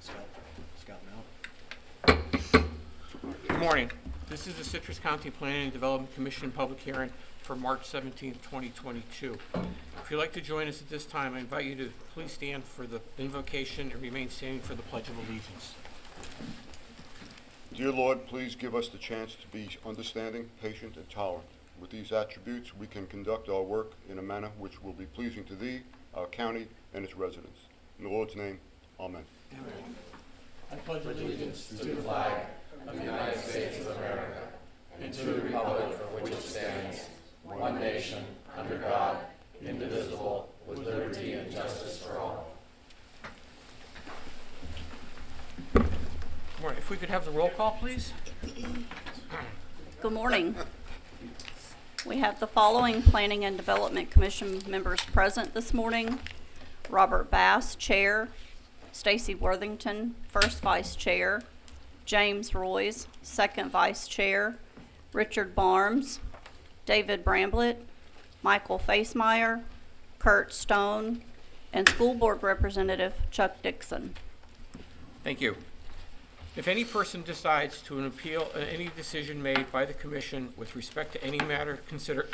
Scott Mel. Good morning. This is the Citrus County Planning and Development Commission public hearing for March 17th, 2022. If you'd like to join us at this time, I invite you to please stand for the invocation and remain standing for the Pledge of Allegiance. Dear Lord, please give us the chance to be understanding, patient, and tolerant. With these attributes, we can conduct our work in a manner which will be pleasing to Thee, our county, and its residents. In the Lord's name, amen. Amen. I pledge allegiance to the flag of the United States of America and to the republic for which it stands, one nation, under God, indivisible, with liberty and justice for all. Morning. If we could have the roll call, please. Good morning. We have the following Planning and Development Commission members present this morning. Robert Bass, Chair. Stacy Worthington, First Vice Chair. James Royce, Second Vice Chair. Richard Barnes, David Bramblett, Michael Facemeyer, Kurt Stone, and School Board Representative Chuck Dixon. Thank you. If any person decides to appeal any decision made by the Commission with respect to any matter considered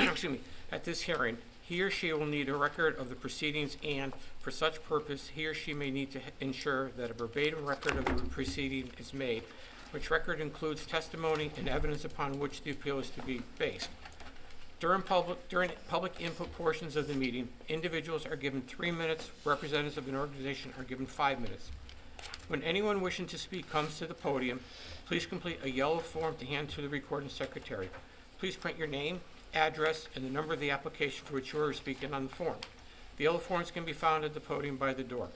at this hearing, he or she will need a record of the proceedings, and for such purpose, he or she may need to ensure that a verbatim record of the proceeding is made, which record includes testimony and evidence upon which the appeal is to be based. During public input portions of the meeting, individuals are given 3 minutes, representatives of an organization are given 5 minutes. When anyone wishing to speak comes to the podium, please complete a yellow form to hand to the recording secretary. Please print your name, address, and the number of the application for which you are speaking on the form. The yellow forms can be found at the podium by the door.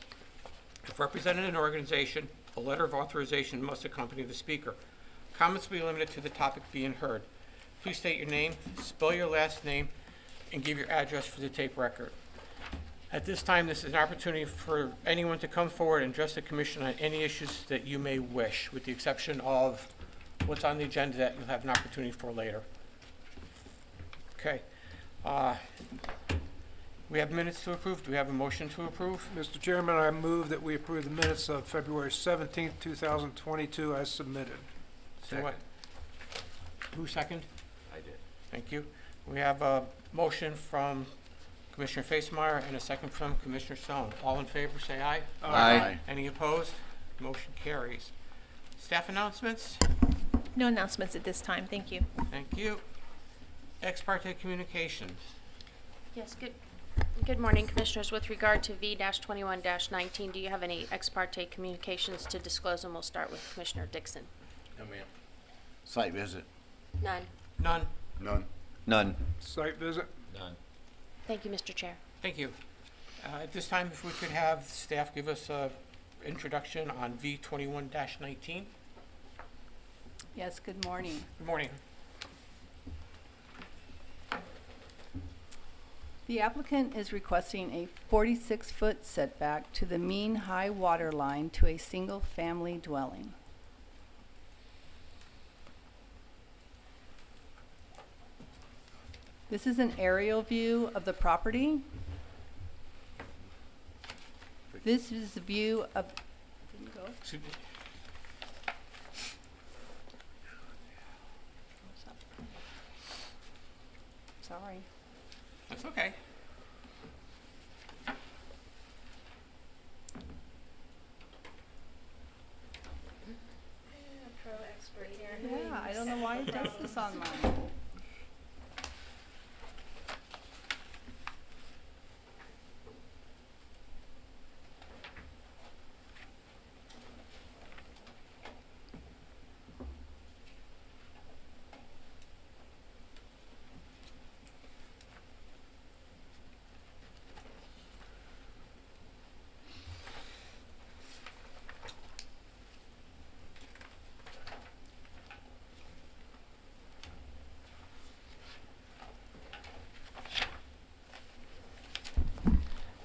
If representing an organization, a letter of authorization must accompany the speaker. Comments will be limited to the topic being heard. Please state your name, spell your last name, and give your address for the tape record. At this time, this is an opportunity for anyone to come forward and address the Commission on any issues that you may wish, with the exception of what's on the agenda that you'll have an opportunity for later. Okay. We have minutes to approve. Do we have a motion to approve? Mr. Chairman, I move that we approve the minutes of February 17th, 2022 as submitted. So what? Who second? I did. Thank you. We have a motion from Commissioner Facemeyer and a second from Commissioner Stone. All in favor, say aye. Aye. Any opposed? Motion carries. Staff announcements? No announcements at this time. Thank you. Thank you. Ex parte communications. Yes, good morning, Commissioners. With regard to V-21-19, do you have any ex parte communications to disclose? And we'll start with Commissioner Dixon. No, ma'am. Site visit. None. None. None. None. Site visit? None. Thank you, Mr. Chair. Thank you. At this time, if we could have staff give us an introduction on V-21-19. Yes, good morning. Good morning. The applicant is requesting a 46-foot setback to the mean high water line to a single-family dwelling. This is an aerial view of the property. This is the view of, didn't go? Excuse me. Sorry. That's okay. Pro expert here. Yeah, I don't know why it does this on mine.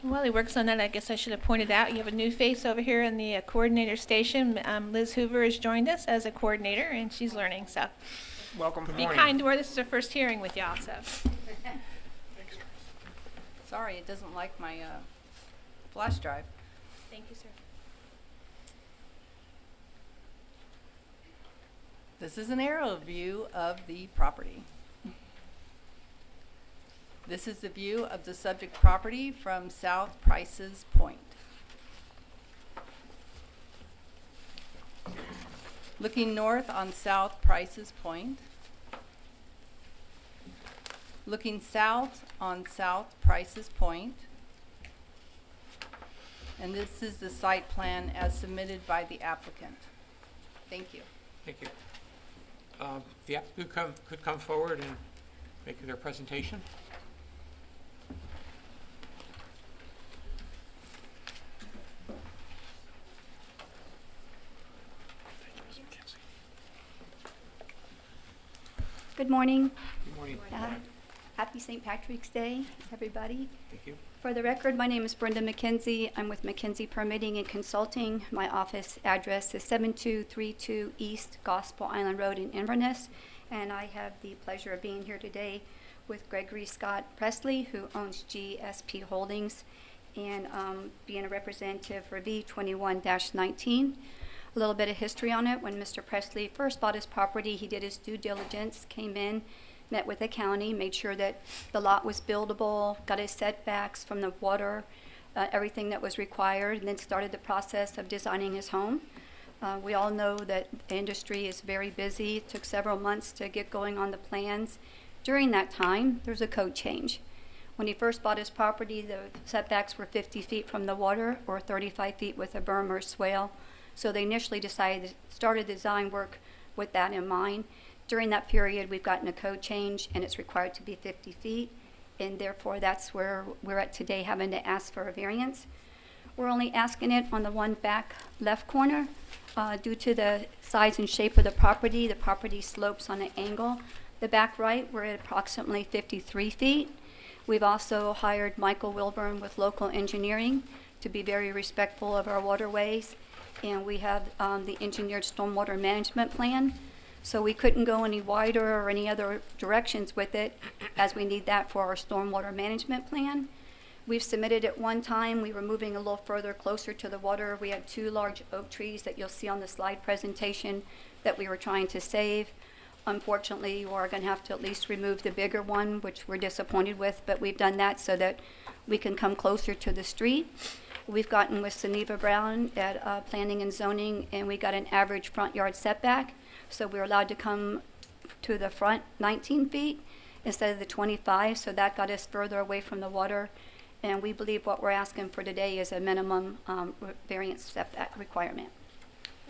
While he works on that, I guess I should have pointed out, you have a new face over here in the coordinator station. Liz Hoover has joined us as a coordinator, and she's learning, so Welcome. be morning. kind to her. This is her first hearing with y'all, so. Sorry, it doesn't like my flash drive. Thank you, sir. This is an aerial view of the property. This is the view of the subject property from South Price's Point. Looking north on South Price's Point. Looking south on South Price's Point. And this is the site plan as submitted by the applicant. Thank you. Thank you. The applicant could come forward and make their presentation. Good morning. Good morning. Happy St. Patrick's Day, everybody. Thank you. For the record, my name is Brenda McKenzie. I'm with McKenzie Permitting and Consulting. My office address is 7232 East Gospel Island Road in Inverness. And I have the pleasure of being here today with Gregory Scott Presley, who owns GSP Holdings, and being a representative for V21-19. A little bit of history on it. When Mr. Presley first bought his property, he did his due diligence, came in, met with the county, made sure that the lot was buildable, got his setbacks from the water, everything that was required, and then started the process of designing his home. We all know that the industry is very busy. It took several months to get going on the plans. During that time, there's a code change. When he first bought his property, the setbacks were 50 feet from the water or 35 feet with a berm or swale. So they initially started design work with that in mind. During that period, we've gotten a code change, and it's required to be 50 feet, and therefore that's where we're at today, having to ask for a variance. We're only asking it on the one back left corner. Due to the size and shape of the property slopes on an angle. The back right, we're at approximately 53 feet. We've also hired Michael Wilburn with local engineering to be very respectful of our waterways. And we have the engineered stormwater management plan. So we couldn't go any wider or any other directions with it, as we need that for our stormwater management plan. We've submitted it one time. We were moving a little further closer to the water. We had two large oak trees that you'll see on the slide presentation that we were trying to save. Unfortunately, we're going to have to at least remove the bigger one, which we're disappointed with, but we've done that so that we can come closer to the street. We've gotten with Suneva Brown at Planning and Zoning, and we got an average front yard setback. So we're allowed to come to the front 19 feet instead of the 25, so that got us further away from the water. And we believe what we're asking for today is a minimum variance setback requirement.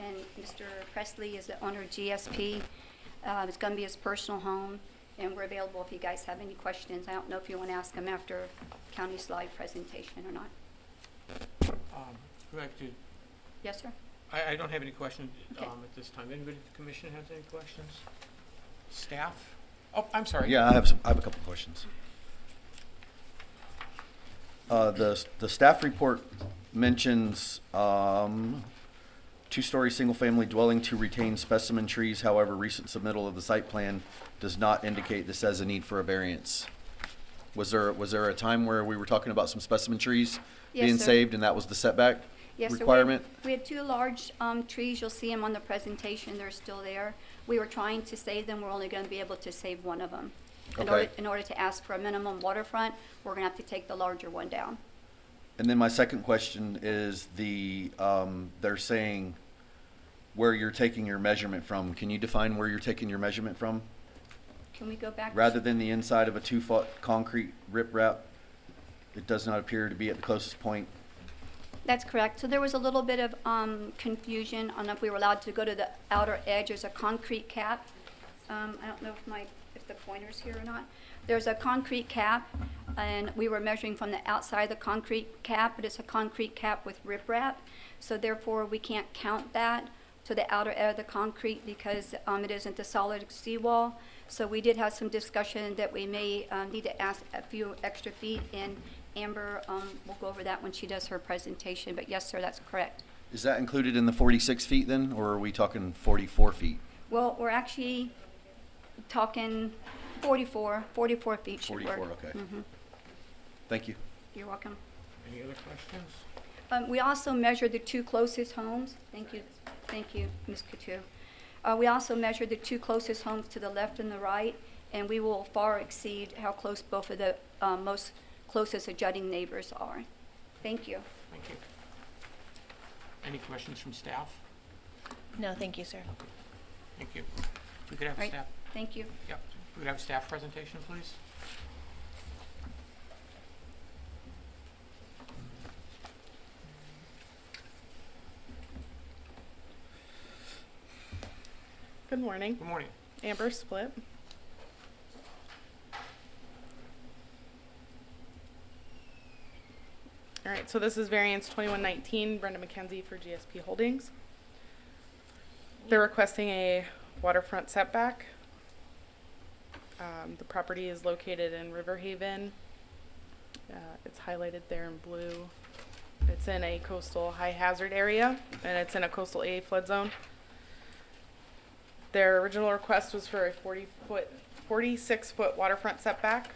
And Mr. Presley is the owner of GSP. It's going to be his personal home, and we're available if you guys have any questions. I don't know if you want to ask him after county slide presentation or not. Would like to, Yes, sir? I don't have any questions Okay. at this time. Anybody in the commission has any questions? Staff? Oh, I'm sorry. Yeah, I have a couple questions. The staff report mentions two-story single-family dwelling to retain specimen trees. However, recent submittal of the site plan does not indicate this has a need for a variance. Was there a time where we were talking about some specimen trees Yes, being sir. saved, and that was the setback Yes, sir. requirement? We had two large trees. You'll see them on the presentation. They're still there. We were trying to save them. We're only going to be able to save one of them. Okay. In order to ask for a minimum waterfront, we're going to have to take the larger one down. And then my second question is they're saying where you're taking your measurement from. Can you define where you're taking your measurement from? Can we go back? Rather than the inside of a 2-foot concrete riprap, it does not appear to be at the closest point. That's correct. So there was a little bit of confusion on if we were allowed to go to the outer edge. There's a concrete cap. I don't know if the pointer's here or not. There's a concrete cap, and we were measuring from the outside of the concrete cap, but it's a concrete cap with riprap. So therefore, we can't count that to the outer edge of the concrete because it isn't the solid seawall. So we did have some discussion that we may need to ask a few extra feet, and Amber will go over that when she does her presentation. But yes, sir, that's correct. Is that included in the 46 feet then, or are we talking 44 feet? Well, we're actually talking 44 feet should 44, work. okay. Mhm. Thank you. You're welcome. Any other questions? We also measured the two closest homes. Thank you, Ms. Couture. We also measured the two closest homes to the left and the right, and we will far exceed how close both of the most closest adjutting neighbors are. Thank you. Thank you. Any questions from staff? No, thank you, sir. Thank you. If we could have Right. staff, Thank you. yep, if we could have a staff presentation, please. Good morning. Good morning. Amber Split. All right, so this is variance 2119, Brenda McKenzie for GSP Holdings. They're requesting a waterfront setback. The property is located in River Haven. It's highlighted there in blue. It's in a coastal high hazard area, and it's in a coastal A flood zone. Their original request was for a 46-foot waterfront setback.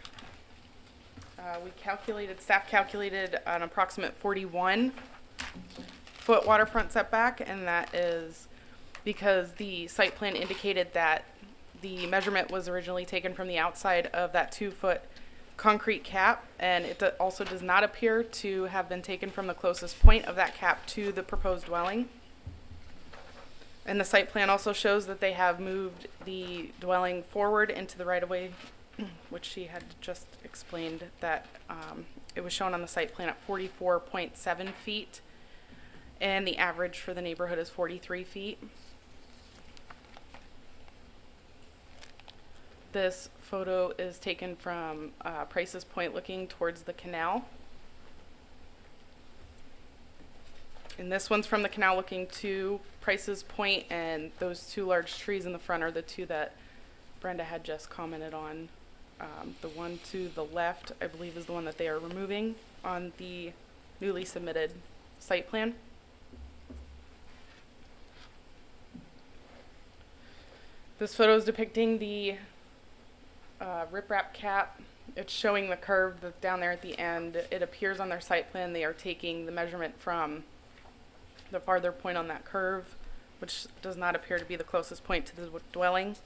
Staff calculated an approximate 41-foot waterfront setback, and that is because the site plan indicated that the measurement was originally taken from the outside of that 2-foot concrete cap, and it also does not appear to have been taken from the closest point of that cap to the proposed dwelling. And the site plan also shows that they have moved the dwelling forward into the right-of-way, which she had just explained that it was shown on the site plan at 44.7 feet, and the average for the neighborhood is 43 feet. This photo is taken from Price's Point looking towards the canal. And this one's from the canal looking to Price's Point, and those two large trees in the front are the two that Brenda had just commented on. The one to the left, I believe, is the one that they are removing on the newly submitted site plan. This photo is depicting the riprap cap. It's showing the curve that's down there at the end. It appears on their site plan they are taking the measurement from the farther point on that curve, which does not appear to be the closest point to the dwelling.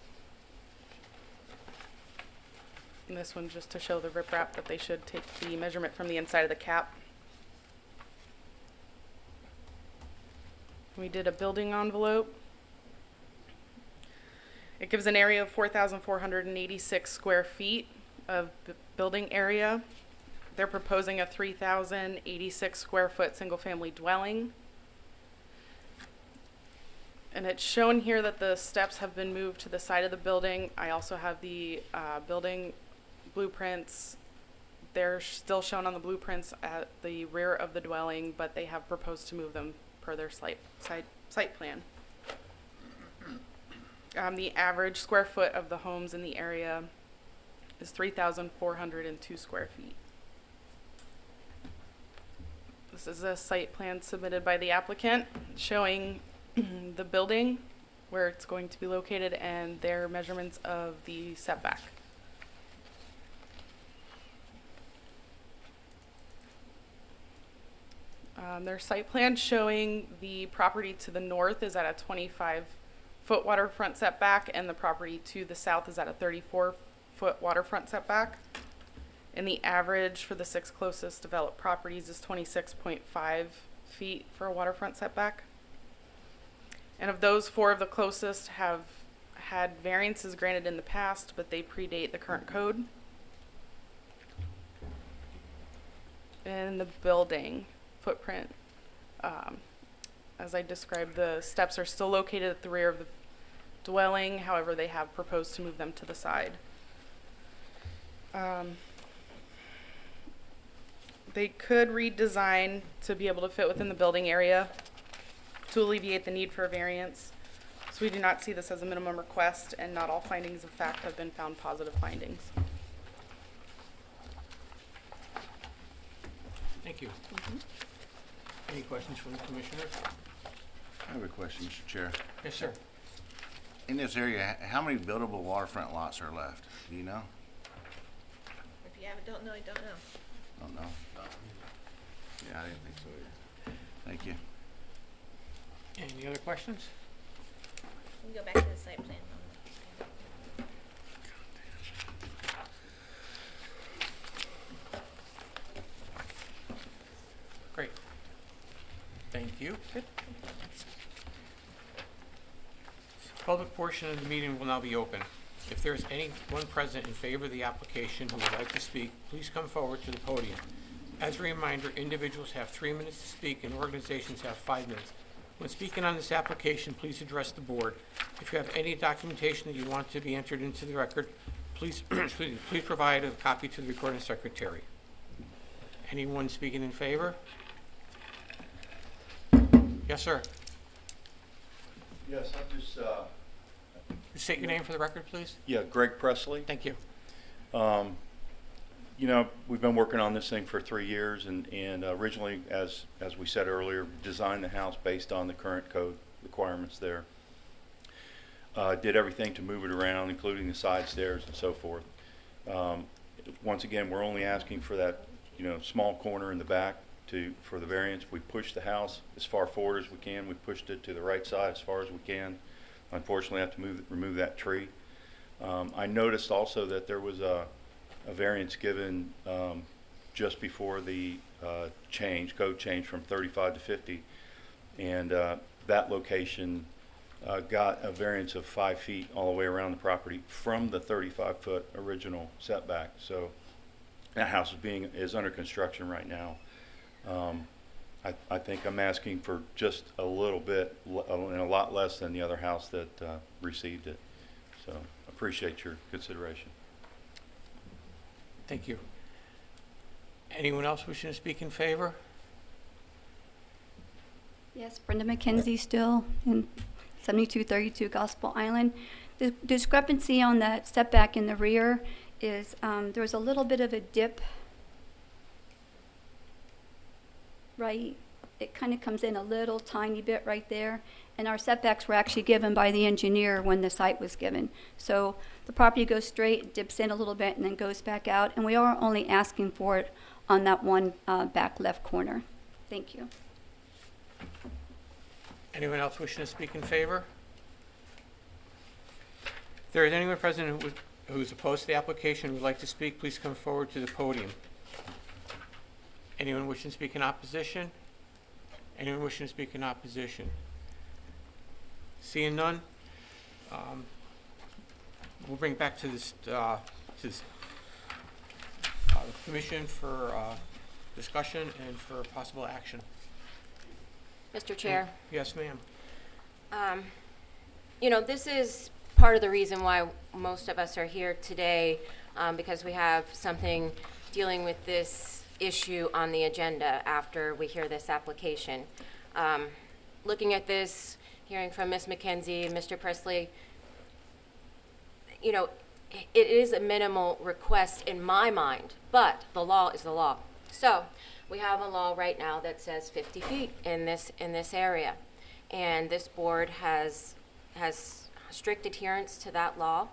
And this one just to show the riprap that they should take the measurement from the inside of the cap. We did a building envelope. It gives an area of 4,486 square feet of building area. They're proposing a 3,086 square foot single family dwelling. And it's shown here that the steps have been moved to the side of the building. I also have the building blueprints. They're still shown on the blueprints at the rear of the dwelling, but they have proposed to move them per their site plan. The average square foot of the homes in the area is 3,402 square feet. This is a site plan submitted by the applicant showing the building, where it's going to be located, and their measurements of the setback. Their site plan showing the property to the north is at a 25-foot waterfront setback, and the property to the south is at a 34-foot waterfront setback. And the average for the 6 closest developed properties is 26.5 feet for a waterfront setback. And of those, 4 of the closest have had variances granted in the past, but they predate the current code. And the building footprint, as I described, the steps are still located at the rear of the dwelling. However, they have proposed to move them to the side. They could redesign to be able to fit within the building area to alleviate the need for a variance. So we do not see this as a minimum request, and not all findings of fact have been found positive findings. Thank you. Any questions from the commissioners? I have a question, Mr. Chair. Yes, sir. In this area, how many buildable waterfront lots are left? Do you know? If you don't know, you don't know. Don't know. Yeah, I didn't think so either. Thank you. Any other questions? can go back to the site plan. Great. Thank you. Public portion of the meeting will now be open. If there is anyone present in favor of the application who would like to speak, please come forward to the podium. As a reminder, individuals have 3 minutes to speak and organizations have 5 minutes. When speaking on this application, please address the board. If you have any documentation that you want to be entered into the record, please, please provide a copy to the recording secretary. Anyone speaking in favor? Yes, sir. Yes, I'm just, State your name for the record, please. yeah, Greg Presley. Thank you. You know, we've been working on this thing for 3 years, and originally, as we said earlier, designed the house based on the current code requirements there. Did everything to move it around, including the side stairs and so forth. Once again, we're only asking for that, you know, small corner in the back for the variance. We pushed the house as far forward as we can. We pushed it to the right side as far as we can. Unfortunately, I have to remove that tree. I noticed also that there was a variance given just before the code change from 35 to 50, and that location got a variance of 5 feet all the way around the property from the 35-foot original setback. So that house is under construction right now. I think I'm asking for just a little bit and a lot less than the other house that received it. So appreciate your consideration. Thank you. Anyone else wishing to speak in favor? Yes, Brenda McKenzie still in 7232 Gospel Island. The discrepancy on that setback in the rear is there was a little bit of a dip, right? It kind of comes in a little tiny bit right there. And our setbacks were actually given by the engineer when the site was given. So the property goes straight, dips in a little bit, and then goes back out. And we are only asking for it on that one back left corner. Thank you. Anyone else wishing to speak in favor? If there is anyone present who is opposed to the application and would like to speak, please come forward to the podium. Anyone wishing to speak in opposition? Anyone wishing to speak in opposition? Seeing none, we'll bring back to this, commission for discussion and for possible action. Mr. Chair. Yes, ma'am. You know, this is part of the reason why most of us are here today, because we have something dealing with this issue on the agenda after we hear this application. Looking at this, hearing from Ms. McKenzie and Mr. Presley, you know, it is a minimal request in my mind, but the law is the law. So we have a law right now that says 50 feet in this area, and this board has strict adherence to that law.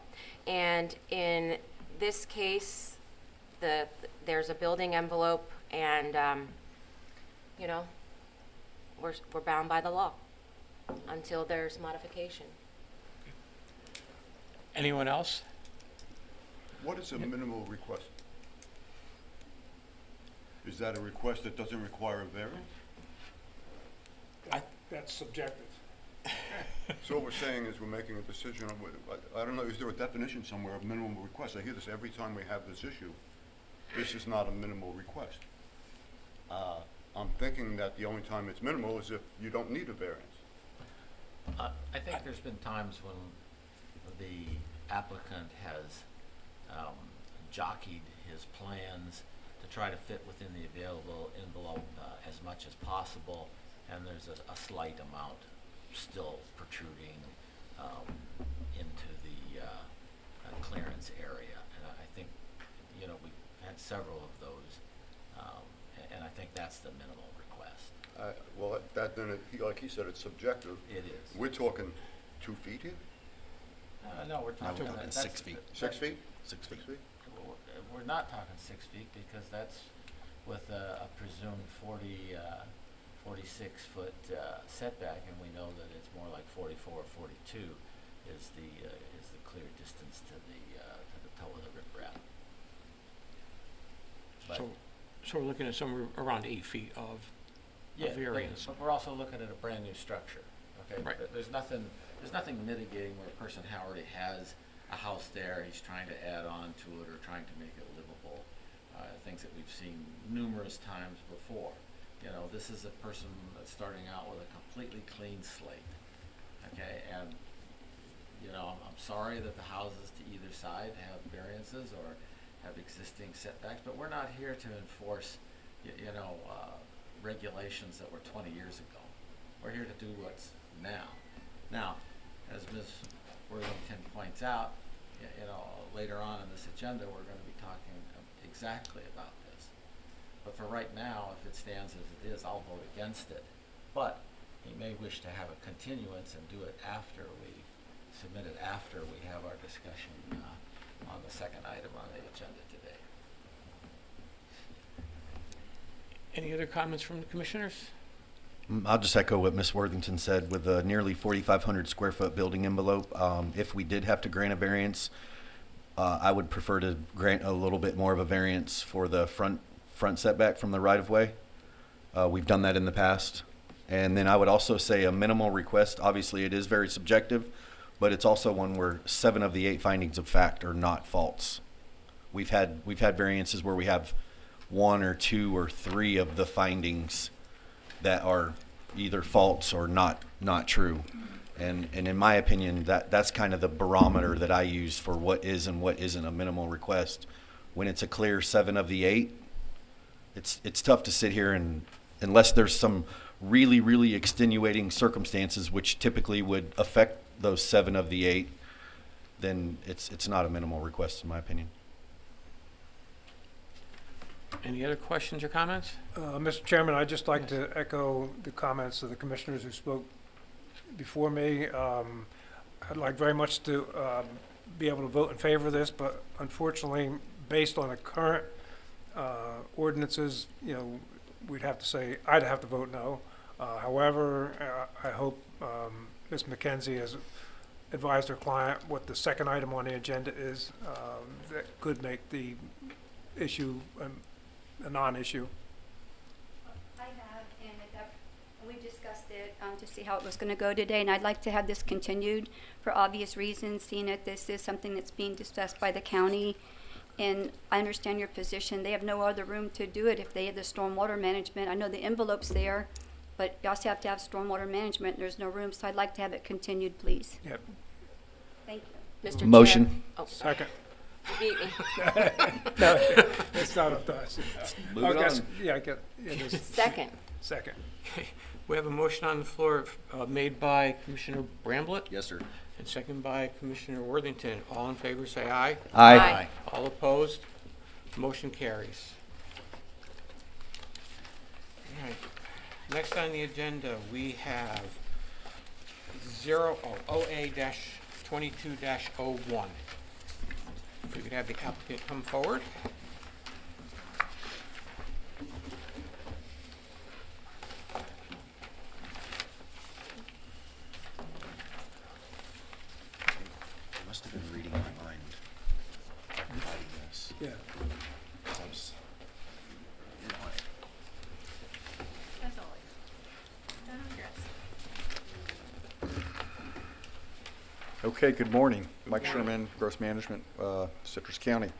And in this case, there's a building envelope, and you know, we're bound by the law until there's modification. Anyone else? What is a minimal request? Is that a request that doesn't require a variance? That's subjective. So what we're saying is we're making a decision on I don't know, is there a definition somewhere of minimum request? I hear this every time we have this issue. This is not a minimal request. I'm thinking that the only time it's minimal is if you don't need a variance. I think there's been times when the applicant has jockeyed his plans to try to fit within the available envelope as much as possible, and there's a slight amount still protruding into the clearance area. And I think, you know, we've had several of those, and I think that's the minimal request. Well, like he said, it's subjective. It is. We're talking 2 feet here? No, we're talking 6 feet. 6 feet? 6 feet. We're not talking 6 feet because that's with a presumed 46 foot setback, and we know that it's more like 44 or 42. is the clear distance to the toe of the riprap. But- So we're looking at somewhere around 8 feet of variance. But we're also looking at a brand new structure, okay? Right. There's nothing mitigating where a person already has a house there, he's trying to add on to it or trying to make it livable, things that we've seen numerous times before. You know, this is a person that's starting out with a completely clean slate, okay? And, you know, I'm sorry that the houses to either side have variances or have existing setbacks, but we're not here to enforce, regulations that were 20 years ago. We're here to do what's now. Now, as Ms. Worthington points out, later on in this agenda, we're going to be talking exactly about this. But for right now, if it stands as it is, I'll vote against it. But he may wish to have a continuance and do it after we submit it, after we have our discussion on the second item on the agenda today. Any other comments from the commissioners? I'll just echo what Ms. Worthington said. With a nearly 4,500 square foot building envelope, if we did have to grant a variance, I would prefer to grant a little bit more of a variance for the front setback from the right-of-way. We've done that in the past. And then I would also say a minimal request. Obviously, it is very subjective, but it's also one where 7 of the 8 findings of fact are not false. We've had variances where we have 1 or 2 or 3 of the findings that are either false or not true. And in my opinion, that's kind of the barometer that I use for what is and what isn't a minimal request. When it's a clear 7 of the 8, it's tough to sit here and, unless there's some really, really extenuating circumstances which typically would affect those 7 of the 8, then it's not a minimal request in my opinion. Any other questions or comments? Mr. Chairman, I'd just like to echo the comments of the commissioners who spoke before me. I'd like very much to be able to vote in favor of this, but unfortunately, based on the current ordinances, we'd have to say, I'd have to vote no. However, I hope Ms. McKenzie has advised her client what the second item on the agenda is that could make the issue a non-issue. I have, and we discussed it to see how it was going to go today, and I'd like to have this continued for obvious reasons, seeing that this is something that's being discussed by the county. And I understand your position. They have no other room to do it if they have the stormwater management. I know the envelope's there, but you also have to have stormwater management. There's no room, so I'd like to have it continued, please. Yep. Thank you. Mr. Motion. Chair. Oh, Second. you beat me. No, it's not up to us. Move it on. Yeah, it is. Second. Second. Okay, we have a motion on the floor made by Commissioner Bramblett Yes, sir. and second by Commissioner Worthington. All in favor, say aye. Aye. All opposed? Motion carries. All right. Next on the agenda, we have OA-22-01. If we could have the applicant come forward. I must have been reading my mind. Writing this. Yeah. I was- As always. Don't digress. Okay, good morning. Mike Sherman, Gross Management, Citrus County.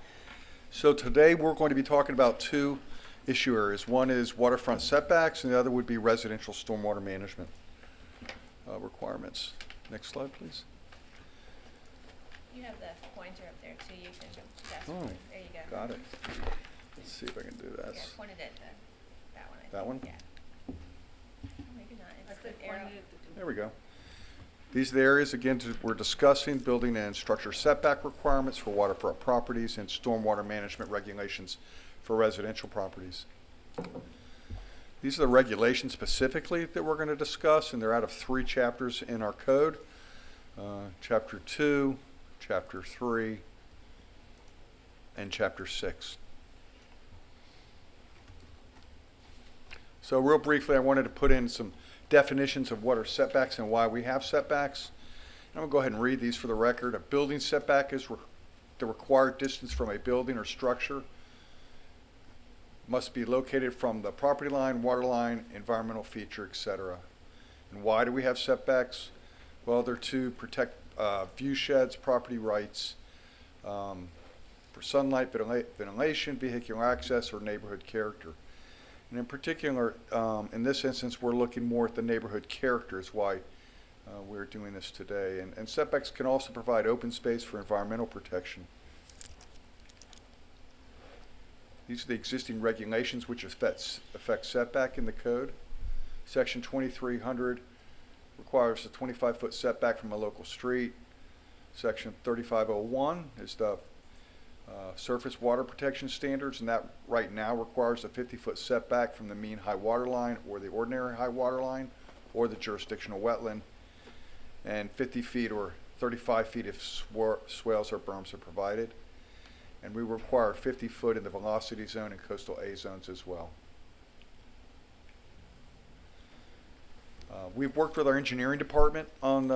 So today we're going to be talking about 2 issue areas. One is waterfront setbacks, and the other would be residential stormwater management requirements. Next slide, please. You have the pointer up there too. You can just, Oh, there you go. got it. Let's see if I can do Yeah, this. pointed at that one. I That think. one? Yeah. Maybe not. It's the arrow. There we go. These are the areas, again, we're discussing building and structure setback requirements for waterfront properties and stormwater management regulations for residential properties. These are the regulations specifically that we're going to discuss, and they're out of 3 chapters in our code. Chapter 2, Chapter 3, and Chapter 6. So real briefly, I wanted to put in some definitions of what are setbacks and why we have setbacks. I'm going to go ahead and read these for the record. A building setback is the required distance from a building or structure. Must be located from the property line, water line, environmental feature, etc. And why do we have setbacks? Well, they're to protect view sheds, property rights, for sunlight, ventilation, vehicular access, or neighborhood character. And in particular, in this instance, we're looking more at the neighborhood character is why we're doing this today. And setbacks can also provide open space for environmental protection. These are the existing regulations which affect setback in the code. Section 2300 requires a 25-foot setback from a local street. Section 3501 is the surface water protection standards, and that right now requires a 50-foot setback from the mean high water line or the ordinary high water line or the jurisdictional wetland, and 50 feet or 35 feet if swales or berms are provided. And we require 50 foot in the velocity zone and coastal A zones as well. We've worked with our engineering department on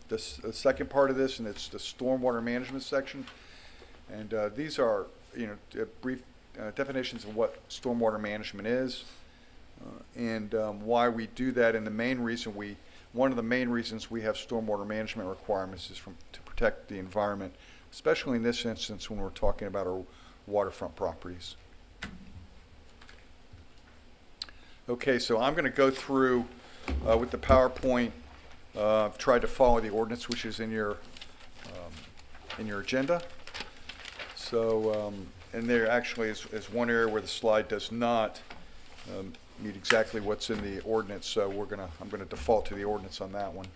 the second part of this, and it's the stormwater management section. And these are, brief definitions of what stormwater management is and why we do that. And one of the main reasons we have stormwater management requirements is to protect the environment, especially in this instance when we're talking about our waterfront properties. Okay, so I'm going to go through with the PowerPoint. I've tried to follow the ordinance, which is in your agenda. So, and there actually is one area where the slide does not meet exactly what's in the ordinance. So I'm going to default to the ordinance on that one.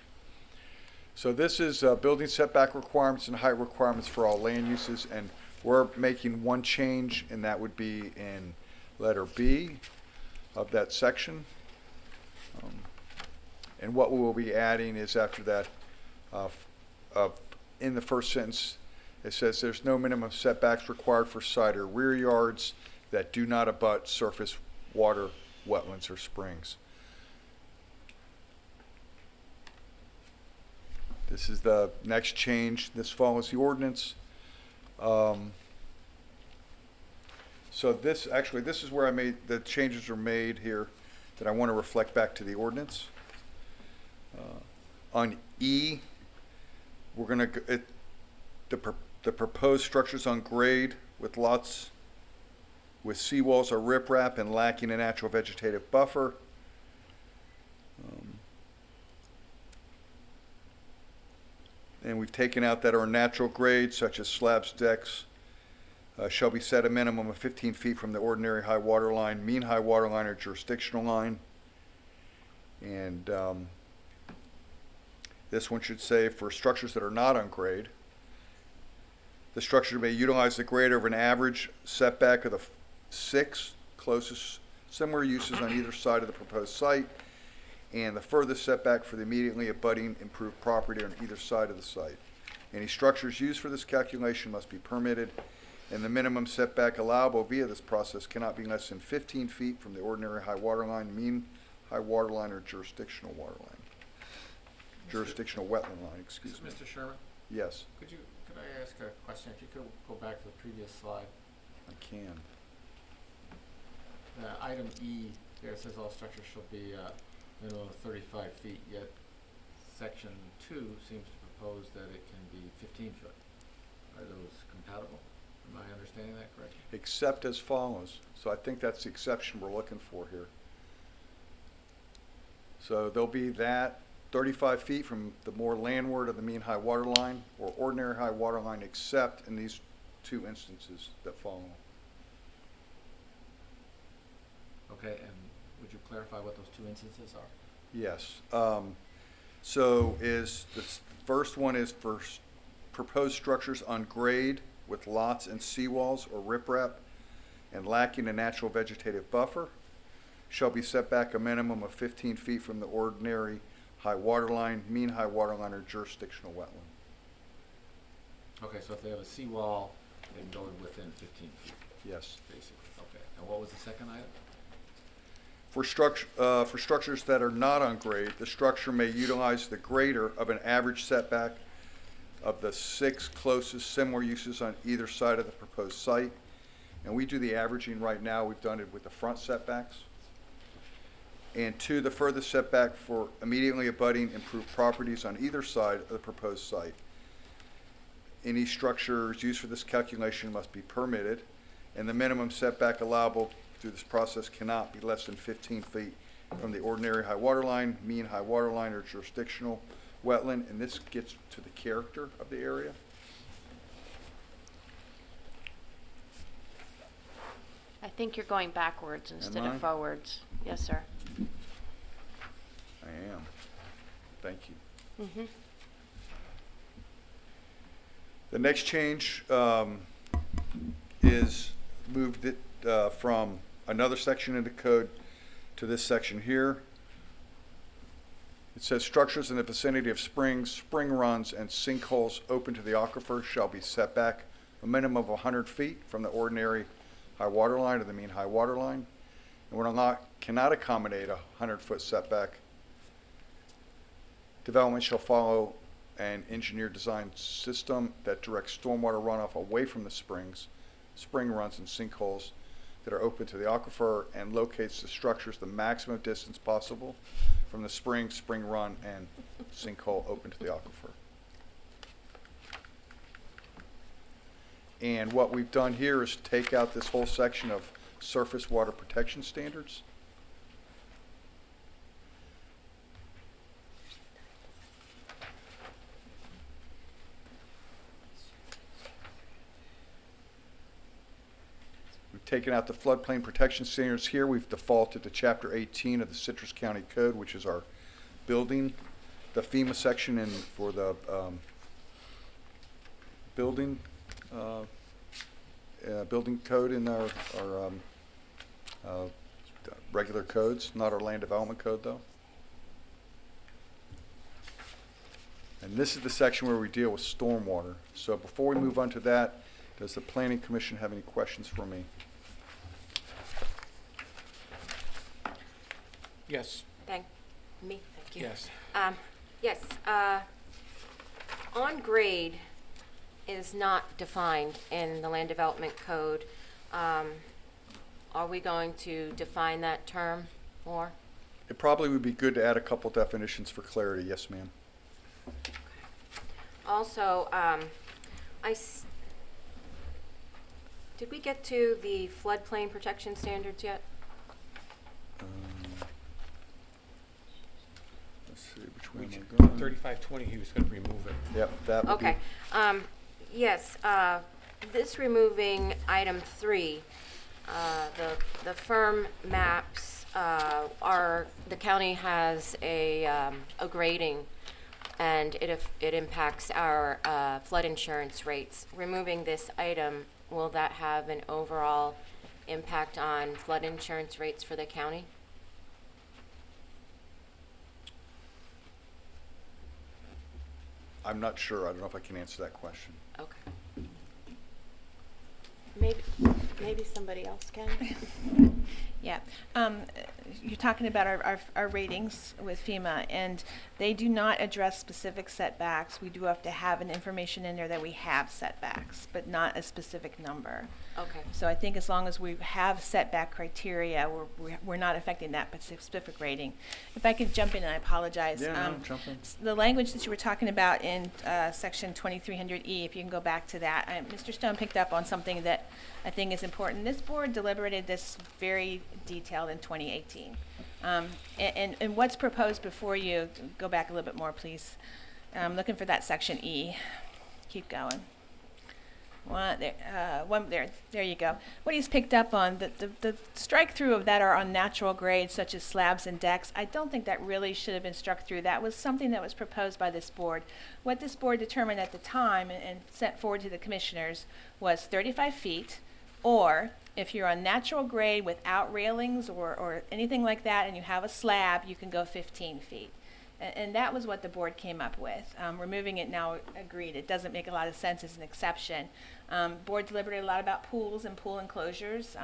So this is building setback requirements and height requirements for all land uses, and we're making one change, and that would be in letter B of that section. And what we will be adding is after that, in the first sentence, it says there's no minimum setbacks required for side or rear yards that do not abut surface water, wetlands, or springs. This is the next change. This follows the ordinance. So this is where the changes are made here that I want to reflect back to the ordinance. On E, we're going to the proposed structures on grade with lots with seawalls or riprap and lacking a natural vegetative buffer. And we've taken out that are natural grade, such as slabs, decks, shall be set a minimum of 15 feet from the ordinary high water line, mean high water line, or jurisdictional line. And this one should say for structures that are not on grade, the structure may utilize the grade over an average setback of the 6 closest similar uses on either side of the proposed site, and the furthest setback for the immediately abutting improved property on either side of the site. Any structures used for this calculation must be permitted, and the minimum setback allowable via this process cannot be less than 15 feet from the ordinary high water line, mean high water line, or jurisdictional water line. Jurisdictional wetland line, excuse me. Mr. Sherman? Yes. Could I ask a question? If you could go back to the previous slide. I can. Item E, there it says all structures shall be minimum of 35 feet, yet section 2 seems to propose that it can be 15 foot. Are those compatible? Am I understanding that correctly? Except as follows. So I think that's the exception we're looking for here. So there'll be that 35 feet from the more landward of the mean high water line or ordinary high water line, except in these 2 instances that follow. Okay, and would you clarify what those 2 instances are? Yes. So the first one is for proposed structures on grade with lots and seawalls or riprap and lacking a natural vegetative buffer shall be set back a minimum of 15 feet from the ordinary high water line, mean high water line, or jurisdictional wetland. Okay, so if they have a seawall, they can go within 15 feet. Yes. Basically, okay. And what was the second item? For structures that are not on grade, the structure may utilize the greater of an average setback of the 6 closest similar uses on either side of the proposed site. And we do the averaging right now. We've done it with the front setbacks. And 2, the furthest setback for immediately abutting improved properties on either side of the proposed site. Any structures used for this calculation must be permitted, and the minimum setback allowable through this process cannot be less than 15 feet from the ordinary high water line, mean high water line, or jurisdictional wetland, and this gets to the character of the area. I think you're going backwards instead I? of forwards. Yes, sir. I am. Thank you. Mm-hmm. The next change is moved it from another section in the code to this section here. It says structures in the vicinity of springs, spring runs, and sinkholes open to the aquifer shall be set back a minimum of 100 feet from the ordinary high water line or the mean high water line. And when cannot accommodate a 100-foot setback, development shall follow an engineered design system that directs stormwater runoff away from the springs, spring runs, and sinkholes that are open to the aquifer, and locates the structures the maximum distance possible from the spring, spring run, and sinkhole open to the aquifer. And what we've done here is take out this whole section of surface water protection standards. We've taken out the floodplain protection standards here. We've defaulted to Chapter 18 of the Citrus County Code, which is our building, the FEMA section, and for the building building code in our regular codes, not our land development code though. And this is the section where we deal with stormwater. So before we move on to that, does the Planning Commission have any questions for me? Yes. Thank you. Yes. Yes, on grade is not defined in the land development code. Are we going to define that term more? It probably would be good to add a couple definitions for clarity. Yes, ma'am. Also, did we get to the floodplain protection standards yet? Let's see, which one am I going? 3520, he was going to remove it. Yep, that would Okay. be. Yes, this removing item 3, the firm maps the county has a grading, and it impacts our flood insurance rates. Removing this item, will that have an overall impact on flood insurance rates for the county? I'm not sure. I don't know if I can answer that question. Okay. Maybe somebody else can. Yeah, you're talking about our ratings with FEMA, and they do not address specific setbacks. We do have to have an information in there that we have setbacks, but not a specific number. Okay. So I think as long as we have setback criteria, we're not affecting that specific rating. If I could jump in, and I apologize. Yeah, no, jump in. The language that you were talking about in section 2300E, if you can go back to that, Mr. Stone picked up on something that I think is important. This board deliberated this very detailed in 2018. And what's proposed before you, go back a little bit more, please. I'm looking for that section E. Keep going. There you go. What he's picked up on, the strike through of that are on natural grades such as slabs and decks. I don't think that really should have been struck through. That was something that was proposed by this board. What this board determined at the time and sent forward to the commissioners was 35 feet, or if you're on natural grade without railings or anything like that and you have a slab, you can go 15 feet. And that was what the board came up with. Removing it now, agreed, it doesn't make a lot of sense as an exception. Board deliberated a lot about pools and pool enclosures.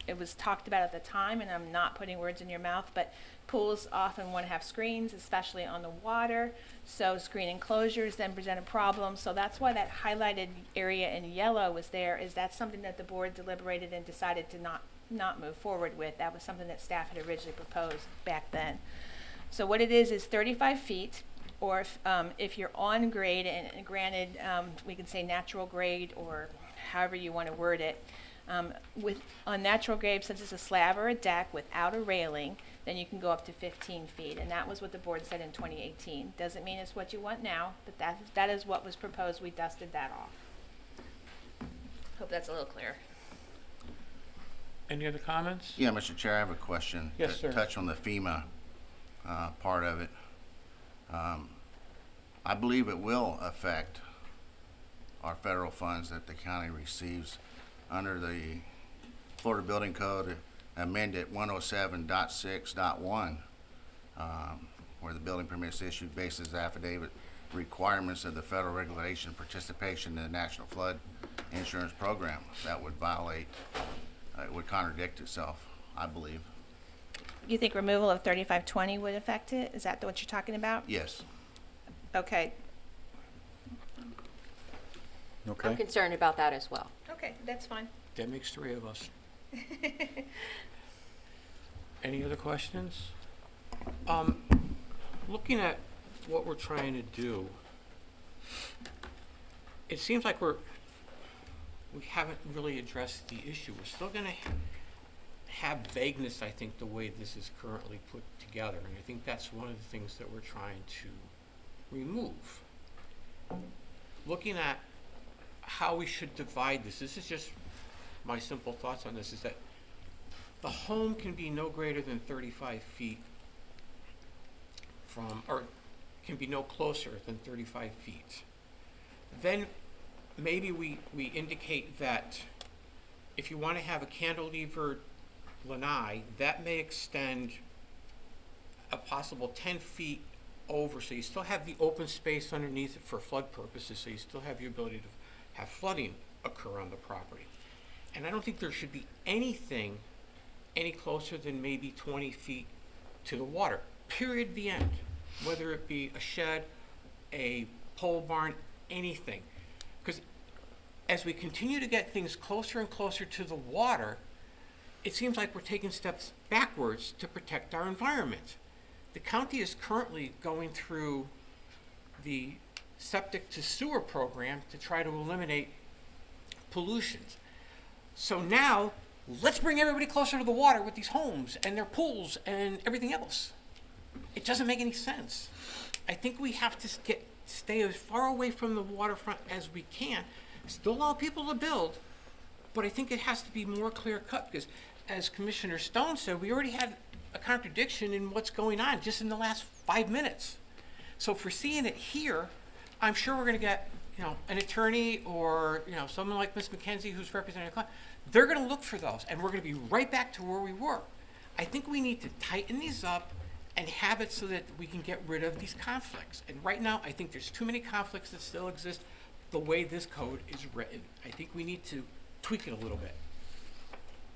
It was talked about at the time, and I'm not putting words in your mouth, but pools often want to have screens, especially on the water. So screen enclosures then present a problem. So that's why that highlighted area in yellow was there, is that's something that the board deliberated and decided to not move forward with. That was something that staff had originally proposed back then. So what it is 35 feet, or if you're on grade, and granted, we can say natural grade or however you want to word it, on natural grade, since it's a slab or a deck without a railing, then you can go up to 15 feet. And that was what the board said in 2018. Doesn't mean it's what you want now, but that is what was proposed. We dusted that off. Hope that's a little clearer. Any other comments? Yeah, Mr. Chair, I have a question. Yes, sir. To touch on the FEMA part of it. I believe it will affect our federal funds that the county receives under the Florida Building Code amended 107.6.1, where the building permits issued basis affidavit requirements of the federal regulation participation in the National Flood Insurance Program. That would violate, it would contradict itself, I believe. You think removal of 3520 would affect it? Is that what you're talking about? Yes. Okay. Okay. I'm concerned about that as well. Okay, that's fine. That makes 3 of us. Any other questions? Looking at what we're trying to do, it seems like we haven't really addressed the issue. We're still going to have vagueness, I think, the way this is currently put together. And I think that's one of the things that we're trying to remove. Looking at how we should divide this is just my simple thoughts on this, is that the home can be no greater than 35 feet from, or can be no closer than 35 feet. Then maybe we indicate that if you want to have a cantilevered lanai, that may extend a possible 10 feet over, so you still have the open space underneath it for flood purposes, so you still have the ability to have flooding occur on the property. And I don't think there should be anything any closer than maybe 20 feet to the water, period, the end. Whether it be a shed, a pole barn, anything. Because as we continue to get things closer and closer to the water, it seems like we're taking steps backwards to protect our environment. The county is currently going through the septic to sewer program to try to eliminate pollutions. So now, let's bring everybody closer to the water with these homes and their pools and everything else. It doesn't make any sense. I think we have to stay as far away from the waterfront as we can, still allow people to build, but I think it has to be more clear cut, because as Commissioner Stone said, we already had a contradiction in what's going on just in the last 5 minutes. So for seeing it here, I'm sure we're going to get, an attorney or, someone like Ms. McKenzie who's representing a client. They're going to look for those, and we're going to be right back to where we were. I think we need to tighten these up and have it so that we can get rid of these conflicts. And right now, I think there's too many conflicts that still exist the way this code is written. I think we need to tweak it a little bit.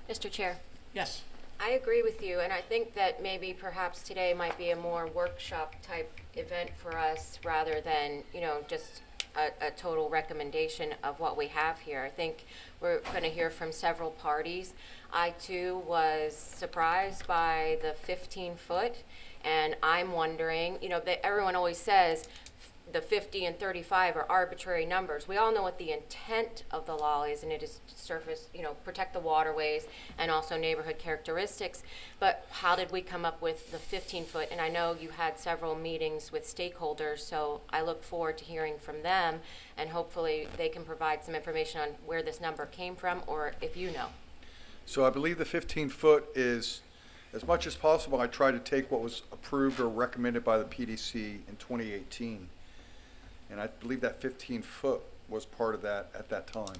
Mr. Chair. Yes. I agree with you, and I think that maybe perhaps today might be a more workshop type event for us rather than, just a total recommendation of what we have here. I think we're going to hear from several parties. I too was surprised by the 15-foot, and I'm wondering, that everyone always says the 50 and 35 are arbitrary numbers. We all know what the intent of the law is, and it is to surface, protect the waterways and also neighborhood characteristics. But how did we come up with the 15-foot? And I know you had several meetings with stakeholders, so I look forward to hearing from them, and hopefully they can provide some information on where this number came from, or if you know. So I believe the 15-foot is, as much as possible, I try to take what was approved or recommended by the PDC in 2018. And I believe that 15-foot was part of that at that time.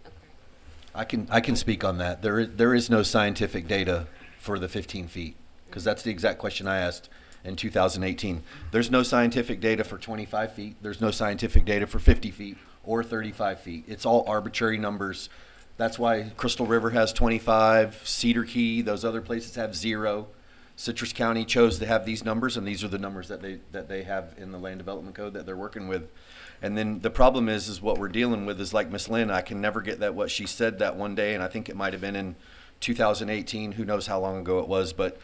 Okay. I can speak on that. There is no scientific data for the 15 feet, because that's the exact question I asked in 2018. There's no scientific data for 25 feet. There's no scientific data for 50 feet or 35 feet. It's all arbitrary numbers. That's why Crystal River has 25, Cedar Key, those other places have 0. Citrus County chose to have these numbers, and these are the numbers that they have in the land development code that they're working with. And then the problem is what we're dealing with is like Miss Lynn, I can never get that what she said that one day, and I think it might have been in 2018, who knows how long ago it was, but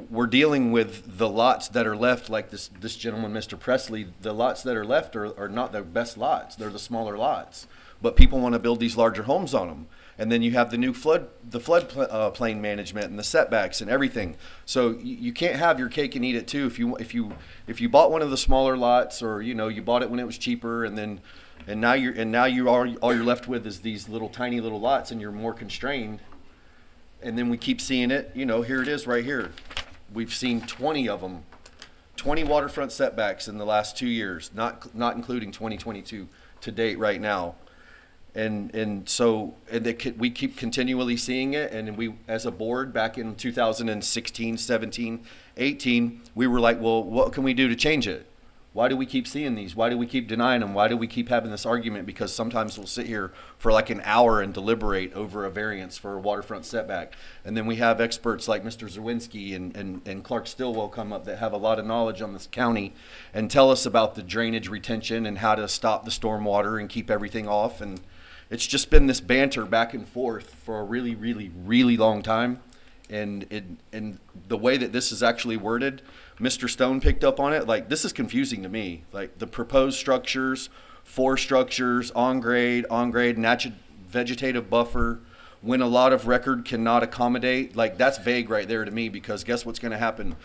we're dealing with the lots that are left, like this gentleman, Mr. Presley, the lots that are left are not the best lots, they're the smaller lots. But people want to build these larger homes on them. And then you have the new floodplain management and the setbacks and everything. So you can't have your cake and eat it too. If you bought one of the smaller lots, or you bought it when it was cheaper, and now all you're left with is these tiny little lots, and you're more constrained. And then we keep seeing it. Here it is right here. We've seen 20 of them, 20 waterfront setbacks in the last 2 years, not including 2022 to date right now. We keep continually seeing it, and we, as a board, back in 2016, 17, 18, we were like, well, what can we do to change it? Why do we keep seeing these? Why do we keep denying them? Why do we keep having this argument? Because sometimes we'll sit here for like an hour and deliberate over a variance for a waterfront setback. And then we have experts like Mr. Zerwinski and Clark Stillwell come up that have a lot of knowledge on this county and tell us about the drainage retention and how to stop the stormwater and keep everything off. And it's just been this banter back and forth for a really, really, really long time. And the way that this is actually worded, Mr. Stone picked up on it. Like, this is confusing to me. Like, the proposed structures, 4 structures, on grade, natural vegetative buffer, when a lot of record cannot accommodate. Like, that's vague right there to me, because guess what's going to happen?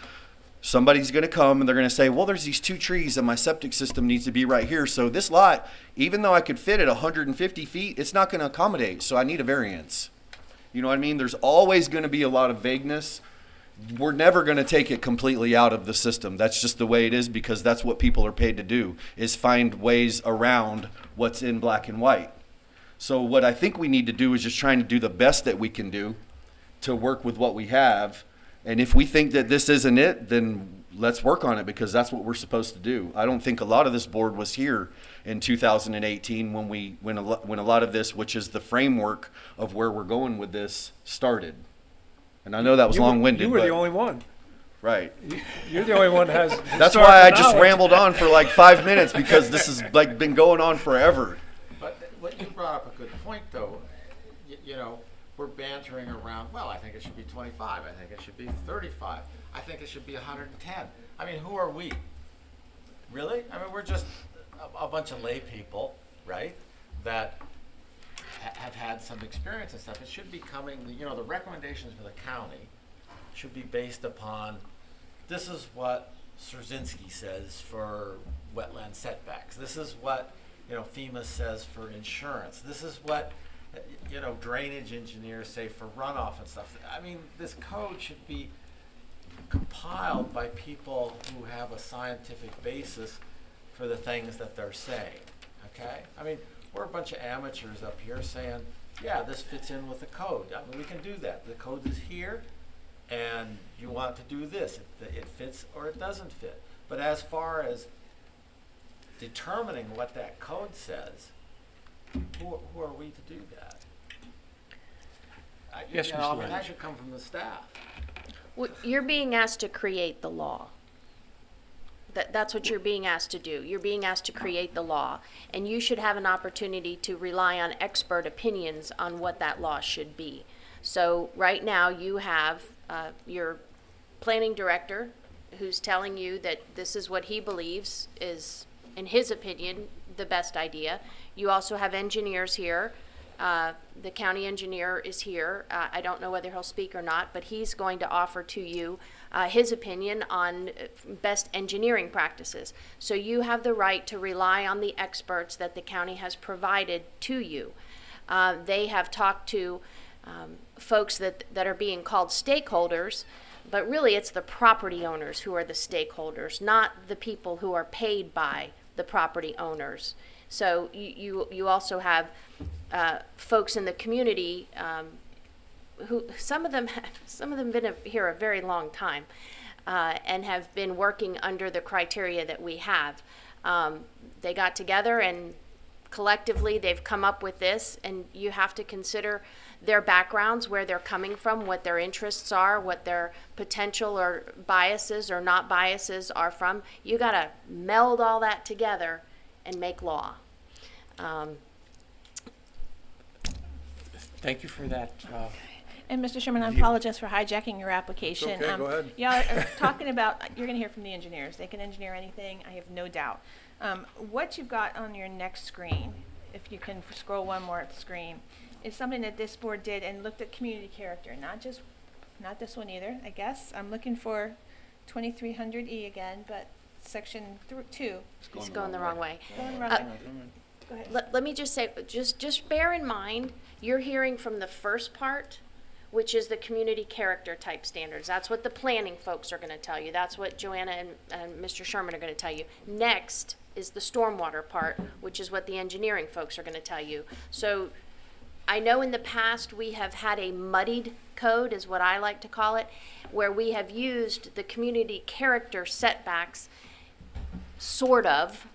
Somebody's going to come and they're going to say, well, there's these 2 trees and my septic system needs to be right here. So this lot, even though I could fit it 150 feet, it's not going to accommodate. So I need a variance. You know what I mean? There's always going to be a lot of vagueness. We're never going to take it completely out of the system. That's just the way it is, because that's what people are paid to do, is find ways around what's in black and white. So what I think we need to do is just trying to do the best that we can do to work with what we have. And if we think that this isn't it, then let's work on it, because that's what we're supposed to do. I don't think a lot of this board was here in 2018 when a lot of this, which is the framework of where we're going with this, started. And I know that was long-winded. You were the only one. Right. You're the only one that has. That's why I just rambled on for like 5 minutes, because this has like been going on forever. But what you brought up a good point, though. We're bantering around, well, I think it should be 25. I think it should be 35. I think it should be 110. I mean, who are we? Really? I mean, we're just a bunch of lay people, right, that have had some experience and stuff. It should be coming, the recommendations for the county should be based upon, this is what Szerzinski says for wetland setbacks. This is what, FEMA says for insurance. This is what, drainage engineers say for runoff and stuff. I mean, this code should be compiled by people who have a scientific basis for the things that they're saying, okay? I mean, we're a bunch of amateurs up here saying, yeah, this fits in with the code. I mean, we can do that. The code is here, and you want to do this. It fits or it doesn't fit. But as far as determining what that code says, who are we to do that? Yes, Mr. I mean, that should come from the staff. Well, you're being asked to create the law. That's what you're being asked to do. You're being asked to create the law, and you should have an opportunity to rely on expert opinions on what that law should be. So right now you have your planning director who's telling you that this is what he believes is, in his opinion, the best idea. You also have engineers here. The county engineer is here. I don't know whether he'll speak or not, but he's going to offer to you his opinion on best engineering practices. So you have the right to rely on the experts that the county has provided to you. They have talked to folks that are being called stakeholders, but really it's the property owners who are the stakeholders, not the people who are paid by the property owners. So you also have folks in the community who some of them been here a very long time, and have been working under the criteria that we have. They got together and collectively they've come up with this, and you have to consider their backgrounds, where they're coming from, what their interests are, what their potential or biases or not biases are from. You got to meld all that together and make law. Thank you for that. And Mr. Sherman, I apologize for hijacking your application. It's okay, go ahead. Y'all are talking about, you're going to hear from the engineers. They can engineer anything, I have no doubt. What you've got on your next screen, if you can scroll one more at the screen, is something that this board did and looked at community character, not this one either, I guess. I'm looking for 2300E again, but section 2. It's going the wrong way. Going the wrong way. Go ahead. Let me just say, just bear in mind, you're hearing from the first part, which is the community character type standards. That's what the planning folks are going to tell you. That's what Joanna and Mr. Sherman are going to tell you. Next is the stormwater part, which is what the engineering folks are going to tell you. So I know in the past we have had a muddied code, is what I like to call it, where we have used the community character setbacks, sort of,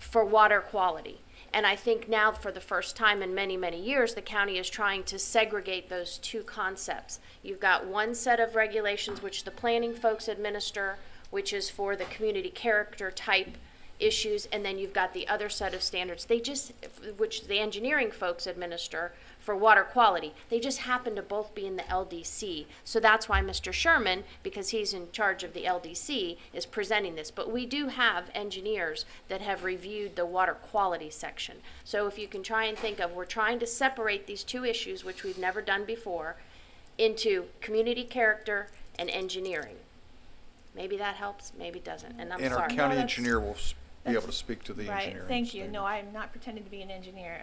for water quality. And I think now, for the first time in many, many years, the county is trying to segregate those two concepts. You've got one set of regulations which the planning folks administer, which is for the community character type issues, and then you've got the other set of standards, which the engineering folks administer for water quality. They just happen to both be in the LDC. So that's why Mr. Sherman, because he's in charge of the LDC, is presenting this. But we do have engineers that have reviewed the water quality section. So if you can try and think of, we're trying to separate these two issues, which we've never done before, into community character and engineering. Maybe that helps, maybe it doesn't, and I'm sorry. And our county engineer will be able to speak to the Right, engineering. thank you. No, I'm not pretending to be an engineer.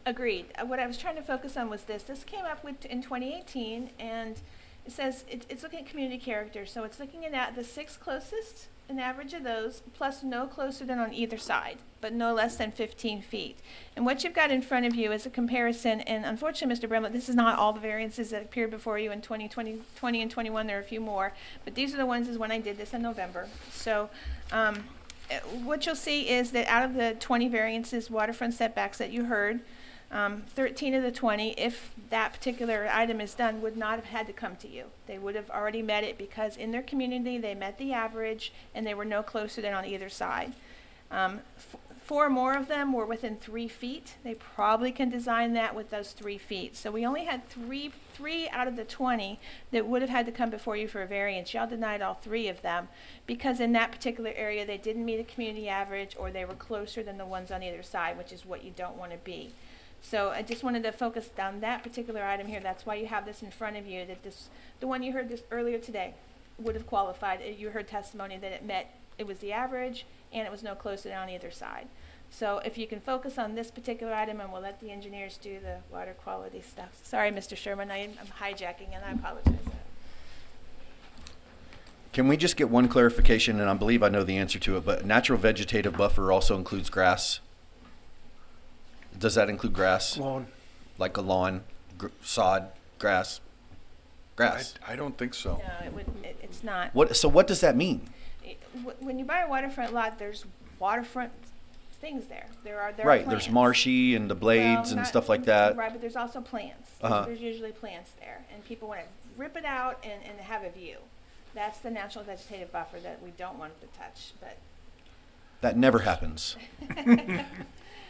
Agreed. What I was trying to focus on was this. This came up in 2018, and it says it's looking at community character. So it's looking at the 6 closest, an average of those, plus no closer than on either side, but no less than 15 feet. And what you've got in front of you is a comparison, and unfortunately, Mr. Bremlett, this is not all the variances that appeared before you in 2020 and 21. There are a few more, but these are the ones is when I did this in November. So what you'll see is that out of the 20 variances, waterfront setbacks that you heard, 13 of the 20, if that particular item is done, would not have had to come to you. They would have already met it because in their community they met the average and they were no closer than on either side. 4 more of them were within 3 feet. They probably can design that with those 3 feet. So we only had three out of the 20 that would have had to come before you for a variance. Y'all denied all 3 of them because in that particular area they didn't meet a community average or they were closer than the ones on either side, which is what you don't want to be. So I just wanted to focus on that particular item here. That's why you have this in front of you, that the one you heard this earlier today would have qualified. You heard testimony that it was the average and it was no closer than on either side. So if you can focus on this particular item, and we'll let the engineers do the water quality stuff. Sorry, Mr. Sherman, I'm hijacking and I apologize. Can we just get one clarification, and I believe I know the answer to it, but natural vegetative buffer also includes grass? Does that include grass? Lawn. Like a lawn, sod, grass? Grass. I don't think so. No, it's not. So what does that mean? When you buy a waterfront lot, there's waterfront things there. There are right, plants. there's marshy and the blades and stuff like that. Right, but there's also plants. There's usually plants there, and people want to rip it out and have a view. That's the natural vegetative buffer that we don't want to touch. But that never happens.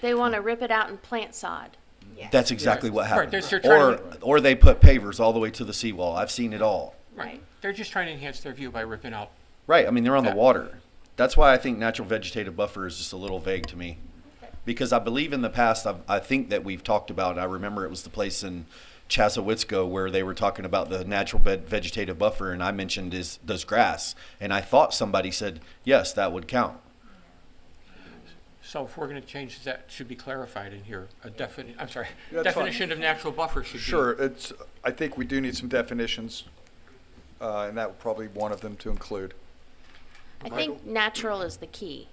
They want to rip it out and plant sod. Yes. That's exactly what happens. Right, or they put pavers all the way to the seawall. I've seen it all. Right. They're just trying to enhance their view by ripping out. Right. I mean, they're on the water. That's why I think natural vegetative buffer is just a little vague to me. Okay. Because I believe in the past, I think that we've talked about, I remember it was the place in Chasowitzko where they were talking about the natural vegetative buffer, and I mentioned does grass. And I thought somebody said, yes, that would count. So if we're going to change that, should be clarified in here. Definition fine. of natural buffer should be. Sure, I think we do need some definitions, and that would probably be one of them to include. I think natural is the key.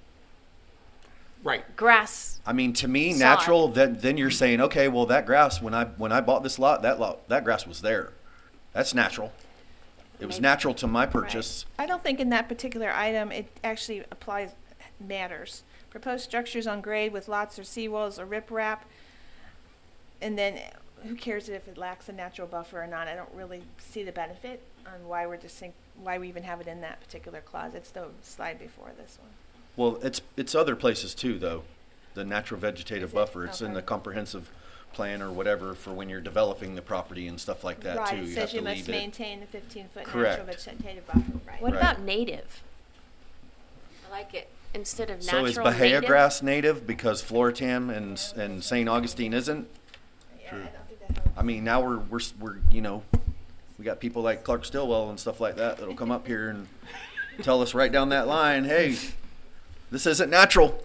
Right. Grass. I mean, to me, sod. natural. Then you're saying, okay, well, that grass when I bought this lot, that grass was there. That's natural. It was natural to my purchase. I don't think in that particular item, it actually matters. Proposed structures on grade with lots or seawalls or riprap. And then who cares if it lacks a natural buffer or not? I don't really see the benefit on why why we even have it in that particular clause. It's the slide before this one. Well, it's other places too, though. The natural vegetative Is it? buffer. It's in Okay. the comprehensive plan or whatever for when you're developing the property and stuff like that Right, too. it You have says to you must leave it. maintain the 15-foot Correct. natural vegetative buffer, right? What Right. about native? I like it. Instead of So natural, is Bahia native? grass native because Floritam and St. Augustine isn't? Yeah, I don't think that helps. I mean, now we're you know, we got people like Clark Stillwell and stuff like that that'll come up here and tell us right down that line, hey, this isn't natural.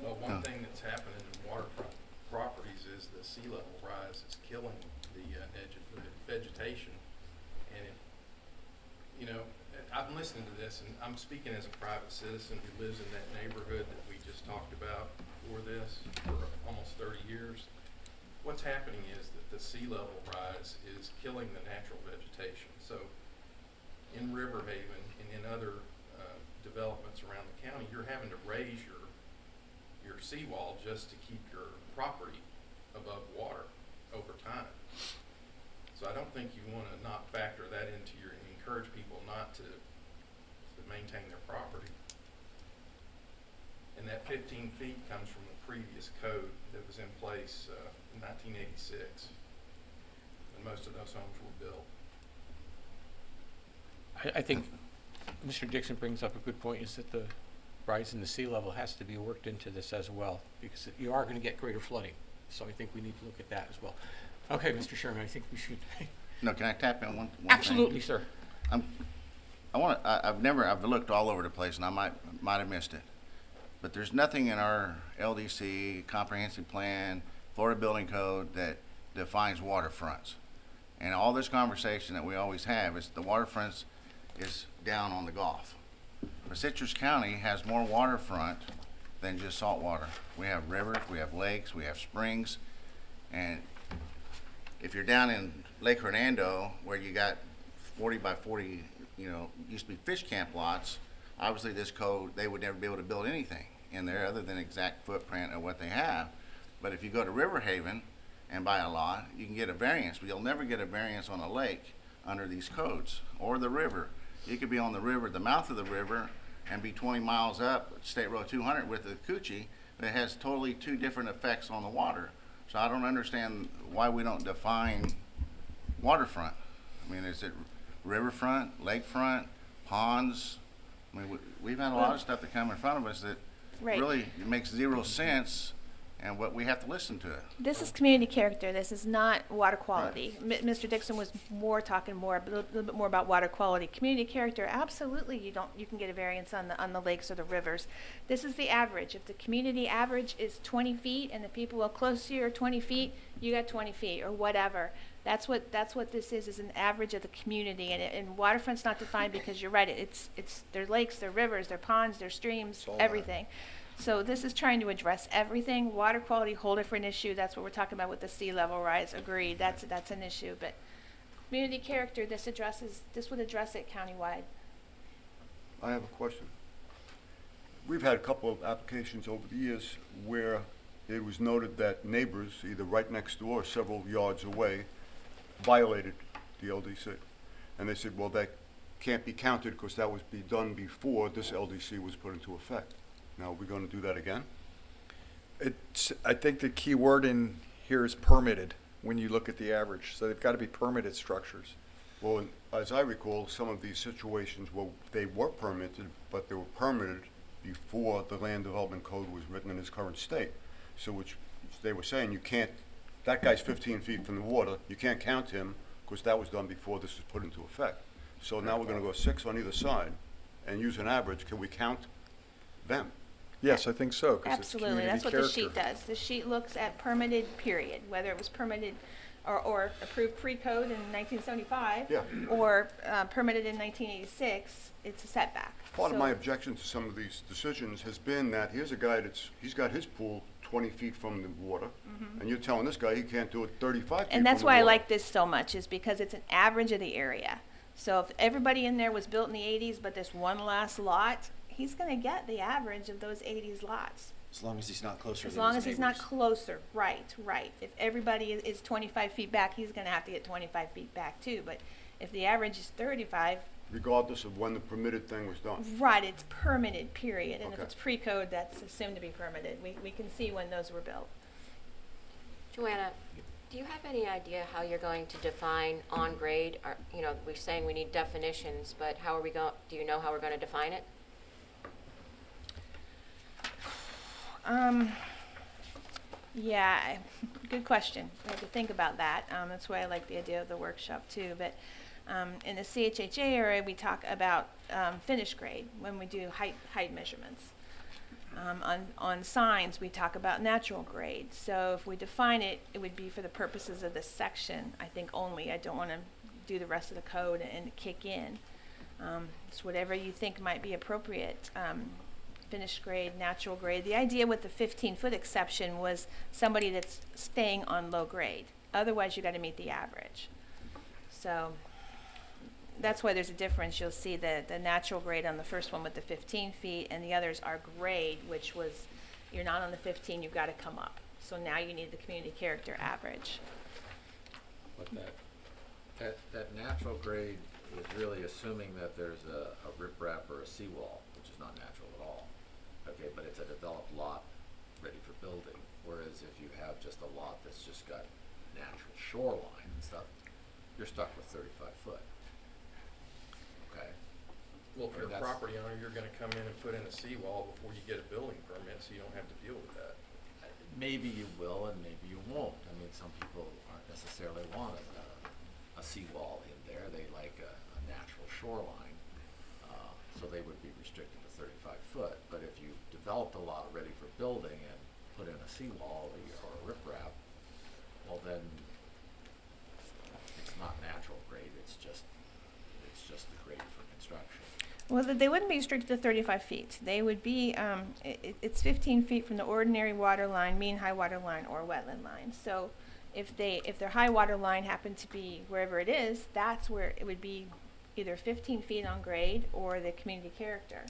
Well, one thing that's happening in waterfront properties is the sea level rise is killing the vegetation. And if, you know, I'm listening to this and I'm speaking as a private citizen who lives in that neighborhood that we just talked about before this for almost 30 years. What's happening is that the sea level rise is killing the natural vegetation. So in Riverhaven and in other developments around the county, you're having to raise your seawall just to keep your property above water over time. So I don't think you want to not factor that into your, encourage people not to maintain their property. And that 15 feet comes from the previous code that was in place in 1986, when most of those homes were built. I think Mr. Dixon brings up a good point, is that the rise in the sea level has to be worked into this as well, because you are going to get greater flooding. So I think we need to look at that as well. Okay, Mr. Sherman, I think we should. No, can I tap in one Absolutely, thing? sir. I've looked all over the place and I might have missed it. But there's nothing in our LDC, comprehensive plan, Florida Building Code that defines waterfronts. And all this conversation that we always have is the waterfronts is down on the Gulf. But Citrus County has more waterfront than just salt water. We have rivers, we have lakes, we have springs, and if you're down in Lake Hernando where you got 40 by 40, you know, used to be fish camp lots, obviously this code, they would never be able to build anything in there other than exact footprint of what they have. But if you go to Riverhaven and buy a lot, you can get a variance, but you'll never get a variance on a lake under these codes, or the river. You could be on the river, the mouth of the river, and be 20 miles up State Road 200 with the coochie, but it has totally two different effects on the water. So I don't understand why we don't define waterfront. I mean, is it riverfront, lakefront, ponds? I mean, we've had a lot of stuff that come in front of us that Right. really makes zero sense, and what we have to listen to it. This is community character. This is not water quality. Mr. Dixon was talking a little bit more about water quality. Community character, absolutely. You can get a variance on the lakes or the rivers. This is the average. If the community average is 20 feet and the people are close to you are 20 feet, you got 20 feet or whatever. That's what this is an average of the community. And waterfront's not defined because you're right. It's their lakes, their rivers, their ponds, their streams, everything. So this is trying to address everything. Water quality, whole different issue. That's what we're talking about with the sea level rise. Agreed. That's an issue. But community character, this would address it countywide. I have a question. We've had a couple of applications over the years where it was noted that neighbors, either right next door or several yards away, violated the LDC. And they said, well, that can't be counted because that was done before this LDC was put into effect. Now, are we going to do that again? I think the key word in here is permitted when you look at the average. So they've got to be permitted structures. Well, as I recall, some of these situations, they were permitted, but they were permitted before the Land Development Code was written in its current state. So which they were saying, you can't, that guy's 15 feet from the water, you can't count him because that was done before this was put into effect. So now we're going to go 6 on either side and use an average. Can we count them? Yes, I think so, because it's Absolutely. community That's what character. the sheet does. The sheet looks at permitted period, whether it was permitted or approved pre-code in 1975 Yeah. or permitted in 1986, it's a setback. Part of So- my objection to some of these decisions has been that here's a guy he's got his pool 20 feet from the water, and you're telling this guy he can't do it 35 feet from the water. And that's why I like this so much, is because it's an average of the area. So if everybody in there was built in the 80s, but this one last lot, he's going to get the average of those 80s lots. As long as he's not closer As than long his as he's not neighbors. closer, right. If everybody is 25 feet back, he's going to have to get 25 feet back too. But if the average is 35, Regardless of when the permitted thing was done. right, it's permitted, period. And if Okay. it's pre-code, that's assumed to be permitted. We can see when those were built. Joanna, do you have any idea how you're going to define on grade? Or, you know, we're saying we need definitions, but how are we going, do you know how we're going to define it? Yeah, good question. I have to think about that. That's why I like the idea of the workshop too. But in the CHHA area, we talk about finish grade when we do height measurements. On signs, we talk about natural grade. So if we define it, it would be for the purposes of this section, I think only. I don't want to do the rest of the code and kick in. It's whatever you think might be appropriate. Finished grade, natural grade. The idea with the 15-foot exception was somebody that's staying on low grade. Otherwise, you got to meet the average. So that's why there's a difference. You'll see the natural grade on the first one with the 15 feet, and the others are grade, which was you're not on the 15, you've got to come up. So now you need the community character average. But that natural grade is really assuming that there's a riprap or a seawall, which is not natural at all. Okay, but it's a developed lot ready for building. Whereas if you have just a lot that's just got natural shoreline and stuff, you're stuck with 35 foot. Okay. Well, if Or you're a that's- property owner, you're gonna come in and put in a seawall before you get a building permit, so you don't have to deal with that. Maybe you will and maybe you won't. I mean, some people aren't necessarily want a seawall in there. They like a natural shoreline. So they would be restricted to 35 foot. But if you developed a lot ready for building and put in a seawall or a riprap, well then it's not natural grade. It's just the grade for construction. Well, they wouldn't be restricted to 35 feet. They would be, it's 15 feet from the ordinary water line, mean high water line, or wetland line. So if their high water line happened to be wherever it is, that's where it would be either 15 feet on grade or the community character.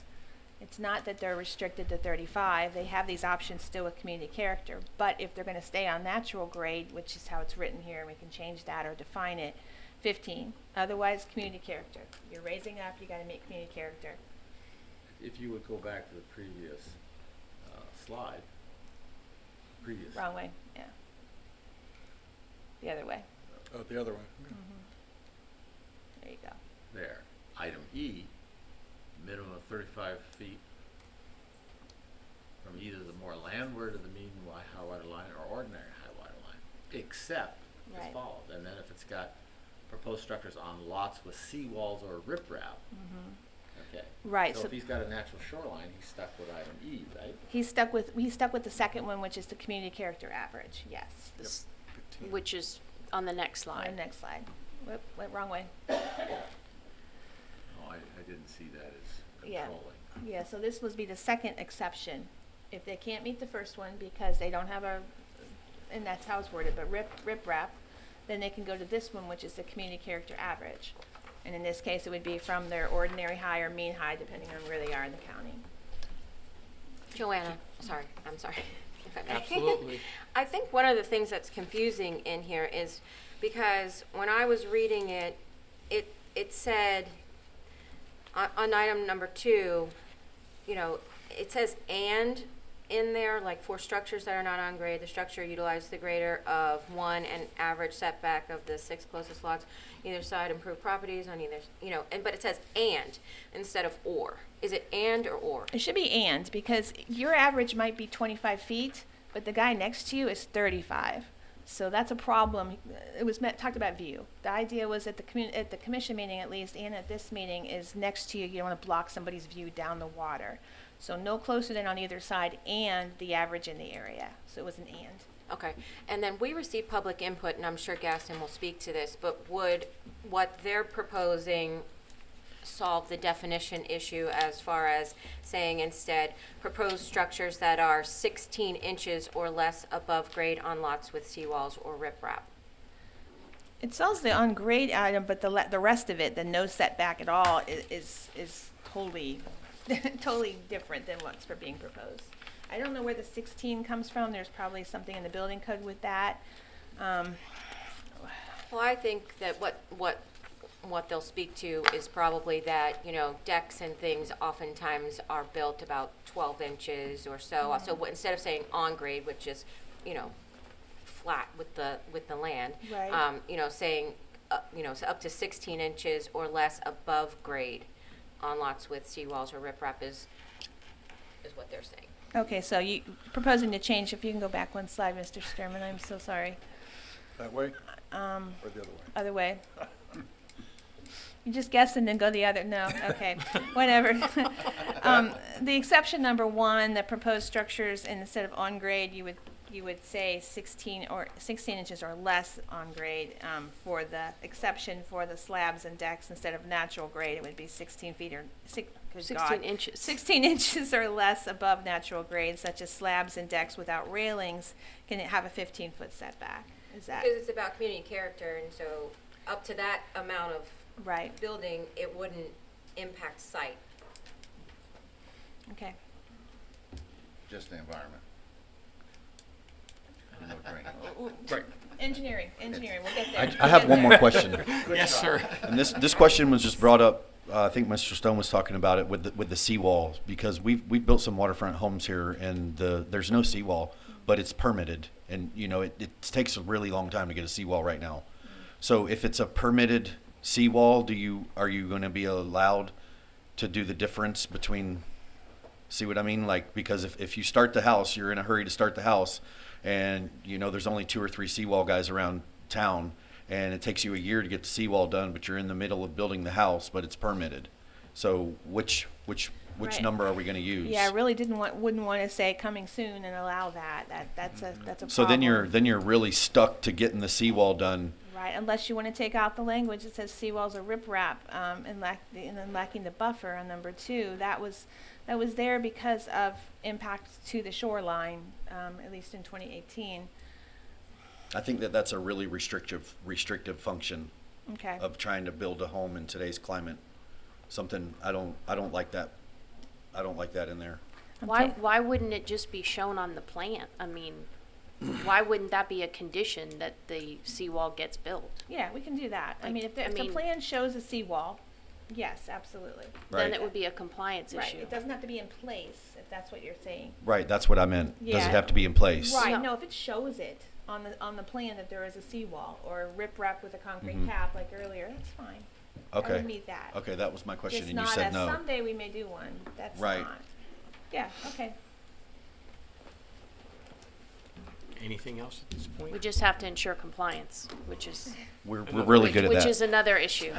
It's not that they're restricted to 35. They have these options still with community character. But if they're going to stay on natural grade, which is how it's written here, and we can change that or define it, 15. Otherwise, community character. You're raising up, you got to make community character. If you would go back to the previous slide, Wrong way, yeah. The other way. Oh, the other way. There you go. there. Item E, minimum of 35 feet from either the more landward of the mean high water line or ordinary high water line, except as Right. follows. And then if it's got proposed structures on lots with seawalls or riprap, okay. Right, So so if he's got a natural shoreline, he's stuck with item E, right? he's stuck with the second one, which is the community character average, yes. This- which is on the next On the slide. next slide. Whoop, went wrong way. Oh, I didn't see that as Yeah. controlling. Yeah, so this would be the second exception. If they can't meet the first one because they don't have and that's how it's worded, but riprap, then they can go to this one, which is the community character average. And in this case, it would be from their ordinary high or mean high, depending on where they are in the county. Joanna, I'm sorry. If I may. Absolutely. I think one of the things that's confusing in here is because when I was reading it, it said on item number 2, you know, it says "and" in there, like for structures that are not on grade, the structure utilizes the greater of 1 and average setback of the 6 closest lots, either side improved properties on either, you know, but it says "and" instead of "or." Is it "and" or? It should be "and" because your average might be 25 feet, but the guy next to you is 35. So that's a problem. It was talked about view. The idea was at the commission meeting at least, and at this meeting, is next to you. You don't want to block somebody's view down the water. So no closer than on either side, and the average in the area. So it was an "and." Okay, and then we received public input, and I'm sure Gaston will speak to this, but would what they're proposing solve the definition issue as far as saying instead proposed structures that are 16 inches or less above grade on lots with seawalls or riprap? It sells the on-grade item, but the rest of it, the no setback at all, is totally, totally different than what's being proposed. I don't know where the 16 comes from. There's probably something in the building code with that. Well, I think that what they'll speak to is probably that, decks and things oftentimes are built about 12 inches or so. So instead of saying on grade, which is, flat with the land, Right. saying, so up to 16 inches or less above grade on lots with seawalls or riprap is what they're saying. Okay, so you proposing to change, if you can go back one slide, Mr. Sturman, I'm so sorry. That way or the other way? Other way. You just guess and then go the other, no, okay, whatever. The exception number 1, the proposed structures, and instead of on grade, you would say 16 inches or less on grade, for the exception for the slabs and decks. Instead of natural grade, it would be 16 feet or 16 inches. 16 inches or less above natural grade, such as slabs and decks without railings, can have a 15-foot setback. Is that Because it's about community character, and so up to that amount of right? building, it wouldn't impact site. Okay. Just the environment. No drainage. Right. Engineering, we'll get there. I have one more question. Yes, sir. And this question was just brought up, I think Mr. Stone was talking about it with the seawall, because we've built some waterfront homes here, and there's no seawall, but it's permitted. And, it takes a really long time to get a seawall right now. So if it's a permitted seawall, are you going to be allowed to do the difference between, see what I mean? Like, because if you start the house, you're in a hurry to start the house, and there's only 2 or 3 seawall guys around town, and it takes you a year to get the seawall done, but you're in the middle of building the house, but it's permitted. So which Right. number are we going to use? Yeah, I really wouldn't want to say coming soon and allow that. That's a problem. So then you're really stuck to getting the seawall done. Right, unless you want to take out the language that says seawalls are riprap, and then lacking the buffer on number 2. That was there because of impact to the shoreline, at least in 2018. I think that's a really restrictive function Okay. of trying to build a home in today's climate. Something I don't like that. I don't like that in there. Why wouldn't it just be shown on the plan? I mean, why wouldn't that be a condition that the seawall gets built? Yeah, we can do that. I mean, if the plan shows a seawall, yes, absolutely. Right. Then it would be a compliance Right, issue. it doesn't have to be in place, if that's what you're saying. Right, that's what I meant. Does Yeah. it have to be in place? Right, No. no, if it shows it on the plan that there is a seawall or riprap with a concrete Mhm. cap like earlier, that's fine. I Okay. would meet that. Okay, that was my question, Just and you not said a no. someday we may do one, that's Right. not. Yeah, okay. Anything else at this point? We just have to ensure compliance, which is We're really good at which that. is another issue.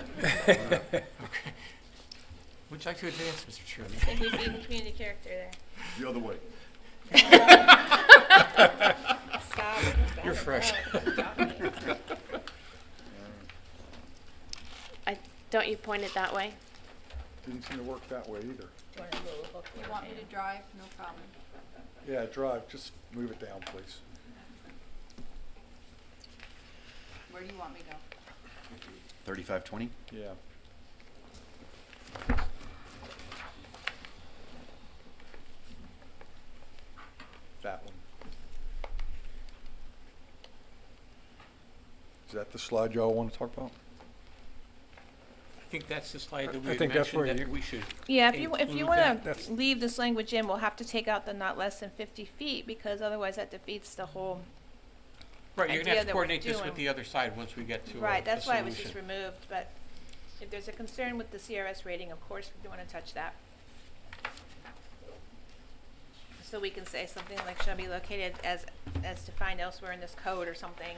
Would you like to advance, Mr. Chairman? I think we've beaten community character there. The other way. Stop. You're fresh. Don't you point it that way? Didn't seem to work that way either. You want me to drive? No problem. Yeah, drive, just move it down, please. Where do you want me to go? 3520? Yeah. That one. Is that the slide y'all want to talk about? I think that's the slide that we I had think that's mentioned where that you- we should. Yeah, if you include want that. to That's- leave this language in, we'll have to take out the not less than 50 feet, because otherwise that defeats the whole. Right, you're idea gonna have that to we're coordinate this with doing. the other side once we get to Right, a that's why it was just solution. removed, but if there's a concern with the CRS rating, of course, we don't want to touch that. So we can say something like shall be located as defined elsewhere in this code or something.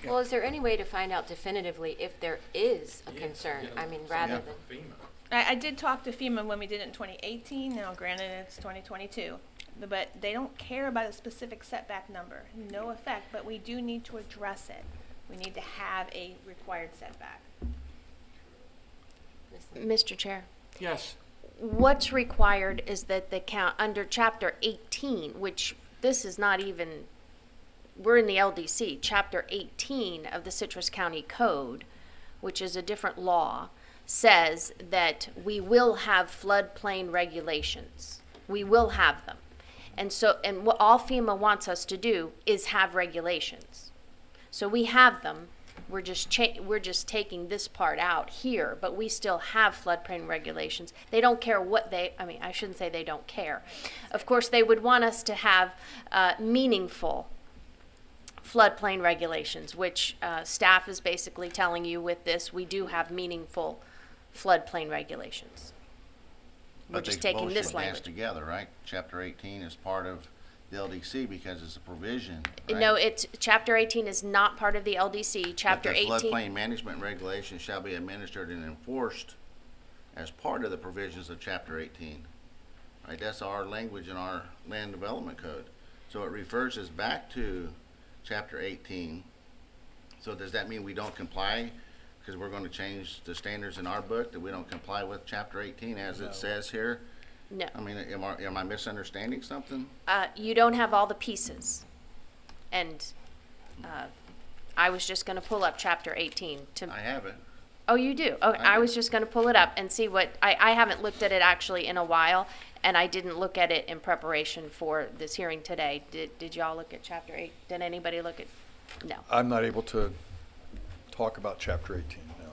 Well, is there any way to find out definitively if there is a concern? I mean, rather than. FEMA. I did talk to FEMA when we did it in 2018, now granted it's 2022. But they don't care about a specific setback number, no effect, but we do need to address it. We need to have a required setback. Mr. Chair, Yes, what's required is that the count under chapter 18, which this is not even we're in the LDC. Chapter 18 of the Citrus County Code, which is a different law, says that we will have floodplain regulations. We will have them. And so, and what all FEMA wants us to do is have regulations. So we have them. We're just taking this part out here, but we still have floodplain regulations. They don't care what I shouldn't say they don't care. Of course, they would want us to have meaningful floodplain regulations, which staff is basically telling you with this, we do have meaningful floodplain regulations. We're But just they taking both this should dance language. together, right? Chapter 18 is part of the LDC because it's a provision, right? No, it's, Chapter 18 is not part of the LDC. Chapter But the 18. floodplain management regulations shall be administered and enforced as part of the provisions of Chapter 18. Right, that's our language in our land development code. So it refers us back to Chapter 18. So does that mean we don't comply because we're going to change the standards in our book, that we don't comply with Chapter 18 as it says here? No. I mean, am I misunderstanding something? You don't have all the pieces. And I was just going to pull up Chapter 18 to. I have it. Oh, you do? Oh, I was just going to pull it up and see what, I haven't looked at it actually in a while, and I didn't look at it in preparation for this hearing today. Did y'all look at Chapter 8? Did anybody look at? No. I'm not able to talk about Chapter 18, no.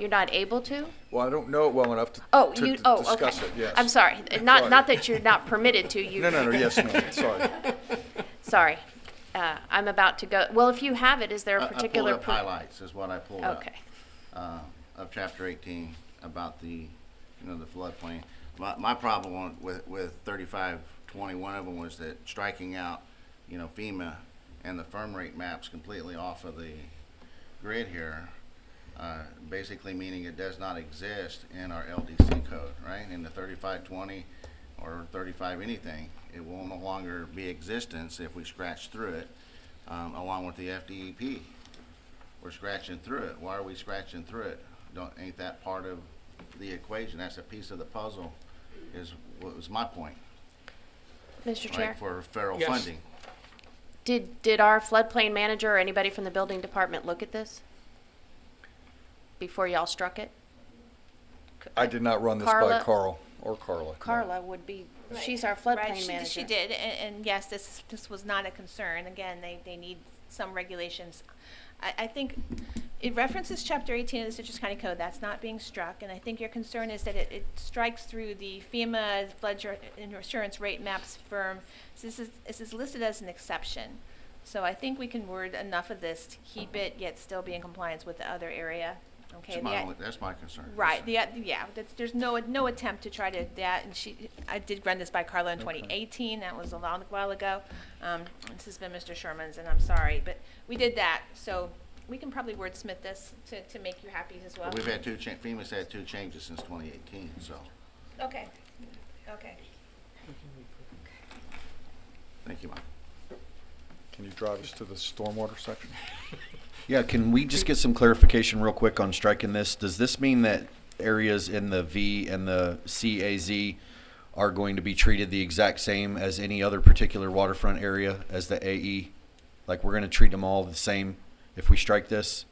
You're not able to? Well, I don't know it well enough to Okay. discuss it, yes. I'm sorry. Not that you're not permitted to. No, yes, no, sorry. Sorry. I'm about to go. Well, if you have it, is there a I particular? pulled up highlights is what I pulled up. Okay. Of Chapter 18 about the floodplain. My problem with 3520, one of them was that striking out, FEMA and the firm rate maps completely off of the grid here, basically meaning it does not exist in our LDC code, right? In the 3520 or 35 anything, it will no longer be existence if we scratch through it, along with the FDEP. We're scratching through it. Why are we scratching through it? Ain't that part of the equation? That's a piece of the puzzle, is what was my point. Mr. Chair? Right, for federal Yes. funding. Did our floodplain manager or anybody from the building department look at this before y'all struck it? I did not run this by Carla? Carl or Carla. no. Carla would be, Right. she's our floodplain Right, manager. she did, and yes, this was not a concern. Again, they need some regulations. I think it references Chapter 18 of the Citrus County Code. That's not being struck, and I think your concern is that it strikes through the FEMA flood insurance rate maps firm. So this is listed as an exception. So I think we can word enough of this to keep it, yet still be in compliance with the other area. Okay. That's my concern. Right. There's no attempt to try to that. And I did run this by Carla in 2018. That was a long while ago. This has been Mr. Sherman's, and I'm sorry, but we did that. So we can probably wordsmith this to make you happy as well. But we've had FEMA's had two changes since 2018, so Okay. thank you, Mike. Can you drive us to the stormwater section? Yeah, can we just get some clarification real quick on striking this? Does this mean that areas in the V and the CAZ are going to be treated the exact same as any other particular waterfront area as the AE? Like, we're going to treat them all the same if we strike this?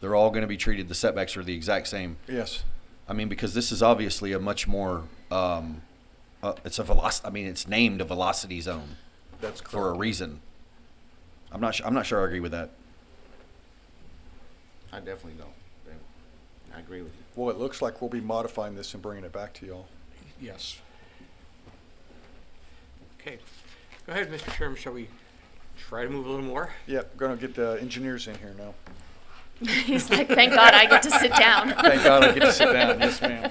They're all going to be treated, the setbacks are the exact same? Yes. I mean, because this is obviously a much more, it's a velocity, I mean, it's named a velocity zone. That's for a reason. I'm not sure I agree with that. I definitely don't. I agree with you. Well, it looks like we'll be modifying this and bringing it back to y'all. Yes. Okay. Go ahead, Mr. Chairman. Shall we try to move a little more? Yep, going to get the engineers in here now. He's like, thank God I get to sit down. Thank God I get to sit down. Yes, ma'am.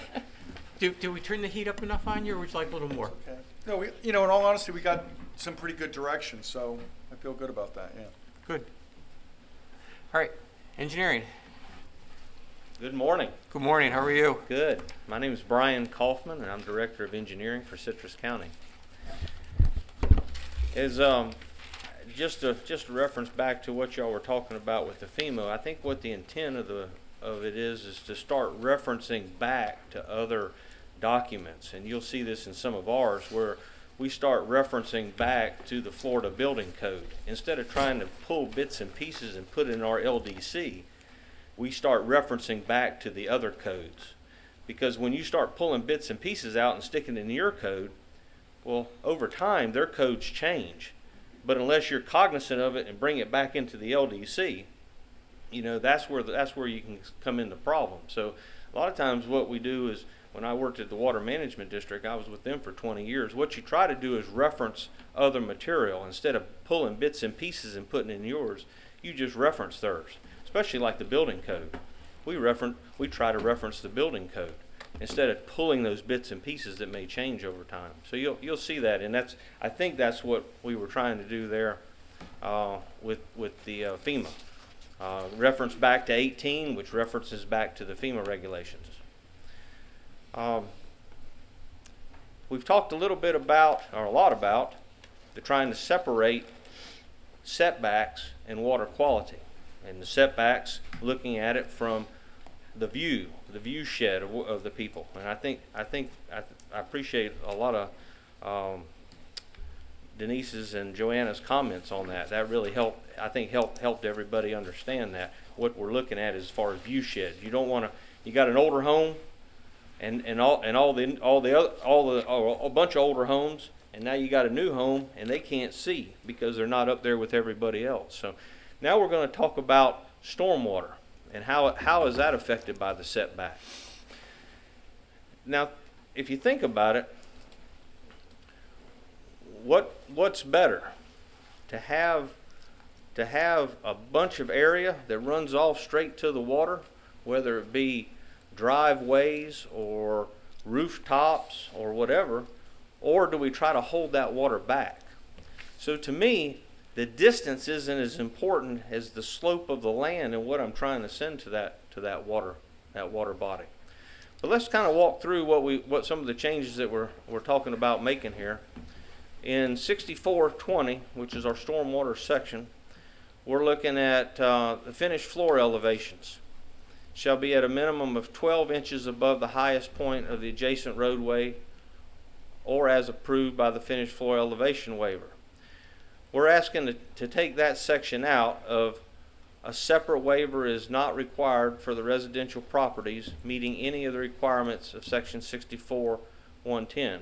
Do we turn the heat up enough on you, or would you like a little more? Okay. No, in all honesty, we got some pretty good direction, so I feel good about that, yeah. Good. All right. Engineering. Good morning. Good morning. How are you? Good. My name is Brian Kaufman, and I'm Director of Engineering for Citrus County. As just a reference back to what y'all were talking about with the FEMA, I think what the intent of it is to start referencing back to other documents, and you'll see this in some of ours where we start referencing back to the Florida Building Code. Instead of trying to pull bits and pieces and put in our LDC, we start referencing back to the other codes. Because when you start pulling bits and pieces out and sticking in your code, well, over time, their codes change. But unless you're cognizant of it and bring it back into the LDC, you know, that's where you can come into problems. So a lot of times what we do is, when I worked at the Water Management District, I was with them for 20 years. What you try to do is reference other material. Instead of pulling bits and pieces and putting in yours, you just reference theirs, especially like the building code. We try to reference the building code instead of pulling those bits and pieces that may change over time. So you'll see that, and I think that's what we were trying to do there with the FEMA. Reference back to 18, which references back to the FEMA regulations. We've talked a little bit about, or a lot about, trying to separate setbacks and water quality. And the setbacks, looking at it from the view shed of the people. And I appreciate a lot of Denise's and Joanna's comments on that. That really helped. I think helped everybody understand that what we're looking at as far as view shed. You don't want to. You got an older home, and a bunch of older homes, and now you got a new home, and they can't see because they're not up there with everybody else. So now we're going to talk about stormwater and how is that affected by the setback. Now, if you think about it, what's better, to have a bunch of area that runs off straight to the water, whether it be driveways or rooftops or whatever, or do we try to hold that water back? So to me, the distance isn't as important as the slope of the land and what I'm trying to send to that water body. But let's kind of walk through what some of the changes that we're talking about making here. In 6420, which is our stormwater section, we're looking at the finished floor elevations shall be at a minimum of 12 inches above the highest point of the adjacent roadway or as approved by the finished floor elevation waiver. We're asking to take that section out of a separate waiver is not required for the residential properties meeting any of the requirements of section 64-110.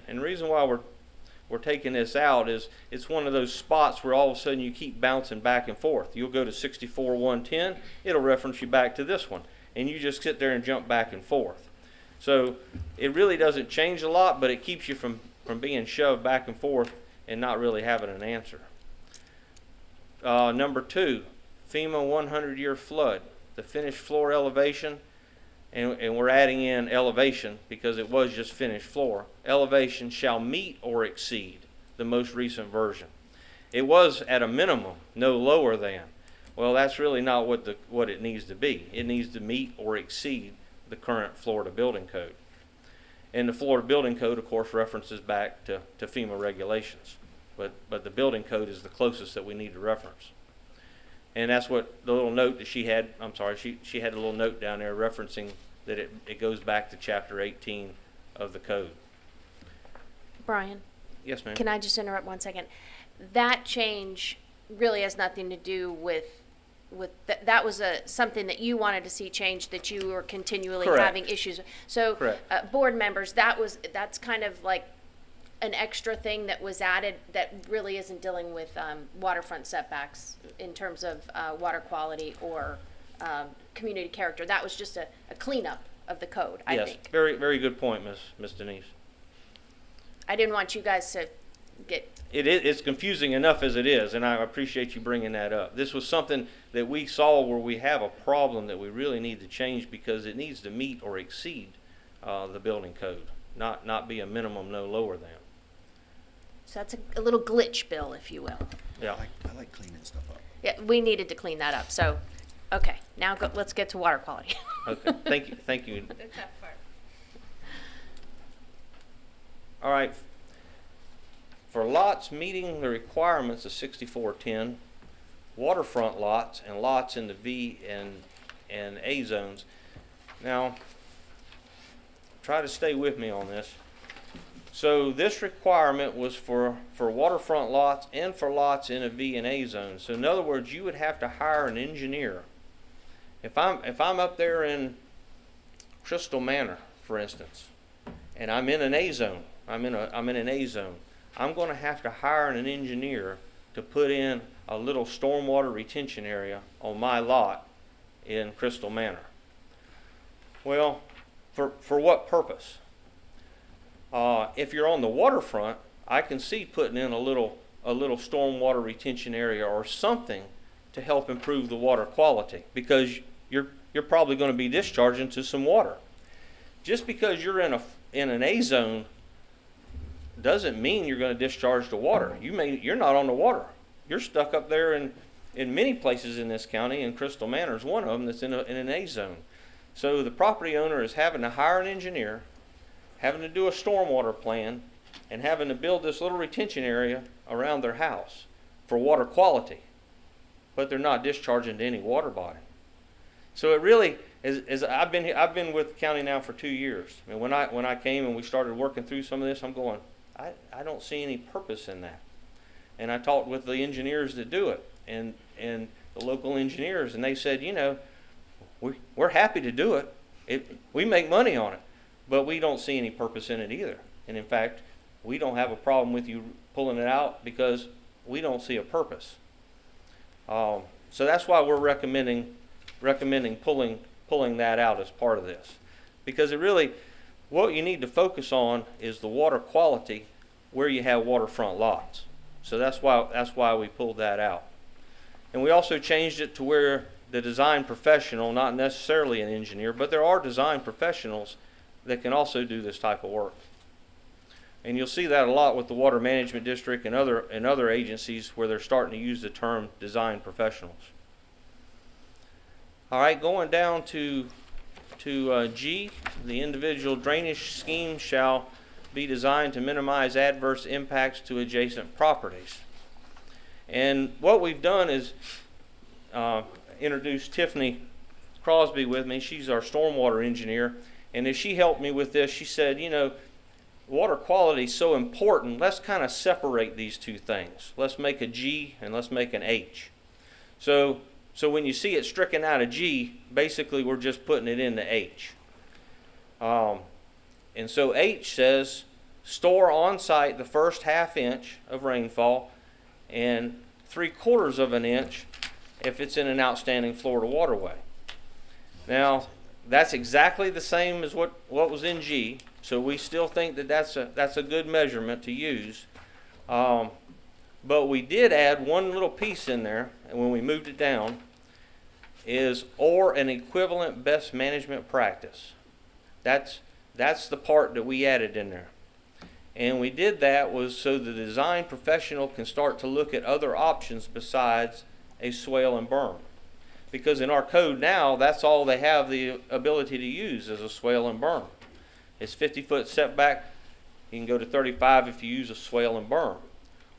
And the reason why we're taking this out is it's one of those spots where all of a sudden you keep bouncing back and forth. You'll go to 64-110, it'll reference you back to this one, and you just sit there and jump back and forth. So it really doesn't change a lot, but it keeps you from being shoved back and forth and not really having an answer. Number 2, FEMA 100-year flood. The finished floor elevation, and we're adding in elevation because it was just finished floor. Elevation shall meet or exceed the most recent version. It was at a minimum no lower than. Well, that's really not what it needs to be. It needs to meet or exceed the current Florida Building Code. And the Florida Building Code, of course, references back to FEMA regulations. But the building code is the closest that we need to reference. And that's what the little note that she had, she had a little note down there referencing that it goes back to chapter 18 of the code. Brian? Yes, ma'am. Can I just interrupt 1 second? That change really has nothing to do with that was something that you wanted to see change, that you were continually Correct. having issues. So, board members, that's kind of like an extra thing that was added that really isn't dealing with waterfront setbacks in terms of water quality or community character. That was just a cleanup of the code, I think. Yes, very, very good point, Miss Denise. I didn't want you guys to get... It's confusing enough as it is, and I appreciate you bringing that up. This was something that we saw where we have a problem that we really need to change because it needs to meet or exceed the building code, not be a minimum no lower than. So that's a little glitch, Bill, if you will. Yeah. I like cleaning stuff up. Yeah, we needed to clean that up. So, okay, now let's get to water quality. Okay, thank you. The tough part. All right. For lots meeting the requirements of 6410, waterfront lots and lots in the B and A zones. Now, try to stay with me on this. So this requirement was for waterfront lots and for lots in a V and A zone. So in other words, you would have to hire an engineer. If I'm up there in Crystal Manor, for instance, and I'm in an A zone, I'm in an A zone, I'm going to have to hire an engineer to put in a little stormwater retention area on my lot in Crystal Manor. Well, for what purpose? If you're on the waterfront, I can see putting in a little stormwater retention area or something to help improve the water quality, because you're probably going to be discharging to some water. Just because you're in an A zone doesn't mean you're going to discharge to water. You're not on the water. You're stuck up there in many places in this county, and Crystal Manor is one of them that's in an A zone. So the property owner is having to hire an engineer, having to do a stormwater plan, and having to build this little retention area around their house for water quality, but they're not discharging to any water body. So it really is. I've been with the county now for 2 years, and when I came and we started working through some of this, I'm going, I don't see any purpose in that. And I talked with the engineers that do it, and the local engineers, and they said, you know, we're happy to do it. We make money on it, but we don't see any purpose in it either. And in fact, we don't have a problem with you pulling it out because we don't see a purpose. So that's why we're recommending pulling that out as part of this, because it really, what you need to focus on is the water quality where you have waterfront lots. So that's why we pulled that out. And we also changed it to where the design professional, not necessarily an engineer, but there are design professionals that can also do this type of work. And you'll see that a lot with the Water Management District and other agencies where they're starting to use the term design professionals. All right, going down to G, the individual drainage scheme shall be designed to minimize adverse impacts to adjacent properties. And what we've done is introduced Tiffany Crosby with me. She's our stormwater engineer, and as she helped me with this, she said, you know, water quality is so important, let's kind of separate these two things. Let's make a G and let's make an H. So when you see it stricken out of G, basically we're just putting it into H. And so H says store on site the first ½ inch of rainfall and 3/4 of an inch if it's in an outstanding Florida waterway. Now, that's exactly the same as what was in G, so we still think that that's a good measurement to use. But we did add one little piece in there, and when we moved it down, is or an equivalent best management practice. That's the part that we added in there. And we did that was so the design professional can start to look at other options besides a swale and berm. Because in our code now, that's all they have the ability to use is a swale and berm. It's 50-foot setback. You can go to 35 if you use a swale and berm.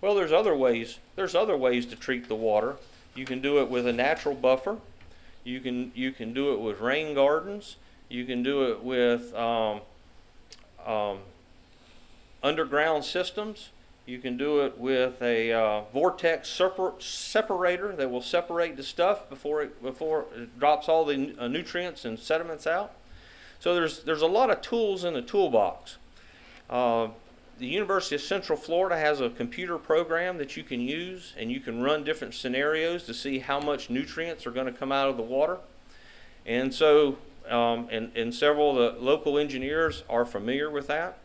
Well, there's other ways to treat the water. You can do it with a natural buffer. You can do it with rain gardens. You can do it with underground systems. You can do it with a vortex separator that will separate the stuff before it drops all the nutrients and sediments out. So there's a lot of tools in the toolbox. The University of Central Florida has a computer program that you can use, and you can run different scenarios to see how much nutrients are going to come out of the water. And so and several of the local engineers are familiar with that.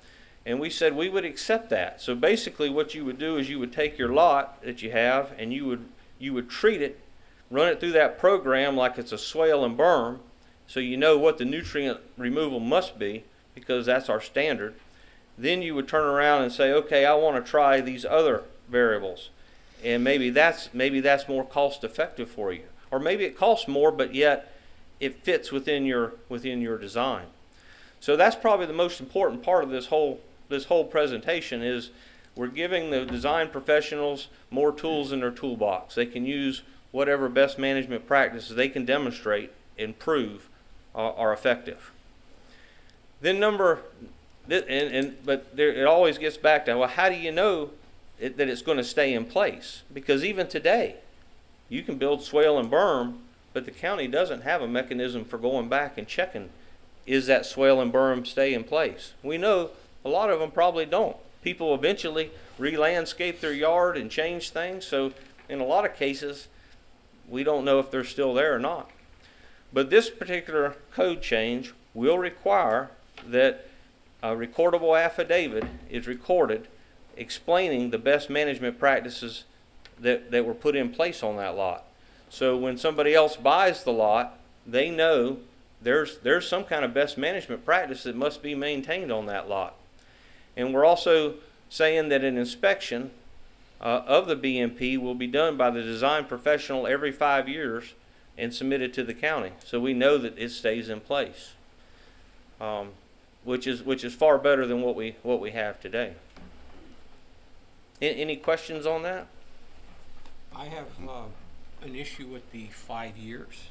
And we said we would accept that. So basically what you would do is you would take your lot that you have and you would treat it, run it through that program like it's a swale and berm, so you know what the nutrient removal must be, because that's our standard. Then you would turn around and say, okay, I want to try these other variables. And maybe that's more cost effective for you. Or maybe it costs more, but yet it fits within your design. So that's probably the most important part of this whole presentation is we're giving the design professionals more tools in their toolbox. They can use whatever best management practices they can demonstrate and prove are effective. Then number But it always gets back to, well, how do you know that it's going to stay in place? Because even today, you can build swale and berm, but the county doesn't have a mechanism for going back and checking, is that swale and berm stay in place? We know a lot of them probably don't. People eventually re-landscape their yard and change things, so in a lot of cases, we don't know if they're still there or not. But this particular code change will require that a recordable affidavit is recorded explaining the best management practices that were put in place on that lot. So when somebody else buys the lot, they know there's some kind of best management practice that must be maintained on that lot. And we're also saying that an inspection of the BMP will be done by the design professional every 5 years and submitted to the county, so we know that it stays in place, which is far better than what we have today. Any questions on that? I have an issue with the 5 years.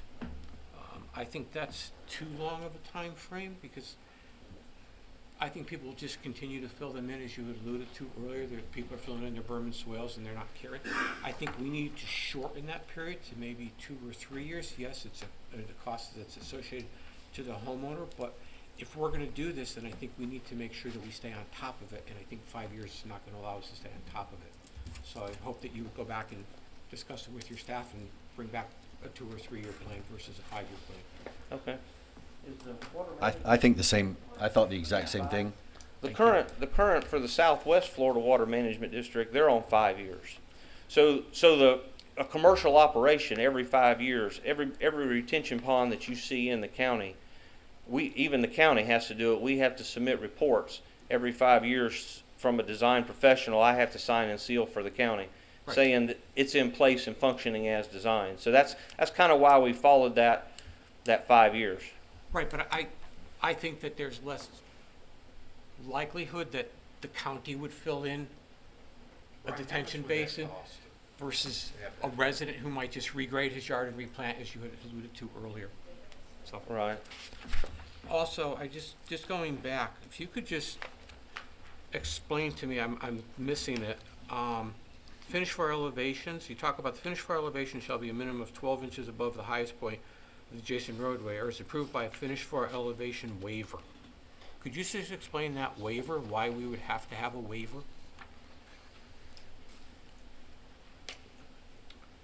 I think that's too long of a time frame, because I think people just continue to fill them in, as you alluded to earlier. People are filling in their berm and swales and they're not caring. I think we need to shorten that period to maybe 2 or 3 years. Yes, it's a cost that's associated to the homeowner, but if we're going to do this, then I think we need to make sure that we stay on top of it, and I think 5 years is not going to allow us to stay on top of it. So I hope that you would go back and discuss it with your staff and bring back a 2 or 3 year plan versus a 5 year plan. Okay. I think the same, I thought the exact same thing. The current for the Southwest Florida Water Management District, they're on 5 years. So a commercial operation every 5 years, every retention pond that you see in the county, even the county has to do it. We have to submit reports every 5 years from a design professional. I have to sign and seal for the county, right, saying that it's in place and functioning as designed. So that's kind of why we followed that 5 years. Right, but I think that there's less likelihood that the county would fill in a detention basin versus a resident who might just regrade his yard and replant, as you had alluded to earlier. So. Right. Also, just going back, if you could just explain to me, I'm missing it. Finished floor elevations, you talk about the finished floor elevation shall be a minimum of 12 inches above the highest point of the adjacent roadway, or is approved by a finished floor elevation waiver. Could you just explain that waiver, why we would have to have a waiver?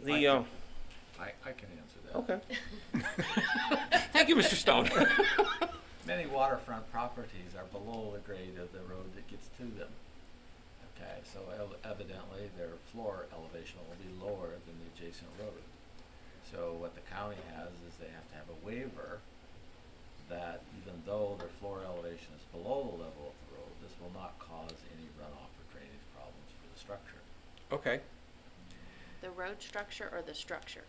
I can answer that. Okay. Thank you, Mr. Stone. Many waterfront properties are below the grade of the road that gets to them. Okay, so evidently their floor elevation will be lower than the adjacent road. So what the county has is they have to have a waiver that even though their floor elevation is below the level of the road, this will not cause any runoff or drainage problems for the structure. Okay. The road structure or the structure?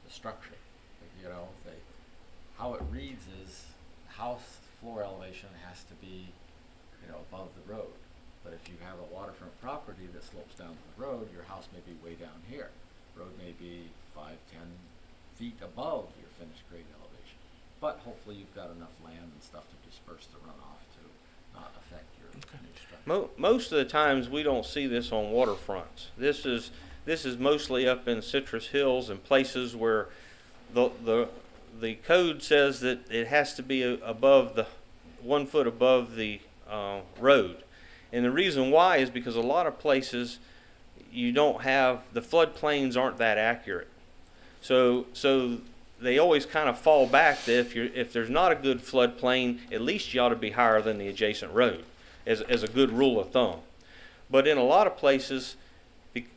The structure, you know, how it reads is house floor elevation has to be, you know, above the road. But if you have a waterfront property that slopes down to the road, your house may be way down here. Road may be 5-10 feet above your finished grade elevation. But hopefully you've got enough land and stuff to disperse the runoff to not affect your new structure. Most of the times we don't see this on waterfronts. This is mostly up in Citrus Hills and places where the code says that it has to be above 1 foot above the road. And the reason why is because a lot of places you don't have, the floodplains aren't that accurate. So they always kind of fall back that if there's not a good floodplain, at least you ought to be higher than the adjacent road as a good rule of thumb. But in a lot of places,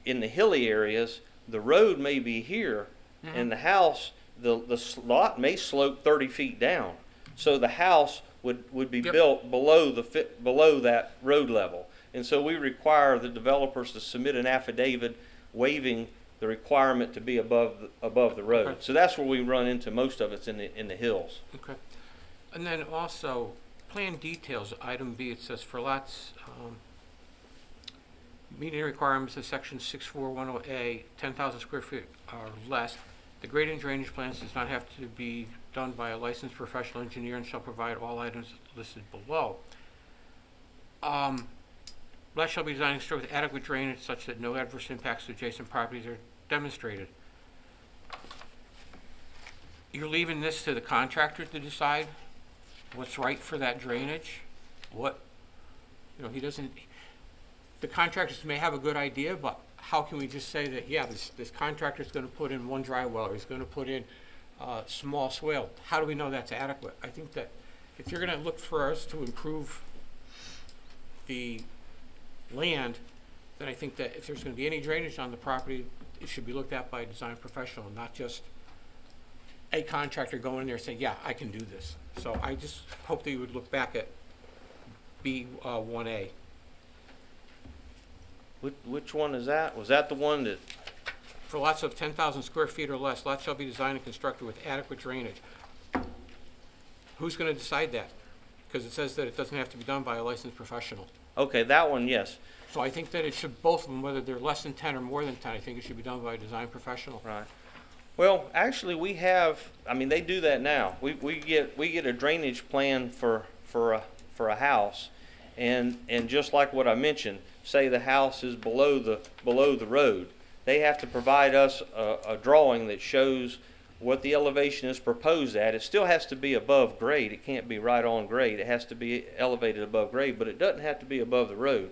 in the hilly areas, the road may be here, mm-hmm, and the house, the lot may slope 30 feet down. So the house would be, yep, built below that road level. And so we require the developers to submit an affidavit waiving the requirement to be above the road. Okay. So that's where we run into most of it's in the hills. Okay. And then also, plan details, item B, it says for lots meeting requirements of section 6410A, 10,000 square feet or less, the grading and drainage plans does not have to be done by a licensed professional engineer and shall provide all items listed below. Lot shall be designed and stored with adequate drainage such that no adverse impacts to adjacent properties are demonstrated. You're leaving this to the contractor to decide what's right for that drainage? He doesn't, the contractors may have a good idea, but how can we just say that, yeah, this contractor's gonna put in one dry well, or he's gonna put in a small swale? How do we know that's adequate? I think that if you're gonna look for us to improve the land, then I think that if there's gonna be any drainage on the property, it should be looked at by a design professional, not just a contractor going in there saying, yeah, I can do this. So I just hope that you would look back at B1A. Which one is that? Was that the one that, For lots of 10,000 square feet or less, lots shall be designed and constructed with adequate drainage. Who's gonna decide that? Because it says that it doesn't have to be done by a licensed professional. okay, that one, yes. So I think that it should, both of them, whether they're less than 10 or more than 10, I think it should be done by a design professional. Right. Well, actually, we have, I mean, they do that now. We get a drainage plan for a house, and just like what I mentioned, say the house is below the road, they have to provide us a drawing that shows what the elevation is proposed at. It still has to be above grade. It can't be right on grade. It has to be elevated above grade, but it doesn't have to be above the road.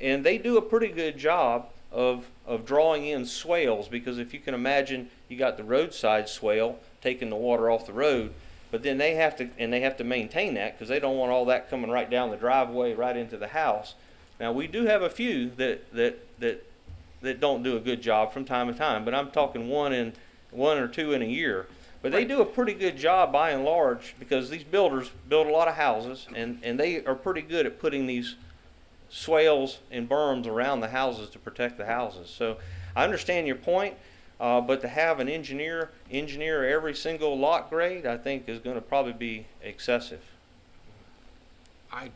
And they do a pretty good job of drawing in swales, because if you can imagine, you got the roadside swale taking the water off the road, but then they have to maintain that, because they don't want all that coming right down the driveway right into the house. Now, we do have a few that don't do a good job from time to time, but I'm talking one or two in a year. But they do a pretty good job by and large, because these builders build a lot of houses, and they are pretty good at putting these swales and berms around the houses to protect the houses. So I understand your point, but to have an engineer every single lot grade, I think is going to probably be excessive. I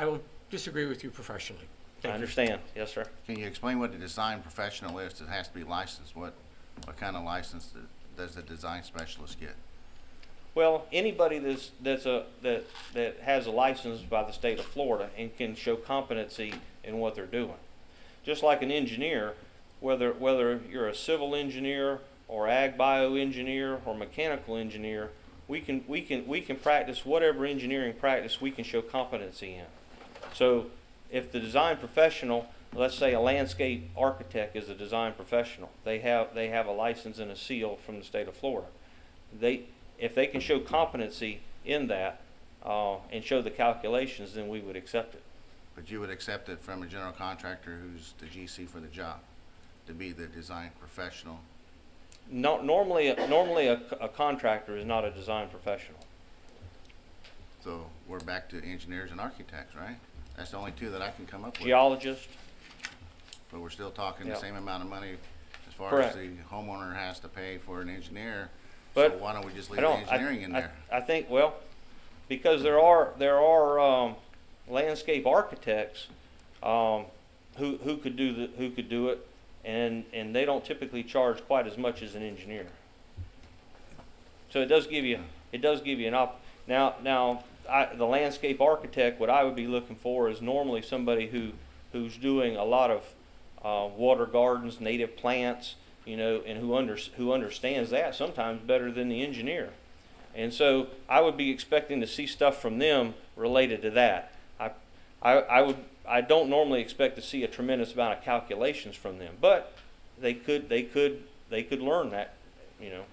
will disagree with you professionally. I understand. Yes, sir. Can you explain what a design professional is? It has to be licensed. What kind of license does the design specialist get? Well, anybody that has a license by the state of Florida and can show competency in what they're doing. Just like an engineer, whether you're a civil engineer or ag bio engineer or mechanical engineer, we can practice whatever engineering practice we can show competency in. So if the design professional, let's say a landscape architect is a design professional, they have a license and a seal from the state of Florida. If they can show competency in that and show the calculations, then we would accept it. But you would accept it from a general contractor who's the GC for the job to be the design professional? No, normally a contractor is not a design professional. So we're back to engineers and architects, right? That's the only two that I can come up with. Geologist. But we're still talking the same amount of money as far Correct. as the homeowner has to pay for an engineer. But so why don't we just leave the engineering in there? I think, well, because there are landscape architects who could do it, and they don't typically charge quite as much as an engineer. So it does give you an op. Now the landscape architect, what I would be looking for is normally somebody who's doing a lot of water gardens, native plants, and who understands that sometimes better than the engineer. And so I would be expecting to see stuff from them related to that. I don't normally expect to see a tremendous amount of calculations from them, but they could learn that,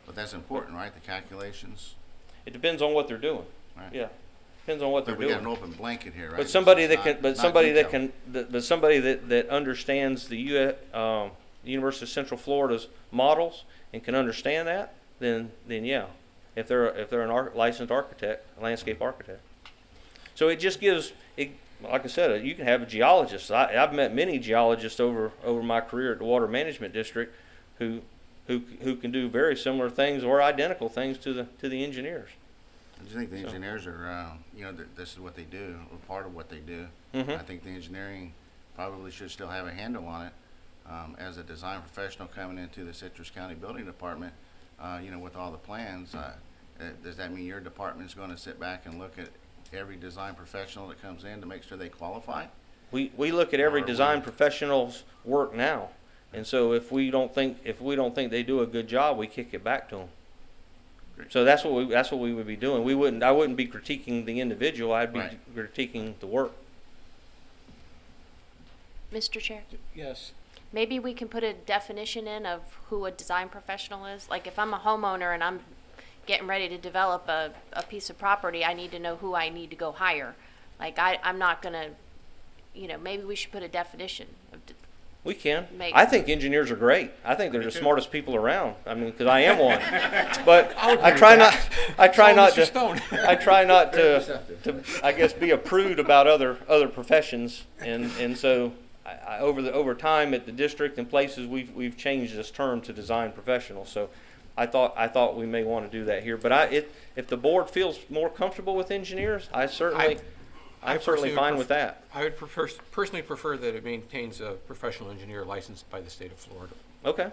But that's important, right? The calculations. It depends on what they're doing. Right. Yeah, depends on what they're But we doing. got an open blanket here, right? But somebody It's somebody that understands the University of Central Florida's models and can understand that, then yeah, if they're an licensed architect, a landscape architect. So it just gives it. Like I said, you can have a geologist. I've met many geologists over my career at the Water Management District who can do very similar things or identical things to the engineers. I just think the engineers are, this is what they do, or part of what they do. Mm-hmm. I think the engineering probably should still have a handle on it. As a design professional coming into the Citrus County Building Department, with all the plans, does that mean your department is going to sit back and look at every design professional that comes in to make sure they qualify? We look at every Or design we- professional's work now, and so if we don't think they do a good job, we kick it back to them. Great. So that's what we would be doing. I wouldn't be critiquing the individual. I'd be Right. critiquing the work. Mr. Chair, Yes. maybe we can put a definition in of who a design professional is. Like if I'm a homeowner and I'm getting ready to develop a piece of property, I need to know who I need to go hire. Like I'm not gonna, maybe we should put a definition of We can. Make- I think engineers are great. I think they're the smartest people around. I mean, because I am one. But I try not to, I guess, be a prude about other professions. And so over time at the district and places, we've changed this term to design professional. So I thought we may want to do that here. But if the board feels more comfortable with engineers, I'm certainly fine with that. I would personally prefer that it maintains a professional engineer licensed by the state of Florida. Okay.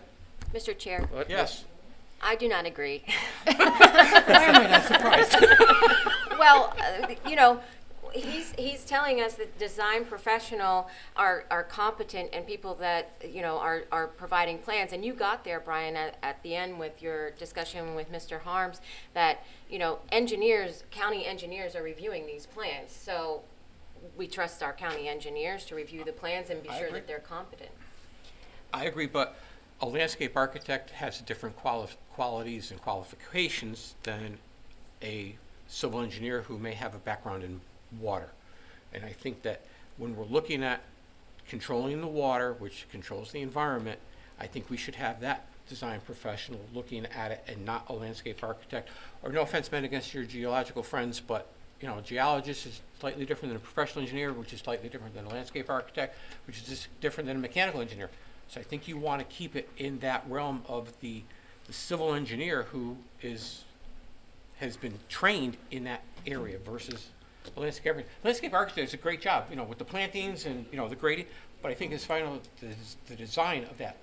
Mr. Chair, Yes. I do not agree. Why am I not surprised? Well, he's telling us that design professional are competent and people that, are providing plans. And you got there, Brian, at the end with your discussion with Mr. Harms, that, county engineers are reviewing these plans. So we trust our county engineers to review the plans and be I sure agree. that they're competent. I agree, but a landscape architect has different qualities and qualifications than a civil engineer who may have a background in water. And I think that when we're looking at controlling the water, which controls the environment, I think we should have that design professional looking at it and not a landscape architect. Or no offense meant against your geological friends, but a geologist is slightly different than a professional engineer, which is slightly different than a landscape architect, which is just different than a mechanical engineer. So I think you want to keep it in that realm of the civil engineer who has been trained in that area versus a landscape architect. Landscape architect does a great job, with the plantings and, the grading, but I think it's final, the design of that.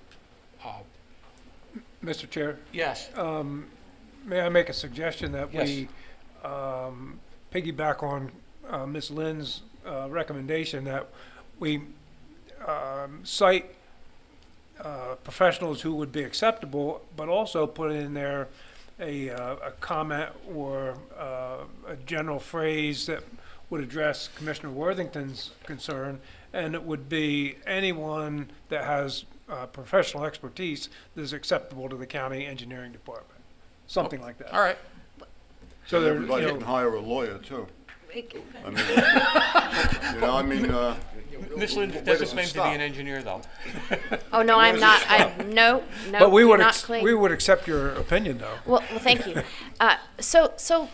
Mr. Chair, Yes. may I make a suggestion that Yes. we piggyback on Ms. Lynn's recommendation that we cite professionals who would be acceptable, but also put in there a comment or a general phrase that would address Commissioner Worthington's concern, and it would be anyone that has professional expertise that is acceptable to the county engineering department, something like that. All right. So there, Everybody you can know, hire a lawyer, too. Ms. Lynn where doesn't does it claim to be stop? an engineer, though. Oh, no, I'm not. No, but we do would not claim. we would accept your opinion, though. Well, thank you. So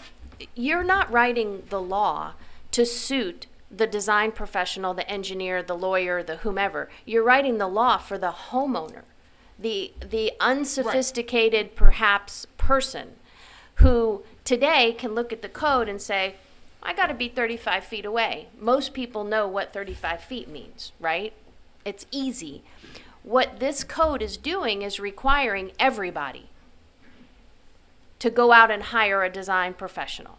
you're not writing the law to suit the design professional, the engineer, the lawyer, the whomever. You're writing the law for the homeowner, the unsophisticated, perhaps, person who today can look at the code and say, I got to be 35 feet away. Most people know what 35 feet means, right? It's easy. What this code is doing is requiring everybody to go out and hire a design professional.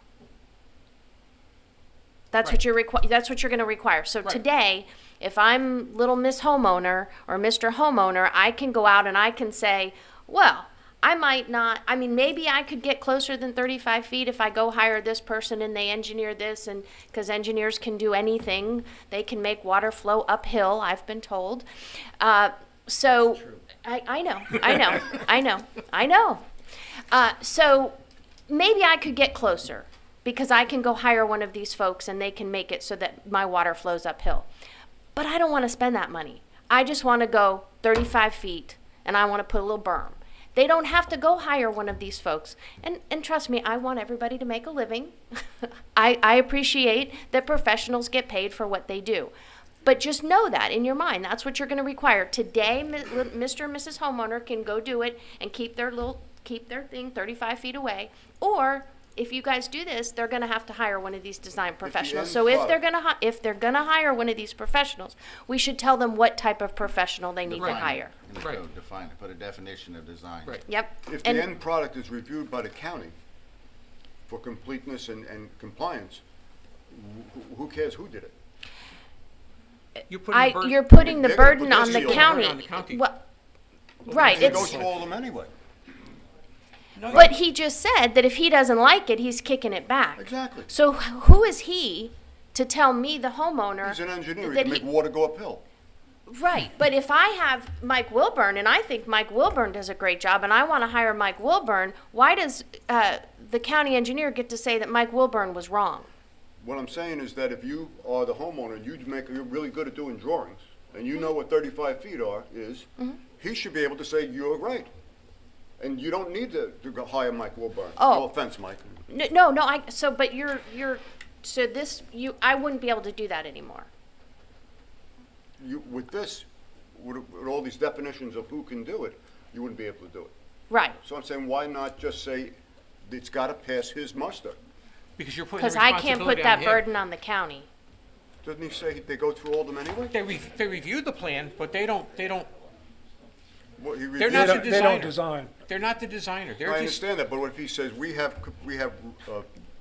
That's what you're that's what you're going to require. So today, if I'm little Miss Homeowner or Mr. Homeowner, I can go out and I can say, well, I might not, maybe I could get closer than 35 feet if I go hire this person and they engineer this, and because engineers can do anything. They can make water flow uphill, I've been told. So I know. So maybe I could get closer because I can go hire one of these folks and they can make it so that my water flows uphill. But I don't want to spend that money. I just want to go 35 feet and I want to put a little berm. They don't have to go hire one of these folks. And trust me, I want everybody to make a living. I appreciate that professionals get paid for what they do. But just know that in your mind. That's what you're going to require. Today, Mr. and Mrs. Homeowner can go do it and keep their thing 35 feet away. Or if you guys do this, they're going to have to hire one of these design professionals. So if they're going to hire one of these professionals, we should tell them what type of professional they need to hire. In the code, define it, put a definition of design. Right. Yep. If the end product is reviewed by the county for completeness and compliance, Who cares who did it? You're putting the burden- You're putting the They're gonna burden put on their the seal on it. county. On the county. Well, right, They go it's, through all of them anyway. No, but he just said that if he doesn't like it, he's kicking it back. Exactly. So who is he to tell me, the homeowner? He's an engineer, he that can make water go uphill. Right, but if I have Mike Wilburn, and I think Mike Wilburn does a great job, and I want to hire Mike Wilburn, why does the county engineer get to say that Mike Wilburn was wrong? What I'm saying is that if you are the homeowner and you're really good at doing drawings, and you know what 35 feet is, he should be able to say, you're right. And you don't need to go hire Mike Wilburn. Oh. No offense, Mike. No, but I wouldn't be able to do that anymore. With this, with all these definitions of who can do it, you wouldn't be able to do it. Right. So I'm saying, why not just say it's got to pass his muster? Because you're putting the Because I can't put responsibility that on him. burden on the county. Doesn't he say they go through all of them anyway? They reviewed the plan, but they don't, Well, he they're reviewed not it. the They designer. don't design. They're not the designer. They're I just, understand that, but what if he says we have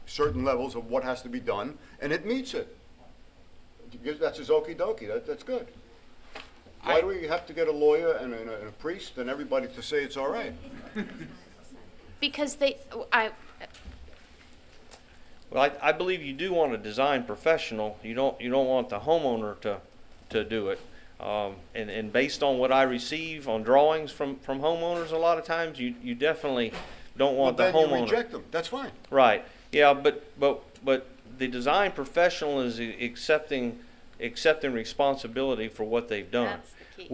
certain levels of what has to be done, and it meets it? That's his okey dokey. That's good. Why do we have to get a lawyer and a priest and everybody to say it's all right? Because Well, I believe you do want a design professional. You don't want the homeowner to do it. And based on what I receive on drawings from homeowners, a lot of times you definitely don't want the then homeowner. you reject them. That's fine. Right. Yeah, but the design professional is accepting responsibility for what they've done. That's the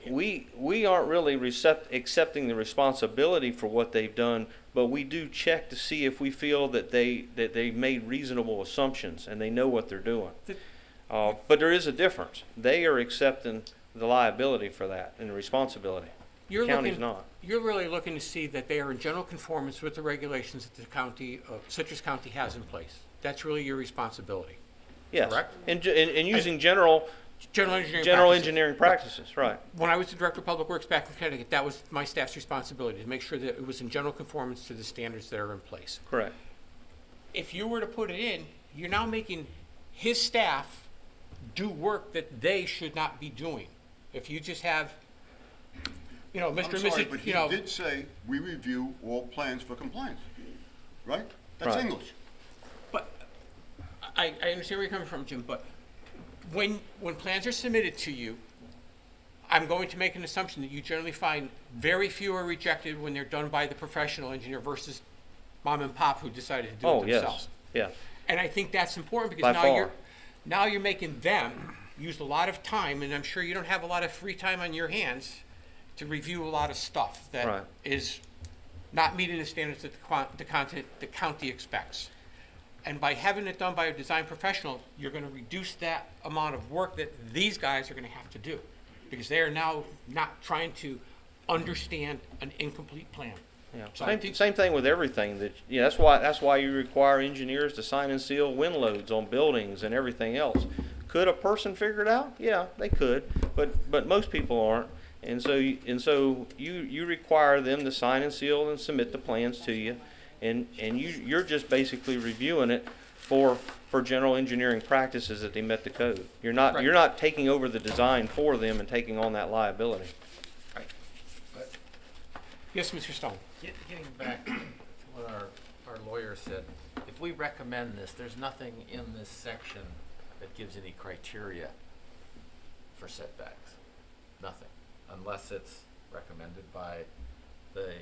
key. We aren't really accepting the responsibility for what they've done, but we do check to see if we feel that they've made reasonable assumptions and they know what they're doing. But there is a difference. They are accepting the liability for that and the responsibility. The county's not. You're really looking to see that they are in general conformance with the regulations that the county, Citrus County has in place. That's really your responsibility. Yes. Correct? And using general engineering practices, right. When I was the Director of Public Works back in Connecticut, that was my staff's responsibility, to make sure that it was in general conformance to the standards that are in place. Correct. If you were to put it in, you're now making his staff do work that they should not be doing. If you just have, Mr. I'm and sorry, Mrs., but he did say we review all plans for compliance, right? That's Right. English. But I understand where you're coming from, Jim, but when plans are submitted to you, I'm going to make an assumption that you generally find very few are rejected when they're done by the professional engineer versus mom and pop who decided to do it themselves. Yes. And I think that's important because By now far. you're making them use a lot of time, and I'm sure you don't have a lot of free time on your hands to review a lot of stuff that Right. is not meeting the standards that the county expects. And by having it done by a design professional, you're going to reduce that amount of work that these guys are going to have to do, because they are now not trying to understand an incomplete plan. Yeah. So I think- Same thing with everything. That's why you require engineers to sign and seal wind loads on buildings and everything else. Could a person figure it out? Yeah, they could, but most people aren't. And so you require them to sign and seal and submit the plans to you, and you're just basically reviewing it for general engineering practices that they met the code. You're not taking over the design for them and taking on that liability. Right. Yes, Mr. Stone. Getting back to what our lawyer said, if we recommend this, there's nothing in this section that gives any criteria for setbacks. Nothing, unless it's recommended by the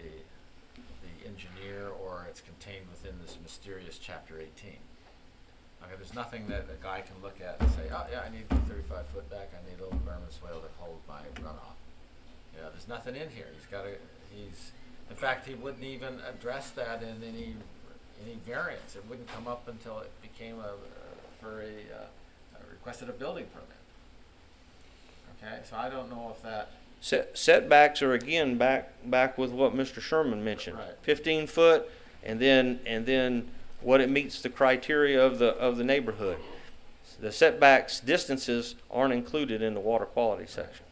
engineer or it's contained within this mysterious Chapter 18. Okay, there's nothing that a guy can look at and say, oh yeah, I need 35 foot back, I need a little berm and swale to hold my runoff. There's nothing in here. In fact, he wouldn't even address that in any variance. It wouldn't come up until it became requested a building permit. Okay, so I don't know if that. Setbacks are again back with what Mr. Sherman mentioned. Right. 15 foot, and then what it meets the criteria of the neighborhood. The setbacks distances aren't included in the water quality section.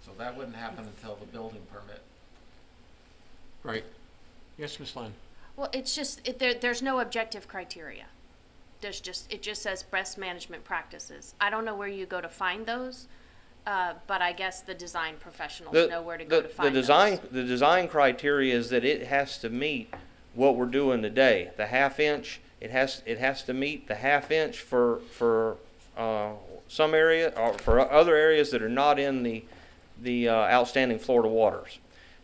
So that wouldn't happen until the building permit. Right. Yes, Ms. Lynn. Well, it's just, there's no objective criteria. it just says best management practices. I don't know where you go to find those, but I guess the design professionals know where to go to find those. The design criteria is that it has to meet what we're doing today. The half-inch, it has to meet the half-inch for some area, or for other areas that are not in the outstanding Florida waters.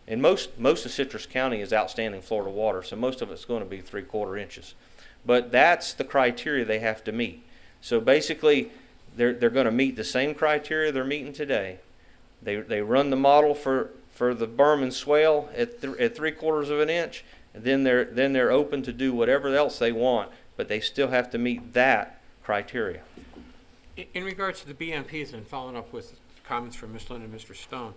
And most of Citrus County is outstanding Florida water, so most of it's going to be 3/4 inches. But that's the criteria they have to meet. So basically, they're going to meet the same criteria they're meeting today. They run the model for the berm and swale at 3/4 of an inch, and then they're open to do whatever else they want, but they still have to meet that criteria. In regards to the BMPs, and following up with comments from Ms. Lynn and Mr. Stone,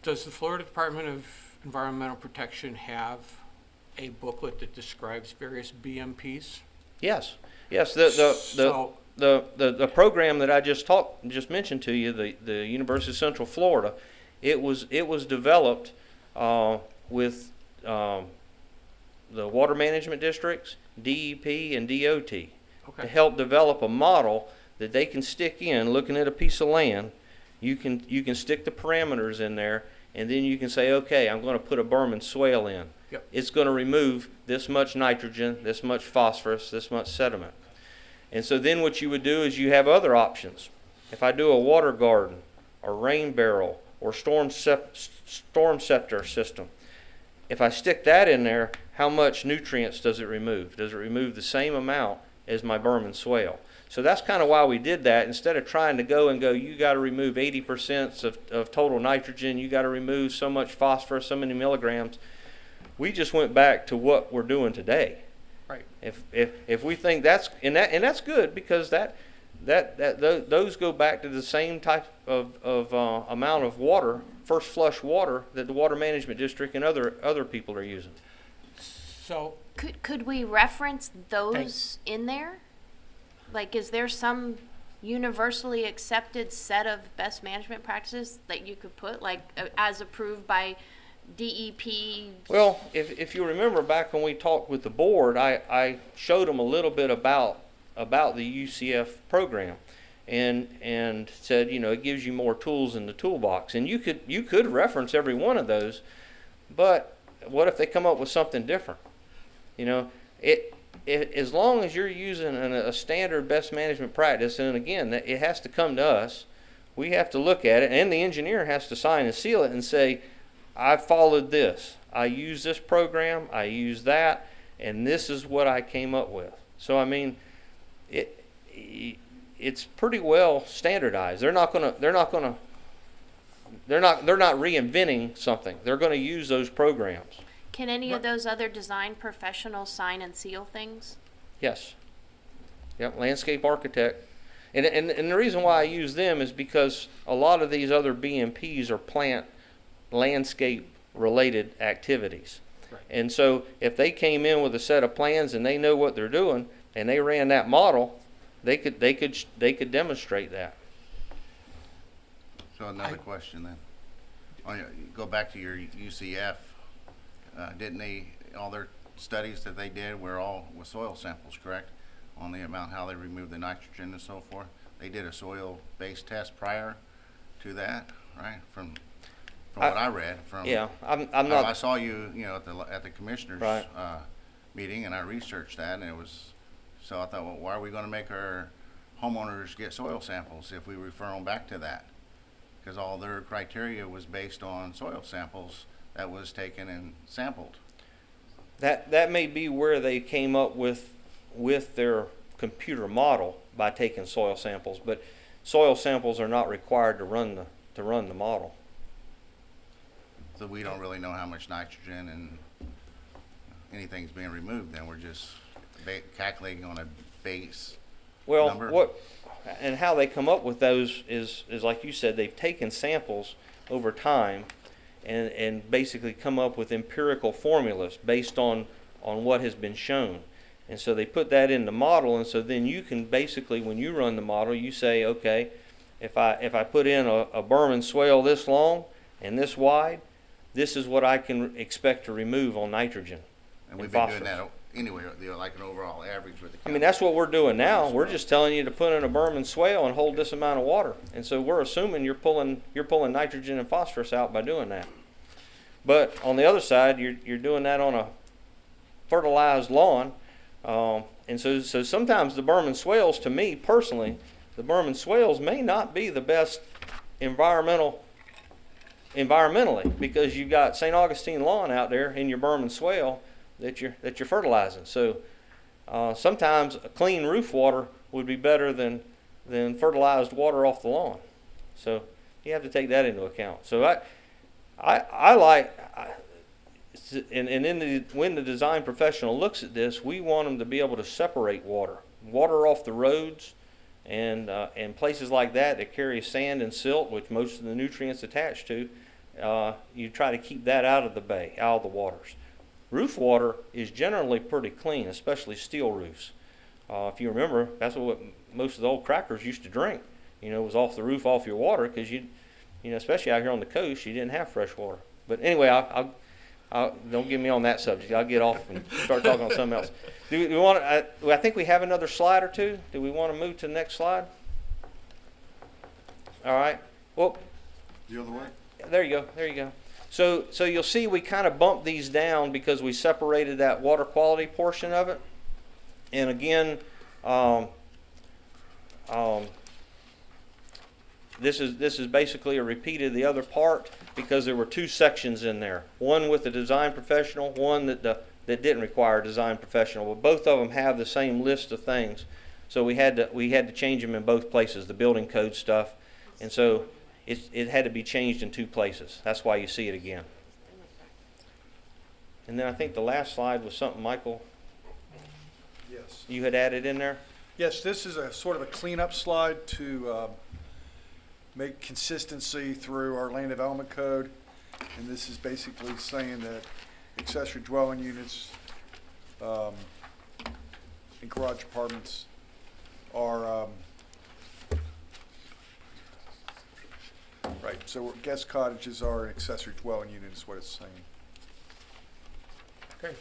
does the Florida Department of Environmental Protection have a booklet that describes various BMPs? Yes. The program that I just mentioned to you, the University of Central Florida, it was developed with the water management districts, DEP, and DOT to help develop a model that they can stick in. Looking at a piece of land, you can stick the parameters in there, and then you can say, okay, I'm going to put a berm and swale in. Yep. It's going to remove this much nitrogen, this much phosphorus, this much sediment. And so then what you would do is you have other options. If I do a water garden, or rain barrel, or storm scepter system, if I stick that in there, how much nutrients does it remove? Does it remove the same amount as my berm and swale? So that's kind of why we did that. Instead of trying to go, you got to remove 80% of total nitrogen, you got to remove so much phosphorus, so many milligrams, we just went back to what we're doing today. Right. If we think that's good, because those go back to the same type of amount of water, first flush water, that the water management district and other people are using. So could we reference those in there? Like, is there some universally accepted set of best management practices that you could put, like as approved by DEP? Well, if you remember back when we talked with the board, I showed them a little bit about the UCF program, and said, it gives you more tools in the toolbox, and you could reference every one of those, but what if they come up with something different? As long as you're using a standard best management practice, and again, it has to come to us, we have to look at it, and the engineer has to sign and seal it and say, I followed this. I used this program, I used that, and this is what I came up with. So I mean, it's pretty well standardized. They're not reinventing something. They're going to use those programs. Can any of those other design professionals sign and seal things? Yes. Yep, landscape architect. And the reason why I use them is because a lot of these other BMPs are plant landscape related activities. Right. And so if they came in with a set of plans and they know what they're doing and they ran that model, they could demonstrate that. So another question then. Go back to your UCF. Didn't all their studies that they did were all with soil samples, correct? On the amount, how they removed the nitrogen and so forth. They did a soil-based test prior to that, right? From what I read. I'm not. I saw you, at the commissioners' right. meeting, and I researched that, and it was. So I thought, well, why are we going to make our homeowners get soil samples if we refer them back to that? Because all their criteria was based on soil samples that was taken and sampled. That may be where they came up with their computer model by taking soil samples, but soil samples are not required to run the model. So we don't really know how much nitrogen and anything's being removed. Then we're just calculating on a base number. And how they come up with those is like you said, they've taken samples over time and basically come up with empirical formulas based on what has been shown. And so they put that in the model, and so then you can basically, when you run the model, you say, okay, if I put in a berm and swale this long and this wide, this is what I can expect to remove on nitrogen. And we've been doing that anyway, like an overall average with the I county. mean, that's what we're doing now. We're just telling you to put in a berm and swale and hold this amount of water. And so we're assuming you're pulling nitrogen and phosphorus out by doing that. But on the other side, you're doing that on a fertilized lawn. And so sometimes the berm and swales, to me personally, the berm and swales may not be the best environmentally, because you've got St. Augustine lawn out there in your berm and swale that you're fertilizing. So sometimes a clean roof water would be better than fertilized water off the lawn. So you have to take that into account. So when the design professional looks at this, we want them to be able to separate water off the roads and places like that carry sand and silt, which most of the nutrients attached to. You try to keep that out of the bay, out of the waters. Roof water is generally pretty clean, especially steel roofs. If you remember, that's what most of the old crackers used to drink. Was off the roof, off your water, because especially out here on the coast, you didn't have fresh water. But anyway, I'll don't get me on that subject. I'll get off and start talking on something else. Do we want to? I think we have another slide or two. Do we want to move to the next slide? All right. Well, The other way? there you go. There you go. So you'll see we kind of bumped these down because we separated that water quality portion of it. And again, this is basically a repeat of the other part, because there were two sections in there. One with the design professional, one that didn't require a design professional. But both of them have the same list of things. So we had to change them in both places, the building code stuff. And so it had to be changed in two places. That's why you see it again. And then I think the last slide was something, Michael, Yes. you had added in there? Yes, this is a sort of a cleanup slide to make consistency through our land development code. And this is basically saying that accessory dwelling units and garage apartments are, right, so guest cottages are an accessory dwelling unit is what it's saying. Okay.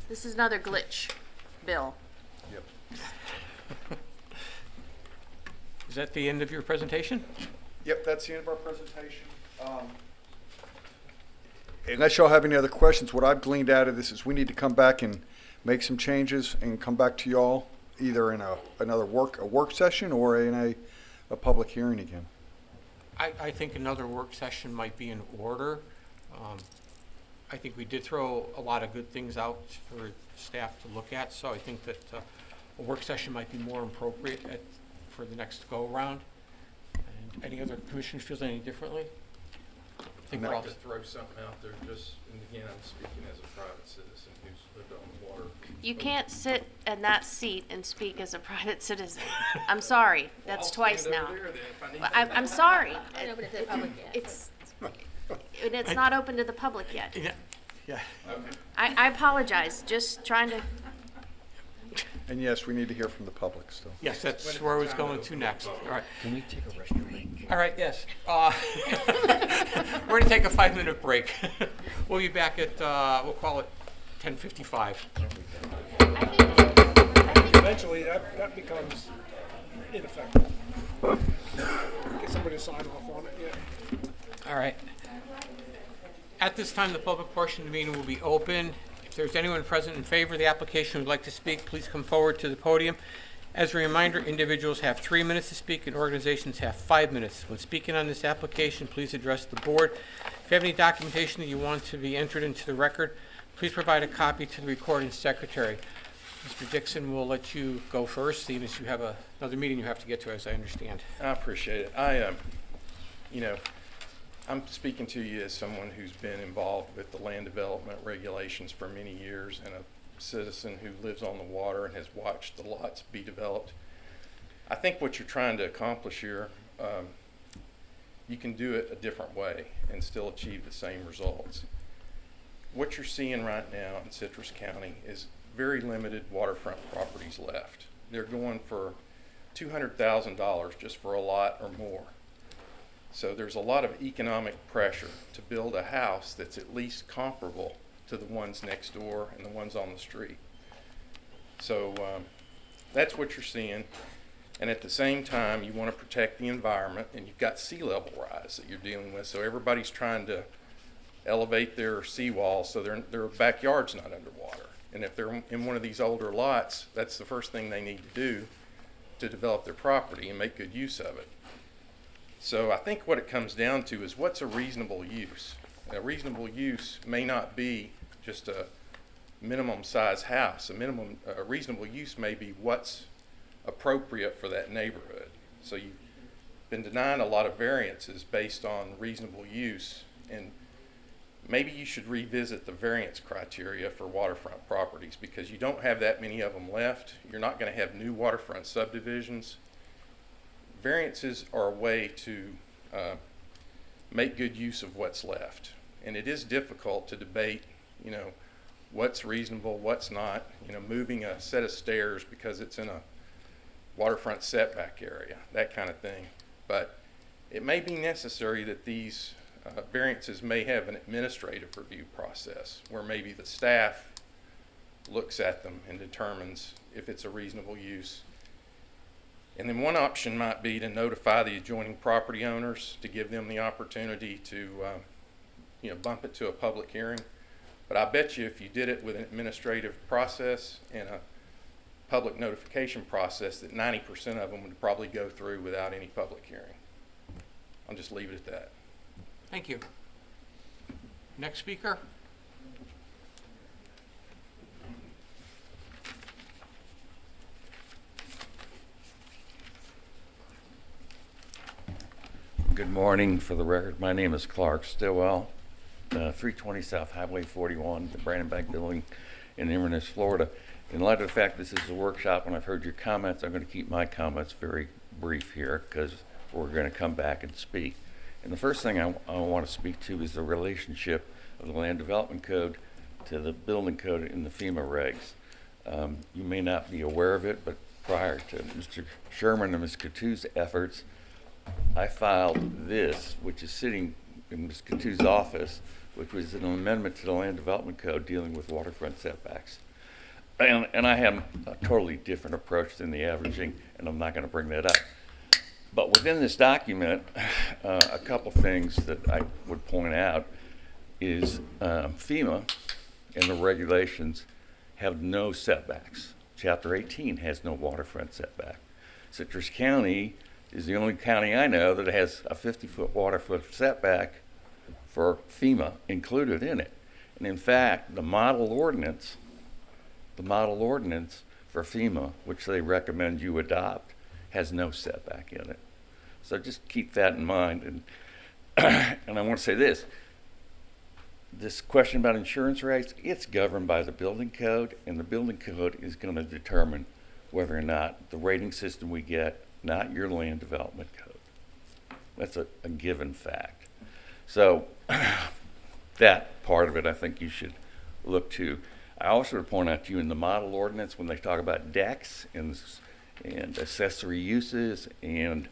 This is another glitch, Bill. Yep. Is that the end of your presentation? Yep, that's the end of our presentation. Unless y'all have any other questions, what I've gleaned out of this is we need to come back and make some changes and come back to y'all either in a work session or in a public hearing again. I think another work session might be in order. I think we did throw a lot of good things out for staff to look at, so I think that a work session might be more appropriate for the next go-around. And any other commissioner feels any differently? I think I'd we're like all- to throw something out there, just, and again, I'm speaking as a private citizen who's lived on the water. You can't sit in that seat and speak as a private citizen. I'm sorry, that's twice now. I'm sorry. It's and it's not open to the public yet. Yeah. I apologize, just trying to. And yes, we need to hear from the public still. Yes, that's where I was going to next. All right. Can we take a restroom break? All right, yes. We're going to take a 5-minute break. We'll be back at, we'll call it 10:55. Eventually, that becomes ineffective. Get somebody to sign off on it, yeah. All right. At this time, the public portion of the meeting will be open. If there's anyone present in favor of the application who'd like to speak, please come forward to the podium. As a reminder, individuals have 3 minutes to speak and organizations have 5 minutes. When speaking on this application, please address the board. If you have any documentation that you want to be entered into the record, please provide a copy to the recording secretary. Mr. Dixon, we'll let you go first, seeing as you have another meeting you have to get to, as I understand. I appreciate it. I'm speaking to you as someone who's been involved with the land development regulations for many years and a citizen who lives on the water and has watched the lots be developed. I think what you're trying to accomplish here, you can do it a different way and still achieve the same results. What you're seeing right now in Citrus County is very limited waterfront properties left. They're going for $200,000 just for a lot or more. So there's a lot of economic pressure to build a house that's at least comparable to the ones next door and the ones on the street. So that's what you're seeing. And at the same time, you want to protect the environment, and you've got sea level rise that you're dealing with. So everybody's trying to elevate their seawall so their backyard's not underwater. And if they're in one of these older lots, that's the first thing they need to do to develop their property and make good use of it. So I think what it comes down to is what's a reasonable use? A reasonable use may not be just a minimum size house. A reasonable use may be what's appropriate for that neighborhood. So you've been denying a lot of variances based on reasonable use, and maybe you should revisit the variance criteria for waterfront properties, because you don't have that many of them left. You're not going to have new waterfront subdivisions. Variances are a way to make good use of what's left, and it is difficult to debate, what's reasonable, what's not. Moving a set of stairs because it's in a waterfront setback area, that kind of thing. But it may be necessary that these variances may have an administrative review process where maybe the staff looks at them and determines if it's a reasonable use. And then one option might be to notify the adjoining property owners to give them the opportunity to bump it to a public hearing. But I bet you if you did it with an administrative process and a public notification process, that 90% of them would probably go through without any public hearing. I'll just leave it at that. Thank you. Next speaker. Good morning. For the record, my name is Clark Stillwell, 320 South Highway 41, the Brandon Bank Building in Inverness, Florida. In light of the fact this is a workshop and I've heard your comments, I'm going to keep my comments very brief here because we're going to come back and speak. And the first thing I want to speak to is the relationship of the Land Development Code to the Building Code in the Fema regs. You may not be aware of it, but prior to Mr. Sherman and Ms. Catoo's efforts, I filed this, which is sitting in Ms. Catoo's office, which was an amendment to the Land Development Code dealing with waterfront setbacks. And I have a totally different approach than the averaging, and I'm not going to bring that up. But within this document, a couple things that I would point out is FEMA and the regulations have no setbacks. Chapter 18 has no waterfront setback. Citrus County is the only county I know that has a 50-foot waterfront setback for FEMA included in it. And in fact, the model ordinance for FEMA, which they recommend you adopt, has no setback in it. So just keep that in mind. And and I want to say this question about insurance rates, it's governed by the building code, and the building code is going to determine whether or not the rating system we get, not your land development code. That's a given fact. So that part of it I think you should look to. I also would point out to you in the model ordinance when they talk about decks and accessory uses and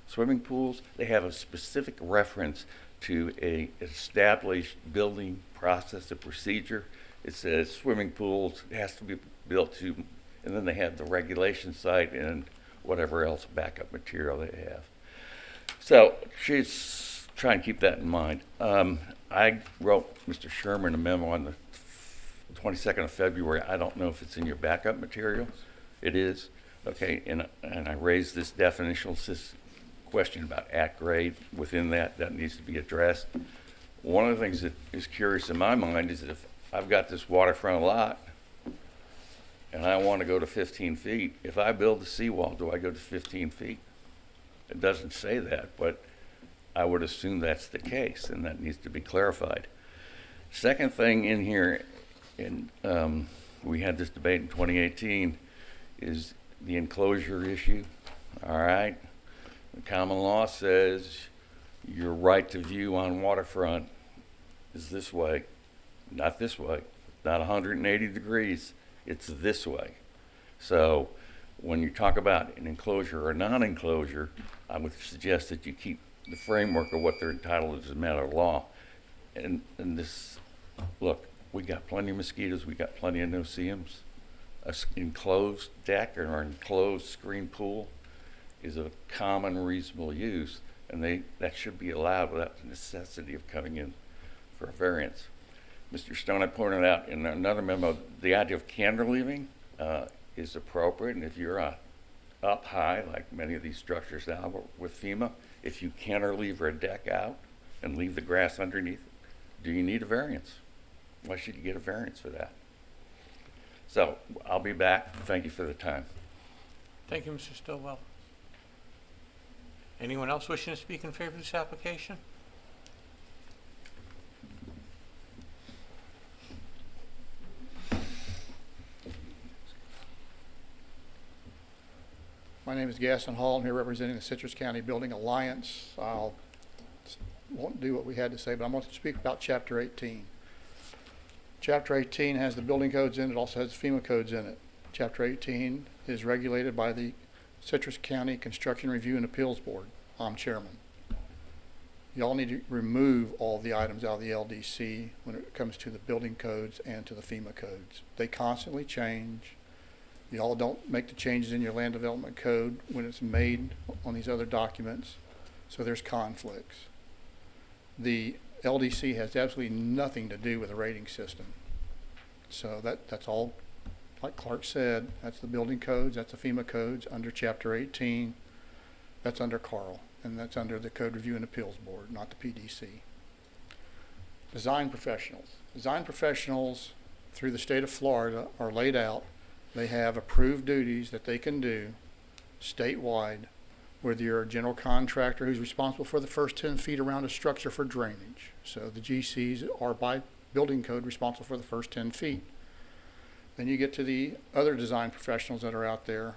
swimming pools, they have a specific reference to a established building process, a procedure. It says swimming pools has to be built to, and then they have the regulation site and whatever else backup material they have. So she's trying to keep that in mind. I wrote Mr. Sherman a memo on the 22nd of February. I don't know if it's in your backup material. It is. Okay, and I raised this definitional question about at grade. Within that needs to be addressed. One of the things that is curious in my mind is that if I've got this waterfront lot and I want to go to 15 feet, if I build a seawall, do I go to 15 feet? It doesn't say that, but I would assume that's the case, and that needs to be clarified. Second thing in here, and we had this debate in 2018, is the enclosure issue. All right, the common law says your right to view on waterfront is this way, not this way, not 180 degrees, it's this way. So when you talk about an enclosure or non-enclosure, I would suggest that you keep the framework of what they're entitled as a matter of law. And this, look, we got plenty of mosquitoes, we got plenty of no-see-ums. enclosed deck or an enclosed screen pool is a common reasonable use, and that should be allowed without the necessity of coming in for a variance. Mr. Stone had pointed out in another memo, the idea of cantilevering is appropriate, and if you're up high, like many of these structures now with FEMA, if you cantilever a deck out and leave the grass underneath, do you need a variance? Why should you get a variance for that? So I'll be back. Thank you for the time. Thank you, Mr. Stillwell. Anyone else wishing to speak in favor of this application? My name is Gaston Hall. I'm here representing the Citrus County Building Alliance. Won't do what we had to say, but I'm going to speak about Chapter 18. Chapter 18 has the building codes in it, also has the FEMA codes in it. Chapter 18 is regulated by the Citrus County Construction Review and Appeals Board. I'm chairman. Y'all need to remove all the items out of the LDC when it comes to the building codes and to the FEMA codes. They constantly change. Y'all don't make the changes in your land development code when it's made on these other documents, so there's conflicts. The LDC has absolutely nothing to do with the rating system. So that's all, like Clark said, that's the building codes, that's the FEMA codes under Chapter 18. That's under Carl, and that's under the Code Review and Appeals Board, not the PDC. Design professionals. Design professionals through the state of Florida are laid out. They have approved duties that they can do statewide, whether you're a general contractor who's responsible for the first 10 feet around a structure for drainage. So the GCs are by building code responsible for the first 10 feet. Then you get to the other design professionals that are out there.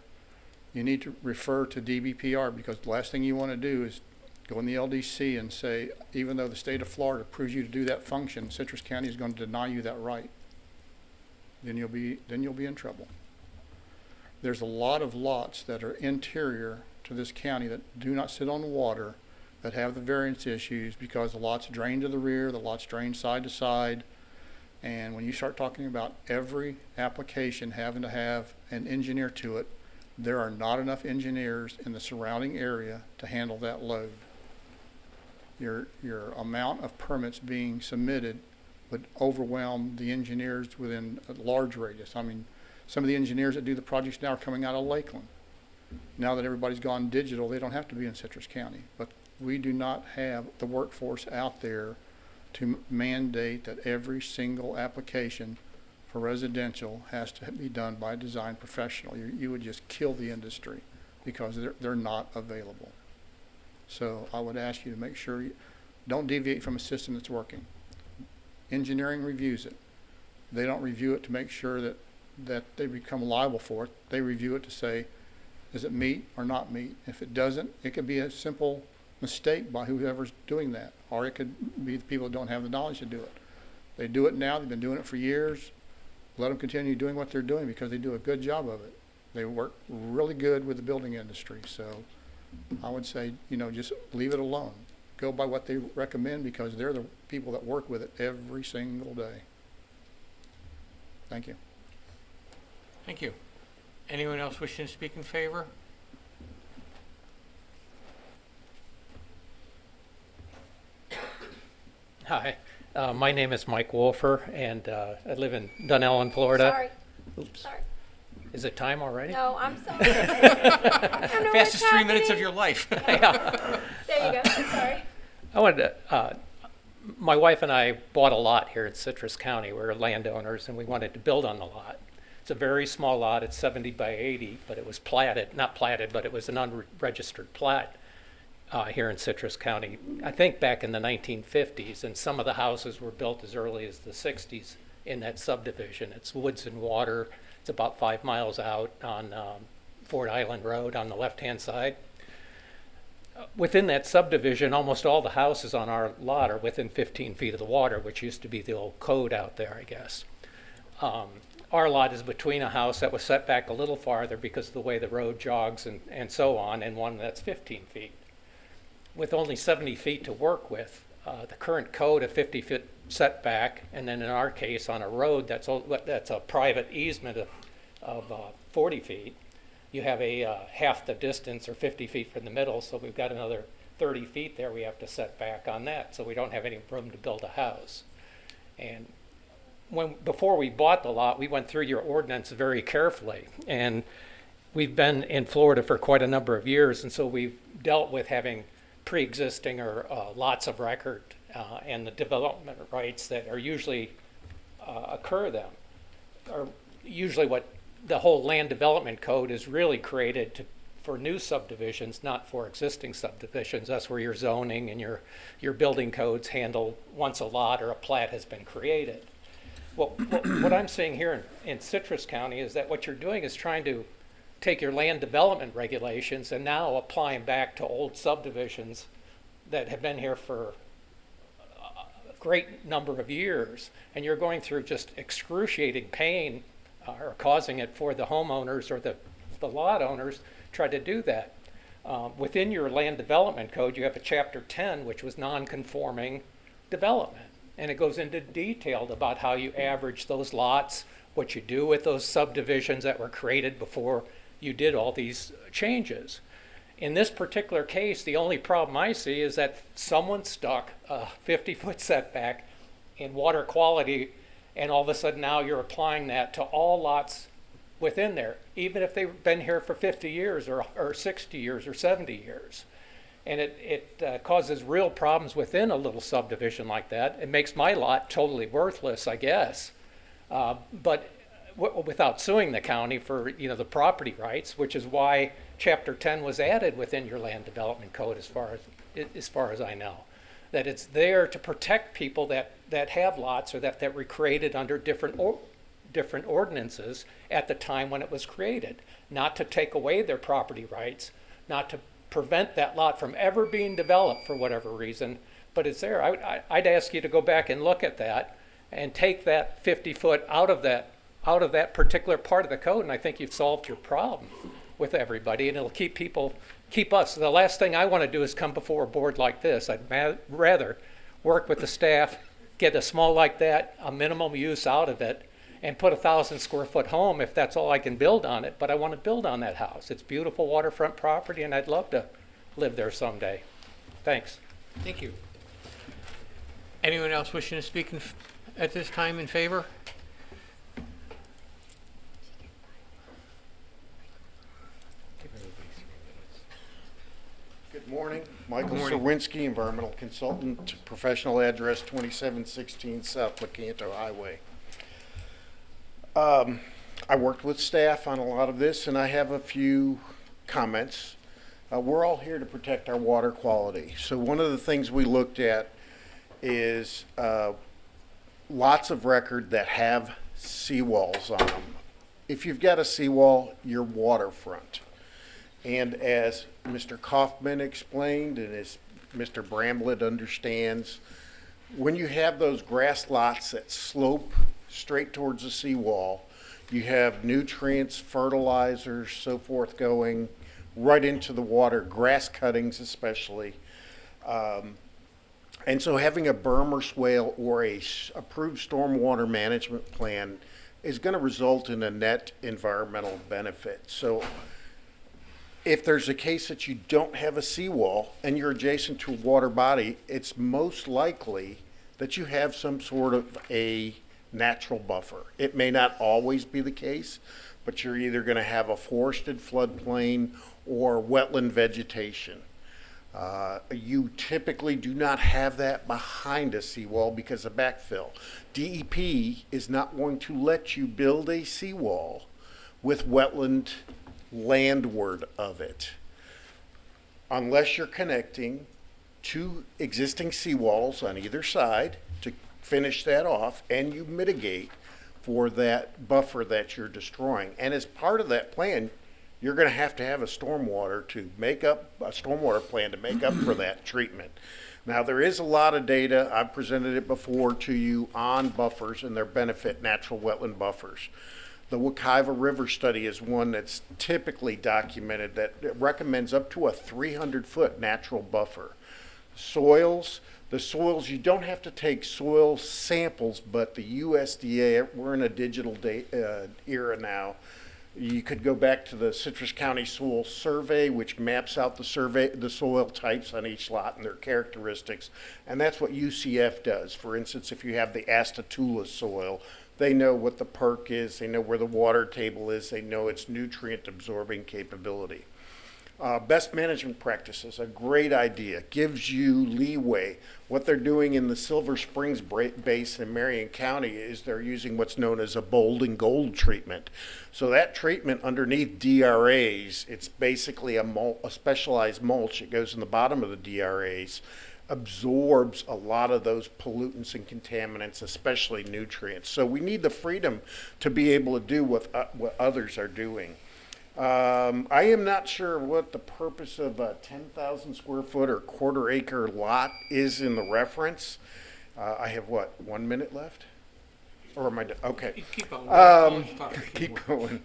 You need to refer to DBPR, because the last thing you want to do is go in the LDC and say, even though the state of Florida approves you to do that function, Citrus County is going to deny you that right. Then you'll be in trouble. There's a lot of lots that are interior to this county that do not sit on water, that have the variance issues because the lots drain to the rear, the lots drain side to side. And when you start talking about every application having to have an engineer to it, there are not enough engineers in the surrounding area to handle that load. Your amount of permits being submitted would overwhelm the engineers within a large radius. I mean, some of the engineers that do the projects now are coming out of Lakeland. Now that everybody's gone digital, they don't have to be in Citrus County. But we do not have the workforce out there to mandate that every single application for residential has to be done by a design professional. You would just kill the industry because they're not available. So I would ask you to make sure you don't deviate from a system that's working. Engineering reviews it. They don't review it to make sure that they become liable for it. They review it to say, does it meet or not meet? If it doesn't, it could be a simple mistake by whoever's doing that, or it could be the people that don't have the knowledge to do it. They do it now. They've been doing it for years. Let them continue doing what they're doing because they do a good job of it. They work really good with the building industry. So I would say, just leave it alone. Go by what they recommend because they're the people that work with it every single day. Thank you. Thank you. Anyone else wishing to speak in favor? Hi, my name is Mike Wolfer, and I live in Dunellen, Florida. Sorry. Oops. Sorry. Is it time already? No, I'm sorry. I don't know Fastest what's 3 minutes of happening. your life. Yeah. There you go. I'm sorry. I wanted to, my wife and I bought a lot here in Citrus County. We're landowners, and we wanted to build on the lot. It's a very small lot. It's 70 by 80, but it was platted, not platted, but it was an unregistered plat here in Citrus County, I think back in the 1950s, and some of the houses were built as early as the 60s in that subdivision. It's woods and water. It's about 5 miles out on Fort Island Road on the left-hand side. Within that subdivision, almost all the houses on our lot are within 15 feet of the water, which used to be the old code out there, I guess. Our lot is between a house that was set back a little farther because of the way the road jogs and so on, and one that's 15 feet. With only 70 feet to work with, the current code of 50-foot setback, and then in our case on a road that's a private easement of 40 feet. You have a half the distance, or 50 feet from the middle, so we've got another 30 feet there we have to set back on that, so we don't have any room to build a house. And before we bought the lot, we went through your ordinance very carefully, and we've been in Florida for quite a number of years, and so we've dealt with having pre-existing or lots of record and the development rights that are usually occur them, are usually what the whole land development code is really created for new subdivisions, not for existing subdivisions. That's where your zoning and your building codes handle once a lot or a plat has been created. What I'm seeing here in Citrus County is that what you're doing is trying to take your land development regulations and now apply them back to old subdivisions that have been here for a great number of years, and you're going through just excruciating pain or causing it for the homeowners or the lot owners try to do that. Within your land development code, you have a chapter 10, which was non-conforming development, and it goes into detail about how you average those lots, what you do with those subdivisions that were created before you did all these changes. In this particular case, the only problem I see is that someone stuck a 50-foot setback in water quality, and all of a sudden now you're applying that to all lots within there, even if they've been here for 50 years or 60 years or 70 years. And it causes real problems within a little subdivision like that. It makes my lot totally worthless, I guess. But without suing the county for the property rights, which is why Chapter 10 was added within your land development code, as far as I know, that it's there to protect people that have lots or that were created under different ordinances at the time when it was created, not to take away their property rights, not to prevent that lot from ever being developed for whatever reason, but it's there. I'd ask you to go back and look at that and take that 50-foot out of that particular part of the code, and I think you've solved your problem with everybody, and it'll keep us. The last thing I want to do is come before a board like this. I'd rather work with the staff, get a small like that, a minimum use out of it, and put a 1,000 square foot home if that's all I can build on it. But I want to build on that house. It's beautiful waterfront property, and I'd love to live there someday. Thanks. Thank you. Anyone else wishing to speak at this time in favor? Good morning. Michael Serwinski, environmental consultant, professional address 2716 South Lecanto Highway. I worked with staff on a lot of this, and I have a few comments. We're all here to protect our water quality. So one of the things we looked at is lots of record that have seawalls on them. If you've got a seawall, you're waterfront. And as Mr. Kaufman explained, and as Mr. Bramlett understands, when you have those grass lots that slope straight towards the seawall, you have nutrients, fertilizers, so forth going right into the water, grass cuttings especially. And so having a berm or swale or a approved stormwater management plan is going to result in a net environmental benefit. So if there's a case that you don't have a seawall and you're adjacent to a water body, it's most likely that you have some sort of a natural buffer. It may not always be the case, but you're either going to have a forested floodplain or wetland vegetation. You typically do not have that behind a seawall because of backfill. DEP is not going to let you build a seawall with wetland landward of it unless you're connecting two existing seawalls on either side to finish that off, and you mitigate for that buffer that you're destroying. And as part of that plan, you're going to have a stormwater to make up a stormwater plan to make up for that treatment. Now, there is a lot of data. I've presented it before to you on buffers and their benefit, natural wetland buffers. The Wekiva River study is one that's typically documented that recommends up to a 300-foot natural buffer. The soils, you don't have to take soil samples, but the USDA, we're in a digital era now, You could go back to the Citrus County Soil Survey, which maps out the soil types on each lot and their characteristics, and that's what UCF does. For instance, if you have the Astatula soil, they know what the perk is, they know where the water table is, they know its nutrient absorbing capability. Best management practices, a great idea, gives you leeway. What they're doing in the Silver Springs Basin in Marion County is they're using what's known as a bold and gold treatment. So that treatment underneath DRAs, it's basically a specialized mulch. It goes in the bottom of the DRAs, absorbs a lot of those pollutants and contaminants, especially nutrients. So we need the freedom to be able to do what others are doing. I am not sure what the purpose of a 10,000 square foot or quarter acre lot is in the reference. I have what, 1 minute left? Or am I, okay. You keep on. Keep going.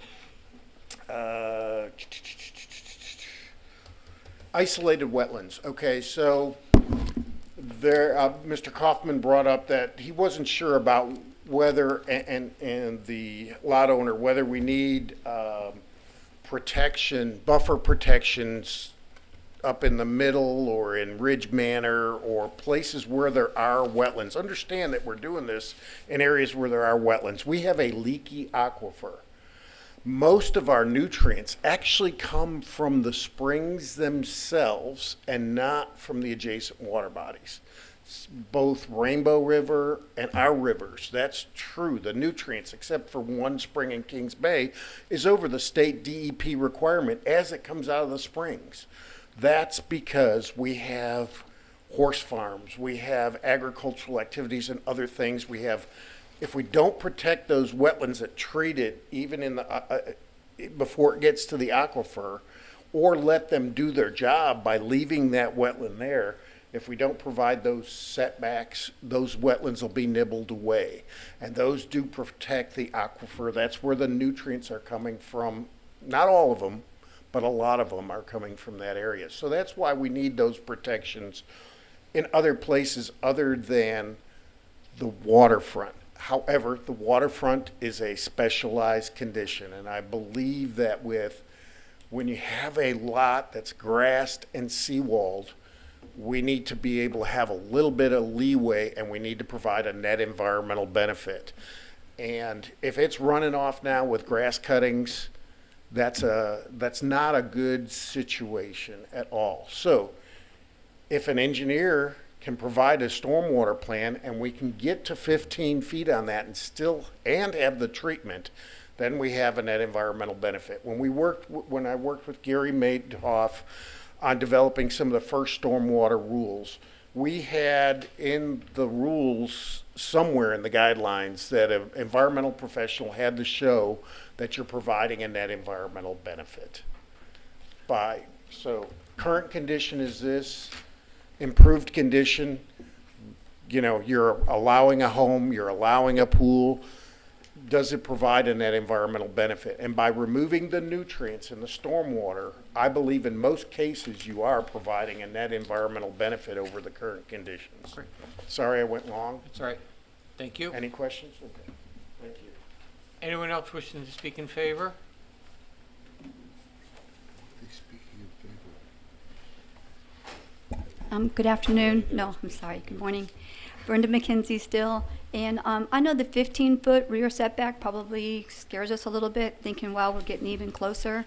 Isolated wetlands. Okay, so there, Mr. Kaufman brought up that he wasn't sure about whether, and the lot owner, whether we need buffer protections up in the middle or in Ridge Manor or places where there are wetlands. Understand that we're doing this in areas where there are wetlands. We have a leaky aquifer. Most of our nutrients actually come from the springs themselves and not from the adjacent water bodies. Both Rainbow River and our rivers, that's true. The nutrients, except for one spring in Kings Bay, is over the state DEP requirement as it comes out of the springs. That's because we have horse farms, we have agricultural activities and other things. We have, if we don't protect those wetlands that treat it, even in the before it gets to the aquifer, or let them do their job by leaving that wetland there, if we don't provide those setbacks, those wetlands will be nibbled away. And those do protect the aquifer. That's where the nutrients are coming from. Not all of them, but a lot of them are coming from that area. So that's why we need those protections in other places other than the waterfront. However, the waterfront is a specialized condition, and I believe that when you have a lot that's grassed and seawalled, we need to be able to have a little bit of leeway, and we need to provide a net environmental benefit. And if it's running off now with grass cuttings, that's not a good situation at all. So if an engineer can provide a stormwater plan and we can get to 15 feet on that and have the treatment, then we have a net environmental benefit. When I worked with Gary Madoff on developing some of the first stormwater rules, we had in the rules somewhere in the guidelines that an environmental professional had to show that you're providing a net environmental benefit. So current condition is this, improved condition, you're allowing a home, you're allowing a pool. Does it provide a net environmental benefit? And by removing the nutrients in the stormwater, I believe in most cases you are providing a net environmental benefit over the current conditions. Great. Sorry I went long. That's all right. Thank you. Any questions? Okay. Thank you. Anyone else wishing to speak in favor? Good afternoon. No, I'm sorry. Good morning. Brenda McKenzie still. And I know the 15-foot rear setback probably scares us a little bit, thinking, wow, we're getting even closer.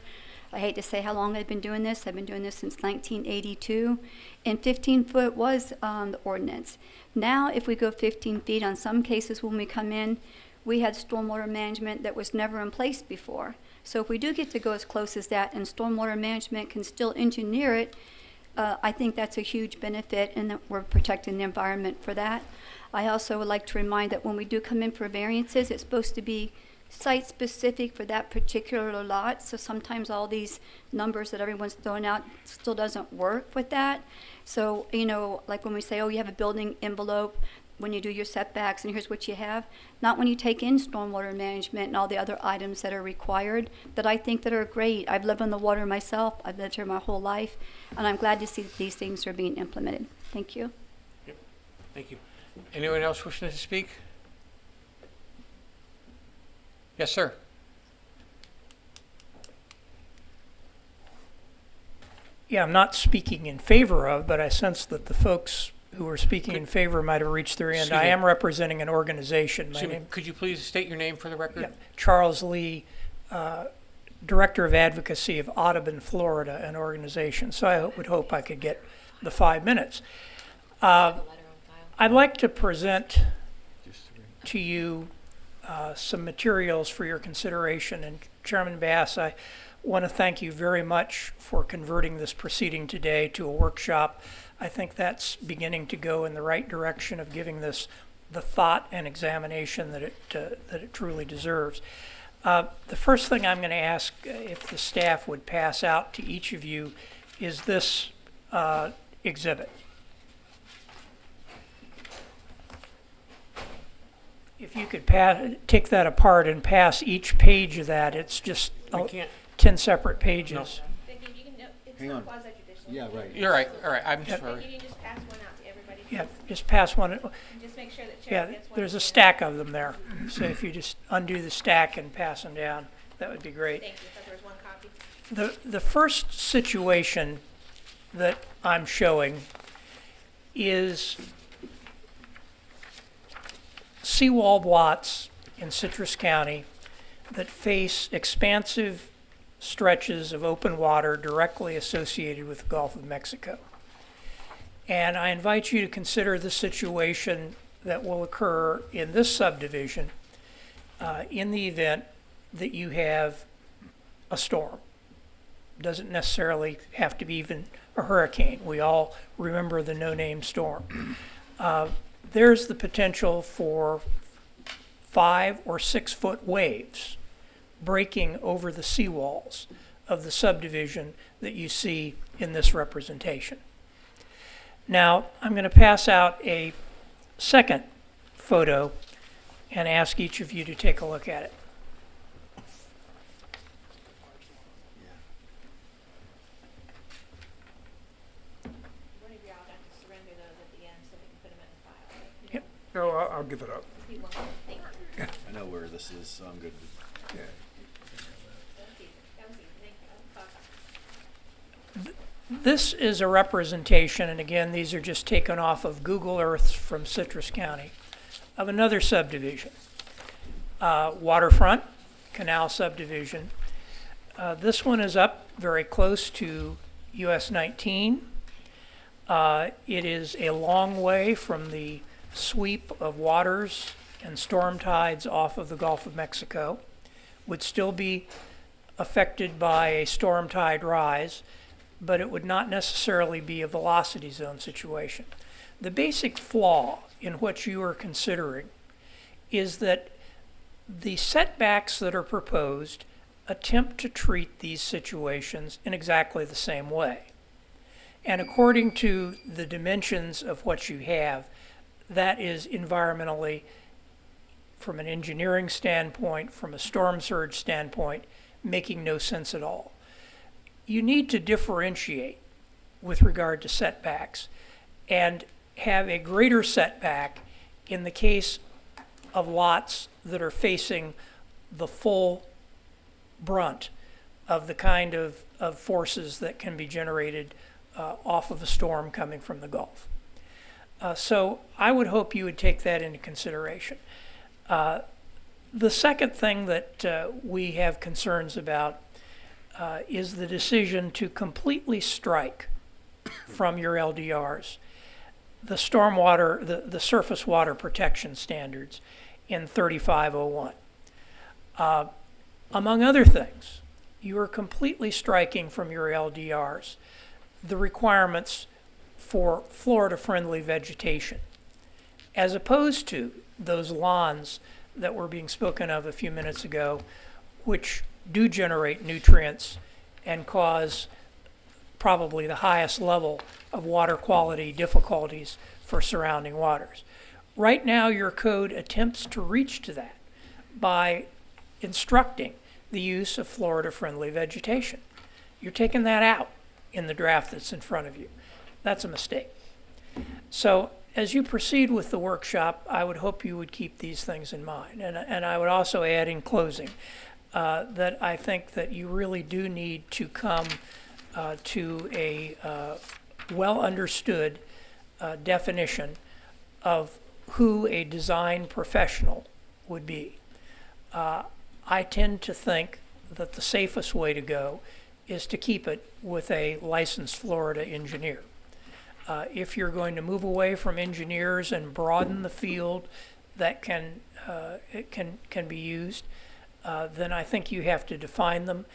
I hate to say how long I've been doing this. I've been doing this since 1982. And 15-foot was the ordinance. Now, if we go 15 feet, on some cases when we come in, we had stormwater management that was never in place before. So if we do get to go as close as that and stormwater management can still engineer it, I think that's a huge benefit, and that we're protecting the environment for that. I also would like to remind that when we do come in for variances, it's supposed to be site-specific for that particular lot. So sometimes all these numbers that everyone's throwing out still doesn't work with that. So, like when we say, oh, you have a building envelope, when you do your setbacks, and here's what you have. Not when you take in stormwater management and all the other items that are required that I think that are great. I've lived on the water myself. I've lived here my whole life, and I'm glad to see that these things are being implemented. Thank you. Yep. Thank you. Anyone else wishing to speak? Yes, sir. Yeah, I'm not speaking in favor of, but I sense that the folks who are speaking in favor might have reached their end. Excuse I me. am representing an organization. My Excuse me, name, could you please state your name for the record? yeah, Charles Lee, Director of Advocacy of Audubon, Florida, an organization. So I would hope I could get the 5 minutes. I'd like to present to you some materials for your consideration. And Chairman Bass, I want to thank you very much for converting this proceeding today to a workshop. I think that's beginning to go in the right direction of giving this the thought and examination that it truly deserves. The first thing I'm going to ask if the staff would pass out to each of you is this exhibit. If you could take that apart and pass each page of that, it's just I can't. 10 separate pages. Hang on. Yeah, right. You're right, all right, I'm Yeah. sorry. You can just pass one out to everybody. Yeah, just pass one. And just make sure that Yeah, Chair gets one. there's a stack of them there. So if you just undo the stack and pass them down, that would be great. Thank you. I thought there was one copy. The first situation that I'm showing is seawalled lots in Citrus County that face expansive stretches of open water directly associated with the Gulf of Mexico. And I invite you to consider the situation that will occur in this subdivision in the event that you have a storm. Doesn't necessarily have to be even a hurricane. We all remember the no-name storm. There's the potential for 5 or 6 foot waves breaking over the seawalls of the subdivision that you see in this representation. Now, I'm going to pass out a second photo and ask each of you to take a look at it. One of y'all got to surrender those at the end so we can put them in the file. right? Yep. No, I'll give it up. Just need one. Thank you. I know where this is, so I'm good. Yeah. That was easy. That was easy. Thank you. This is a representation, and again, these are just taken off of Google Earth from Citrus County, of another subdivision. Waterfront Canal subdivision. This one is up very close to US 19. It is a long way from the sweep of waters and storm tides off of the Gulf of Mexico. Would still be affected by a storm tide rise, but it would not necessarily be a velocity zone situation. The basic flaw in what you are considering is that the setbacks that are proposed attempt to treat these situations in exactly the same way. And according to the dimensions of what you have, that is environmentally, from an engineering standpoint, from a storm surge standpoint, making no sense at all. You need to differentiate with regard to setbacks and have a greater setback in the case of lots that are facing the full brunt of the kind of forces that can be generated off of a storm coming from the Gulf. So I would hope you would take that into consideration. The second thing that we have concerns about is the decision to completely strike from your LDRs the stormwater, the surface water protection standards in 3501. Among other things, you are completely striking from your LDRs the requirements for Florida-friendly vegetation, as opposed to those lawns that were being spoken of a few minutes ago, which do generate nutrients and cause probably the highest level of water quality difficulties for surrounding waters. Right now, your code attempts to reach to that by instructing the use of Florida-friendly vegetation. You're taking that out in the draft that's in front of you. That's a mistake. So as you proceed with the workshop, I would hope you would keep these things in mind. And I would also add in closing that I think that you really do need to come to a well-understood definition of who a design professional would be. I tend to think that the safest way to go is to keep it with a licensed Florida engineer. If you're going to move away from engineers and broaden the field that can be used, then I think you have to define them.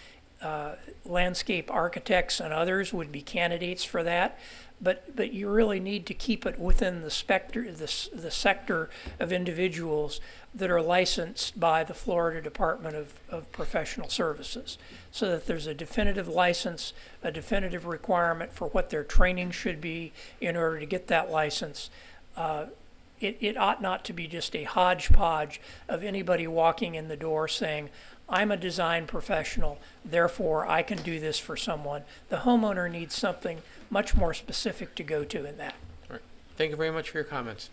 Landscape architects and others would be candidates for that, but you really need to keep it within the sector of individuals that are licensed by the Florida Department of Professional Services, so that there's a definitive license, a definitive requirement for what their training should be in order to get that license. It ought not to be just a hodgepodge of anybody walking in the door saying, I'm a design professional, therefore I can do this for someone. The homeowner needs something much more specific to go to in that. All right. Thank you very much for your comments.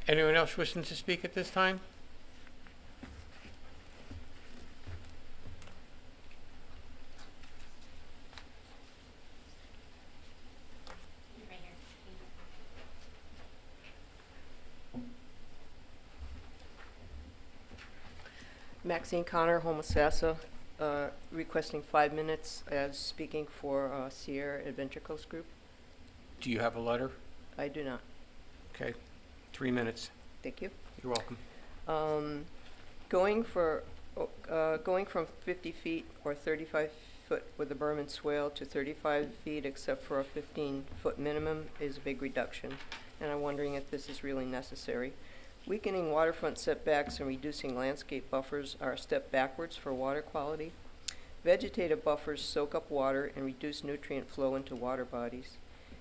Anyone else wishing to speak at this time? Maxine Connor, Homosassa, requesting 5 minutes as speaking for Sierra Adventure Coast Group. Do you have a letter? I do not. Okay, 3 minutes. Thank you. You're welcome. Going from 50 feet or 35 foot with a berm and swale to 35 feet except for a 15-foot minimum is a big reduction, and I'm wondering if this is really necessary. Weakening waterfront setbacks and reducing landscape buffers are a step backwards for water quality. Vegetative buffers soak up water and reduce nutrient flow into water bodies.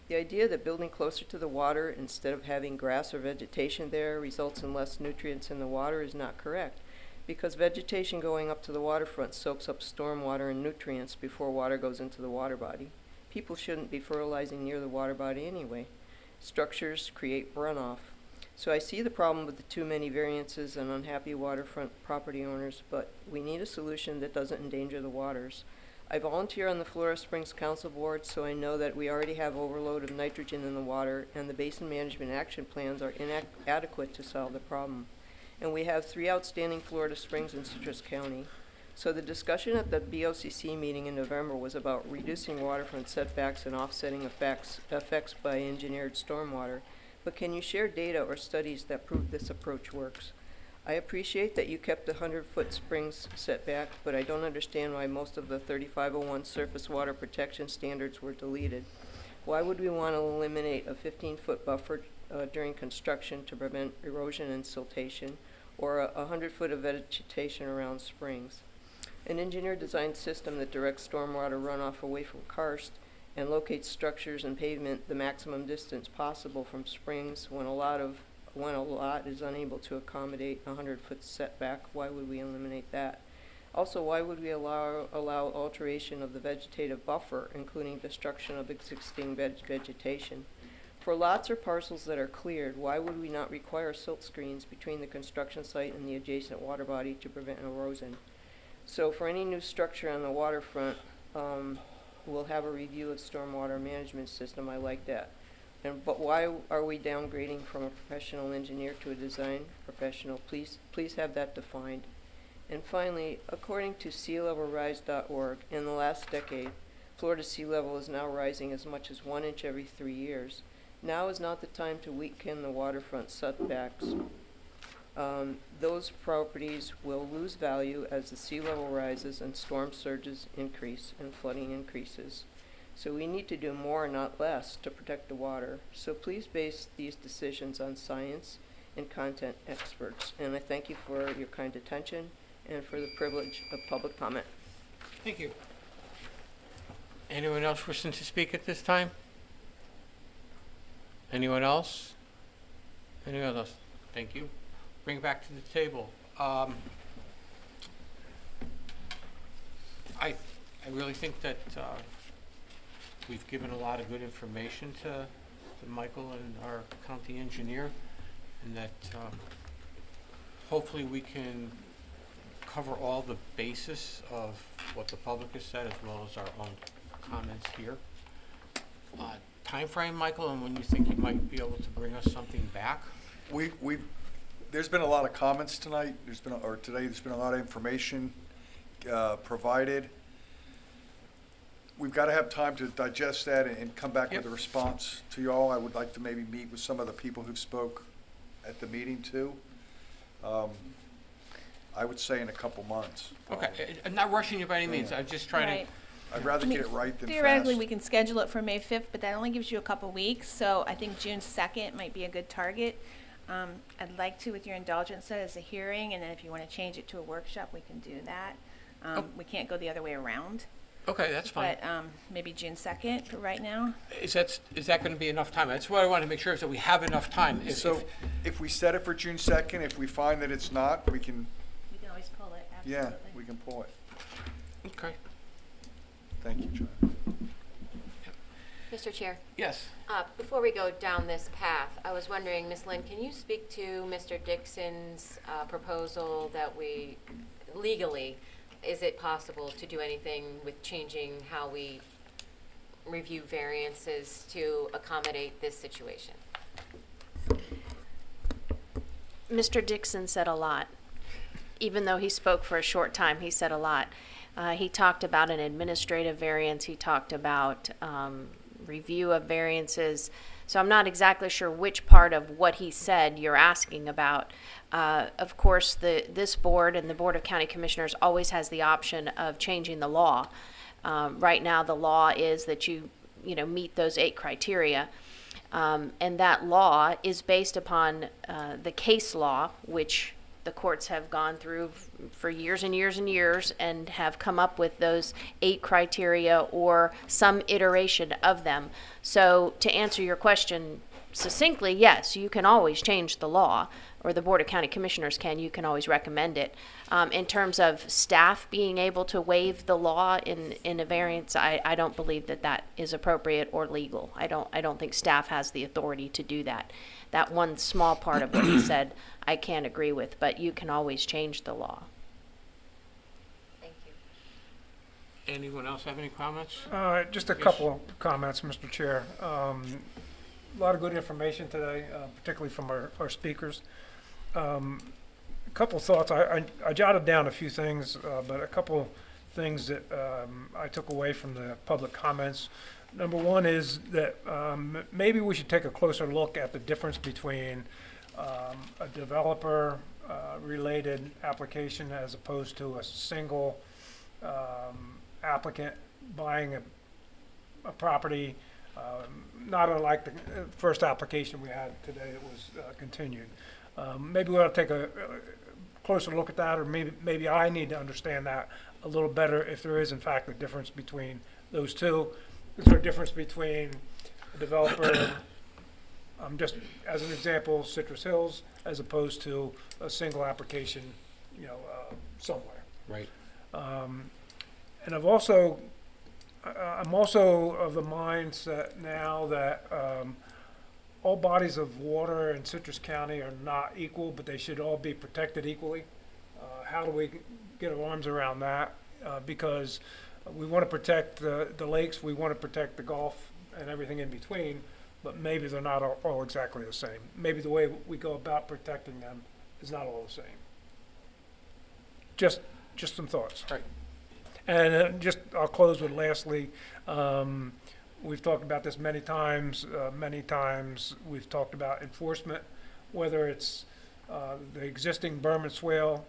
The idea that building closer to the water instead of having grass or vegetation there results in less nutrients in the water is not correct, because vegetation going up to the waterfront soaks up stormwater and nutrients before water goes into the water body. People shouldn't be fertilizing near the water body anyway. Structures create runoff. So I see the problem with the too many variances and unhappy waterfront property owners, but we need a solution that doesn't endanger the waters. I volunteer on the Florida Springs Council Board, so I know that we already have overload of nitrogen in the water, and the basin management action plans are inadequate to solve the problem. And we have 3 outstanding Florida Springs in Citrus County. So the discussion at the BOCC meeting in November was about reducing waterfront setbacks and offsetting effects by engineered stormwater. But can you share data or studies that prove this approach works? I appreciate that you kept the 100-foot springs setback, but I don't understand why most of the 3501 surface water protection standards were deleted. Why would we want to eliminate a 15-foot buffer during construction to prevent erosion and siltation, or a 100-foot of vegetation around springs? An engineer designed system that directs stormwater runoff away from karst and locates structures and pavement the maximum distance possible from springs when a lot is unable to accommodate a 100-foot setback. Why would we eliminate that? Also, why would we allow alteration of the vegetative buffer, including destruction of existing vegetation? For lots or parcels that are cleared, why would we not require silt screens between the construction site and the adjacent water body to prevent erosion? So for any new structure on the waterfront, we'll have a review of stormwater management system. I like that. But why are we downgrading from a professional engineer to a design professional? Please have that defined. And finally, according to sealevelrise.org, in the last decade, Florida's sea level is now rising as much as 1 inch every 3 years. Now is not the time to weaken the waterfront setbacks. Those properties will lose value as the sea level rises and storm surges increase and flooding increases. So we need to do more, not less, to protect the water. So please base these decisions on science and content experts. And I thank you for your kind attention and for the privilege of public comment. Thank you. Anyone else wishing to speak at this time? Anyone else? Anyone else? Thank you. Bring it back to the table. I really think that we've given a lot of good information to Michael and our county engineer, and that hopefully we can cover all the basis of what the public has said as well as our own comments here. Timeframe, Michael, and when you think you might be able to bring us something back? There's been a lot of comments tonight. Today, there's been a lot of information provided. We've got to have time to digest that and come back with a response to y'all. I would like to maybe meet with some of the people who spoke at the meeting too. I would say in a couple months. Okay, I'm not rushing you by any means. I'm just trying to. I'd rather get it right than Theoretically, fast. we can schedule it for May 5th, but that only gives you a couple weeks, so I think June 2nd might be a good target. I'd like to, with your indulgence, set as a hearing, and then if you want to change it to a workshop, we can do that. We can't go the other way around. Okay, that's fine. But maybe June 2nd for right now. Is that going to be enough time? That's what I want to make sure is that we have enough time. If we set it for June 2nd, if we find that it's not, we can. We can always pull it, absolutely. Yeah, we can pull it. Okay. Thank you, John. Mr. Chair? Yes. Before we go down this path, I was wondering, Ms. Lynn, can you speak to Mr. Dixon's proposal that we, legally, is it possible to do anything with changing how we review variances to accommodate this situation? Mr. Dixon said a lot. Even though he spoke for a short time, he said a lot. He talked about an administrative variance. He talked about review of variances. So I'm not exactly sure which part of what he said you're asking about. Of course, this board and the Board of County Commissioners always has the option of changing the law. Right now, the law is that you meet those 8 criteria. And that law is based upon the case law, which the courts have gone through for years and years and years and have come up with those 8 criteria or some iteration of them. So to answer your question succinctly, yes, you can always change the law, or the Board of County Commissioners can. You can always recommend it. In terms of staff being able to waive the law in a variance, I don't believe that is appropriate or legal. I don't think staff has the authority to do that. That one small part of what he said, I can't agree with, but you can always change the law. Thank you. Anyone else have any comments? Just a couple of comments, Mr. Chair. A lot of good information today, particularly from our speakers. A couple thoughts. I jotted down a few things, but a couple things that I took away from the public comments. Number one is that maybe we should take a closer look at the difference between a developer related application as opposed to a single applicant buying a property, not unlike the first application we had today that was continued. Maybe we ought to take a closer look at that, or maybe I need to understand that a little better if there is in fact a difference between those two. Is there a difference between a developer, just as an example, Citrus Hills, as opposed to a single application, somewhere? Right. And I'm also of the mindset now that all bodies of water in Citrus County are not equal, but they should all be protected equally. How do we get our arms around that? Because we want to protect the lakes, we want to protect the Gulf and everything in between, but maybe they're not all exactly the same. Maybe the way we go about protecting them is not all the same. Just some thoughts. Right. And I'll close with lastly, we've talked about this many times. We've talked about enforcement, whether it's the existing berm and swale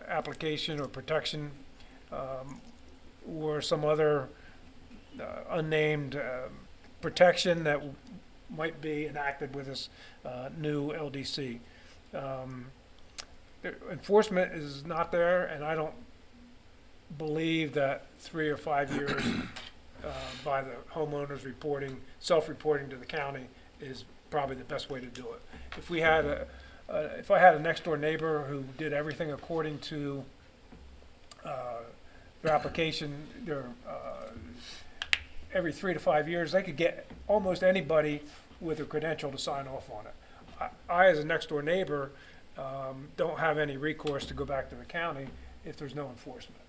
application or protection, or some other unnamed protection that might be enacted with this new LDC. Enforcement is not there, and I don't believe that 3 or 5 years by the homeowners self-reporting to the county is probably the best way to do it. If we had if I had a next door neighbor who did everything according to their application, every 3 to 5 years, they could get almost anybody with a credential to sign off on it. I as a next door neighbor, don't have any recourse to go back to the county if there's no enforcement.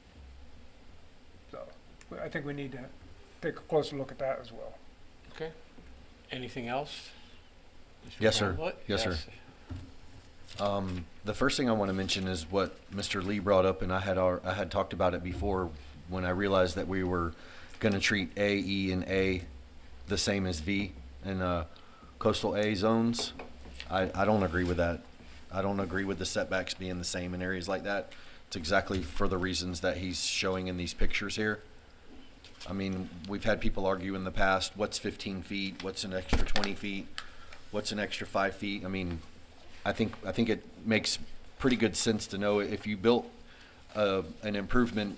So I think we need to take a closer look at that as well. Okay. Anything else? Mr. Yes, sir. Bramlett? Yes, sir. The first thing I want to mention is what Mr. Lee brought up, and I had talked about it before when I realized that we were going to treat A, E, and A the same as V in coastal A zones. I don't agree with that. I don't agree with the setbacks being the same in areas like that. It's exactly for the reasons that he's showing in these pictures here. I mean, we've had people argue in the past, what's 15 feet? What's an extra 20 feet? What's an extra 5 feet? I mean, I think it makes pretty good sense to know if you built an improvement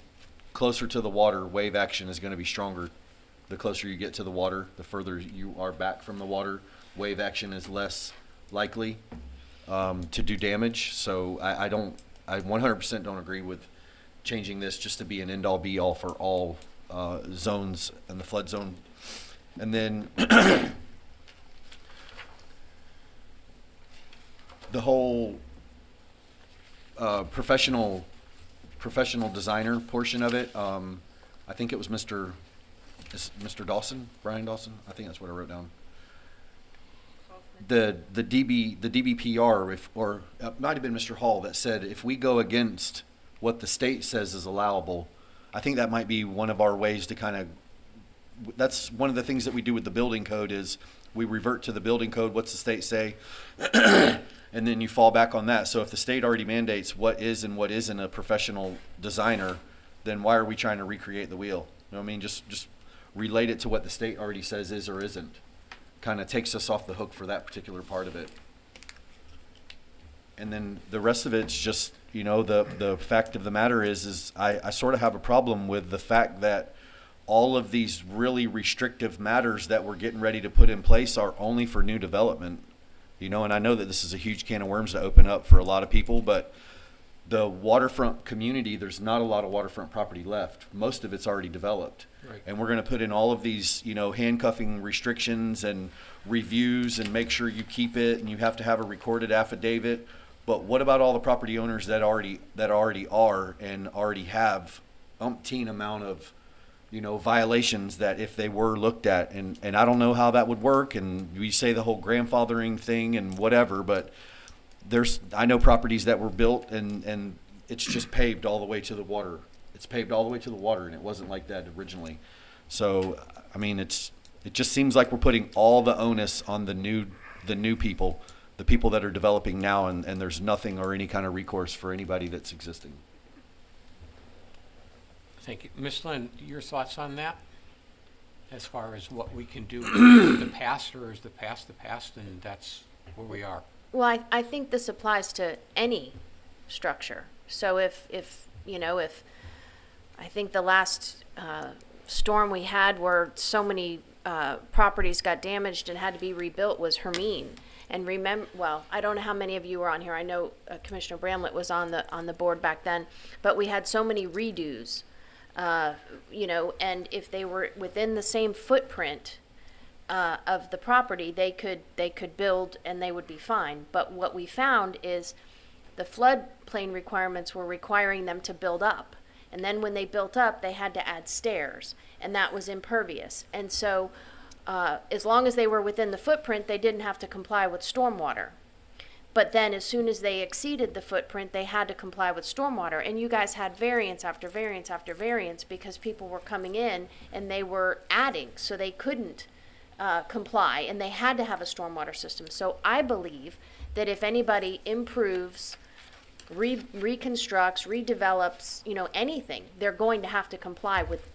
closer to the water, wave action is going to be stronger. The closer you get to the water, the further you are back from the water, wave action is less likely to do damage. So I 100% don't agree with changing this just to be an end all be all for all zones in the flood zone. And then the whole professional designer portion of it, I think it was Mr. Dawson, Brian Dawson. I think that's what I wrote down. The DBPR, or it might have been Mr. Hall, that said if we go against what the state says is allowable, I think that might be one of our ways to kind of. That's one of the things that we do with the building code is we revert to the building code. What's the state say? And then you fall back on that. So if the state already mandates what is and what isn't a professional designer, then why are we trying to recreate the wheel? You know what I mean? Just relate it to what the state already says is or isn't. Kind of takes us off the hook for that particular part of it. And then the rest of it's just, you know, the fact of the matter is I sort of have a problem with the fact that all of these really restrictive matters that we're getting ready to put in place are only for new development. You know, and I know that this is a huge can of worms to open up for a lot of people, but the waterfront community, there's not a lot of waterfront property left. Most of it's already developed. Right. And we're going to put in all of these, you know, handcuffing restrictions and reviews and make sure you keep it and you have to have a recorded affidavit. But what about all the property owners that already are and already have umpteen amount of, you know, violations that if they were looked at, and I don't know how that would work, and we say the whole grandfathering thing and whatever, but I know properties that were built and it's just paved all the way to the water. It's paved all the way to the water, and it wasn't like that originally. So, I mean, it just seems like we're putting all the onus on the new people, the people that are developing now, and there's nothing or any kind of recourse for anybody that's existing. Thank you. Ms. Lynn, your thoughts on that? As far as what we can do with the past, or is the past and that's where we are? Well, I think this applies to any structure. So if I think the last storm we had where so many properties got damaged and had to be rebuilt was Hermine. And I don't know how many of you were on here. I know Commissioner Bramlett was on the board back then, but we had so many redos. And if they were within the same footprint of the property, they could build and they would be fine. But what we found is the floodplain requirements were requiring them to build up. And then when they built up, they had to add stairs, and that was impervious. And so as long as they were within the footprint, they didn't have to comply with stormwater. But then as soon as they exceeded the footprint, they had to comply with stormwater. And you guys had variance after variance after variance because people were coming in and they were adding, so they couldn't comply, and they had to have a stormwater system. So I believe that if anybody improves, reconstructs, redevelops, anything, they're going to have to comply with,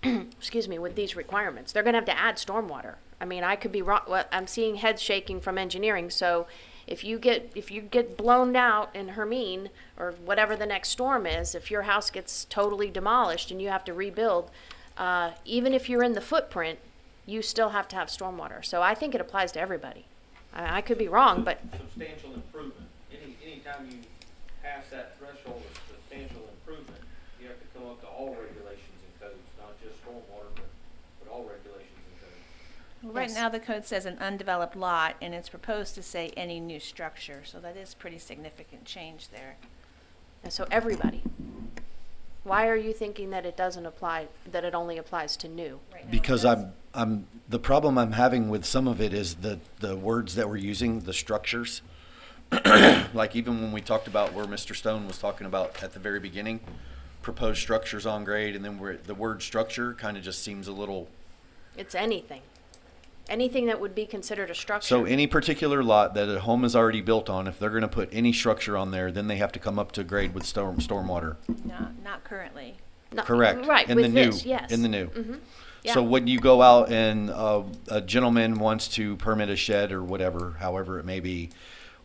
with these requirements. They're going to have to add stormwater. I mean, I could be wrong. Well, I'm seeing heads shaking from engineering. So if you get blown out in Hermine or whatever the next storm is, if your house gets totally demolished and you have to rebuild, even if you're in the footprint, you still have to have stormwater. So I think it applies to everybody. I could be wrong, but Substantial improvement. Anytime you pass that threshold of substantial improvement, you have to come up to all regulations and codes, not just stormwater, but all regulations and codes. Right Yes. now, the code says an undeveloped lot, and it's proposed to say any new structure, so that is pretty significant change there. And so everybody. Why are you thinking that it doesn't apply, that it only applies to new? Because the problem I'm having with some of it is the words that we're using, the structures. Like even when we talked about where Mr. Stone was talking about at the very beginning, proposed structures on grade, and then the word structure kind of just seems a little. It's anything. Anything that would be considered a structure. So any particular lot that a home is already built on, if they're going to put any structure on there, then they have to come up to grade with stormwater. No, not currently. No, Correct. Right, In with the new, this, yes. in the new. Mhm. So Yeah. when you go out and a gentleman wants to permit a shed or whatever, however it may be,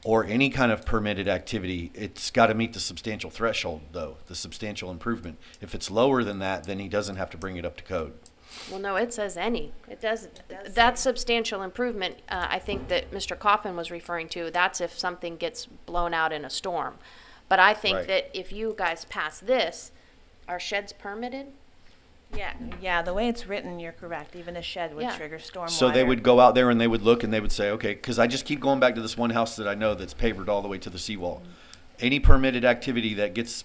or any kind of permitted activity, it's got to meet the substantial threshold, though, the substantial improvement. If it's lower than that, then he doesn't have to bring it up to code. Well, no, it says any. It does. That substantial improvement, I think that Mr. Coffin was referring to, that's if something gets blown out in a storm. But I think Right. that if you guys pass this, are sheds permitted? Yeah, the way it's written, you're correct. Even a shed would Yeah. trigger stormwater. So they would go out there and they would look and they would say, okay, because I just keep going back to this one house that I know that's pavered all the way to the seawall. Any permitted activity that gets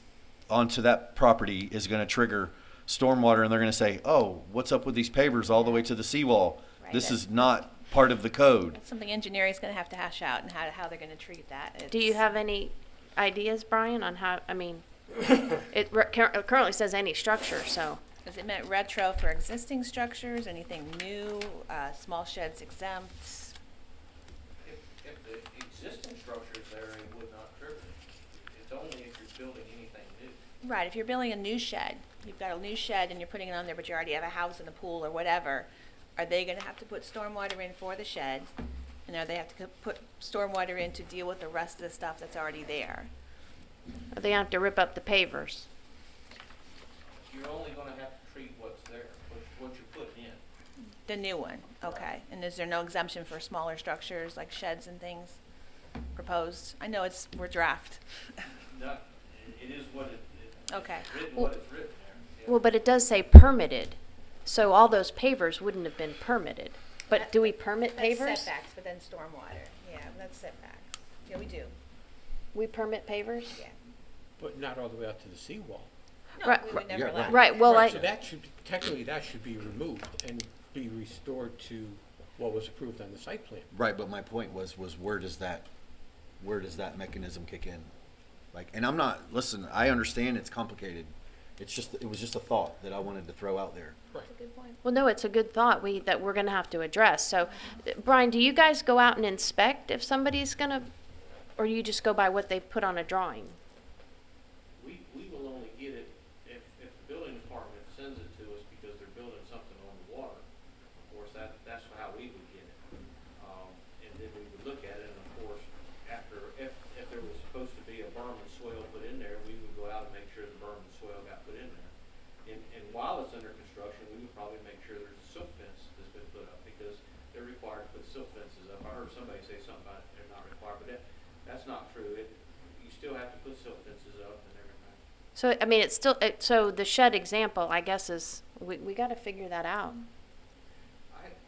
onto that property is going to trigger stormwater, and they're going to say, oh, what's up with these pavers all the way to the seawall? Right. This is not part of the code. That's something engineering is going to have to hash out and how they're going to treat that. Do you have any ideas, Brian, on how, I mean, it currently says any structure, so. Is it meant retro for existing structures, anything new, small sheds exempt? If the existing structure's there, it would not trigger it. It's only if you're building anything new. Right, if you're building a new shed, you've got a new shed and you're putting it on there, but you already have a house and a pool or whatever, are they gonna have to put stormwater in for the shed? And are they have to put stormwater in to deal with the rest of the stuff that's already there? Are they gonna have to rip up the pavers? You're only gonna have to treat what's there, what you put in. The new one, okay. And is there no exemption for smaller structures like sheds and things proposed? I know we're draft. No, it is what it, Okay. it's written what it's written there. Yeah. Well, but it does say permitted, so all those pavers wouldn't have been permitted. But do we permit pavers? That's setbacks, but then stormwater. Yeah, that's setbacks. Yeah, we do. We permit pavers? Yeah. But not all the way out to the seawall. No, Right, we would never yeah, allow right. Right, well, Right, so that should, technically, that should be removed and be restored to what was approved on the site plan. Right, but my point was where does that mechanism kick in? Like, and I'm not, listen, I understand it's complicated. It was just a thought that I wanted to throw out there. well, no, it's a good thought that we're gonna have to address. So, Brian, do you guys go out and inspect if somebody's gonna, or you just go by what they put on a drawing? We will only get it if the building department sends it to us because they're building something on the water. Of course, that's how we would get it. And then we would look at it, and of course, if there was supposed to be a berm and swale put in there, we would go out and make sure the berm and swale got put in there. And while it's under construction, we would probably make sure there's a silt fence that's been put up because they're required to put silt fences up. I heard somebody say something about they're not required, but that's not true. You still have to put silt fences up and everything. So, I mean, it's still, so the shed example, I guess, is, we gotta figure that out.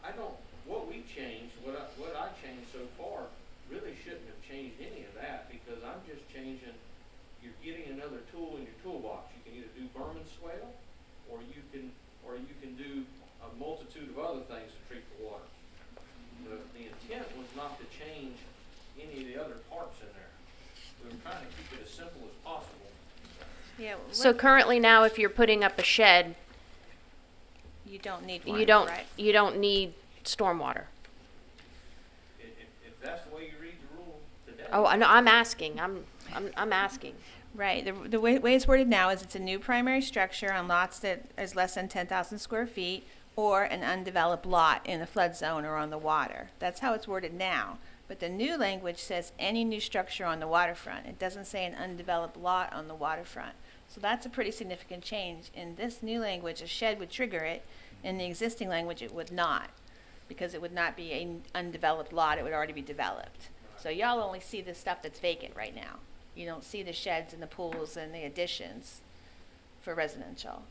I don't, what we changed, what I changed so far, really shouldn't have changed any of that, because I'm just changing, you're getting another tool in your toolbox. You can either do berm and swale, or you can do a multitude of other things to treat the water. The intent was not to change any of the other parts in there. We were trying to keep it as simple as possible. Yeah. So currently now, if you're putting up a shed, You don't need one, you don't, right? you don't need stormwater. If that's the way you read the rule today. Oh, I know, I'm asking, I'm asking. Right, the way it's worded now is it's a new primary structure on lots that is less than 10,000 square feet or an undeveloped lot in a flood zone or on the water. That's how it's worded now. But the new language says any new structure on the waterfront. It doesn't say an undeveloped lot on the waterfront. So that's a pretty significant change. In this new language, a shed would trigger it. In the existing language, it would not, because it would not be an undeveloped lot. It would already be developed. So y'all only see the stuff that's vacant right now. You don't see the sheds and the pools and the additions for residential.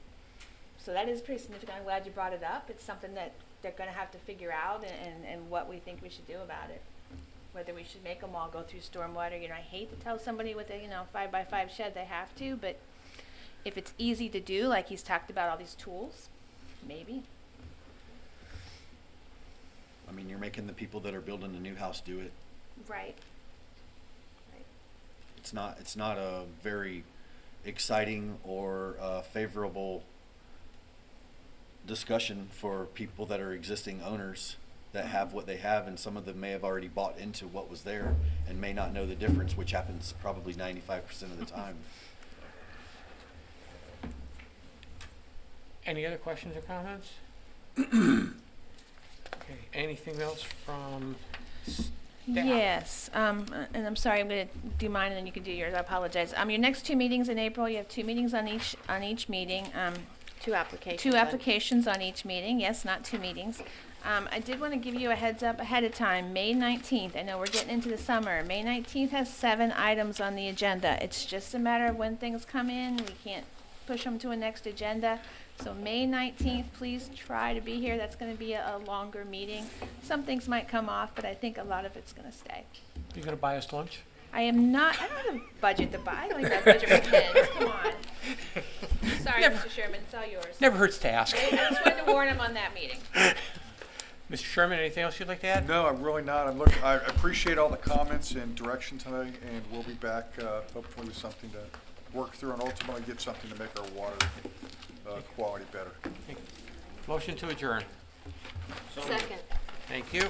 So that is pretty significant. I'm glad you brought it up. It's something that they're gonna have to figure out and what we think we should do about it. Whether we should make them all go through stormwater, I hate to tell somebody with a, 5x5 shed they have to, but if it's easy to do, like he's talked about all these tools, maybe. I mean, you're making the people that are building a new house do it. Right. It's not a very exciting or favorable discussion for people that are existing owners that have what they have, and some of them may have already bought into what was there and may not know the difference, which happens probably 95% of the time. Any other questions or comments? Okay, anything else from staff? Yes, and I'm sorry, I'm gonna do mine and then you can do yours, I apologize. Your next 2 meetings in April, you have 2 meetings on each meeting. 2 applications. 2 applications on each meeting, yes, not 2 meetings. I did want to give you a heads up ahead of time, May 19th, I know we're getting into the summer, May 19th has 7 items on the agenda. It's just a matter of when things come in, we can't push them to a next agenda. So May 19th, please try to be here, that's going to be a longer meeting. Some things might come off, but I think a lot of it's going to stay. You gonna buy us lunch? I don't have a budget to buy, I don't even have a budget for pens, come on. Sorry, Mr. Sherman, it's all yours. Never hurts to ask. I just wanted to warn him on that meeting. Mr. Sherman, anything else you'd like to add? No, I'm really not. I appreciate all the comments and direction tonight, and we'll be back hopefully with something to work through and ultimately get something to make our water quality better. Motion to adjourn. Second. Thank you.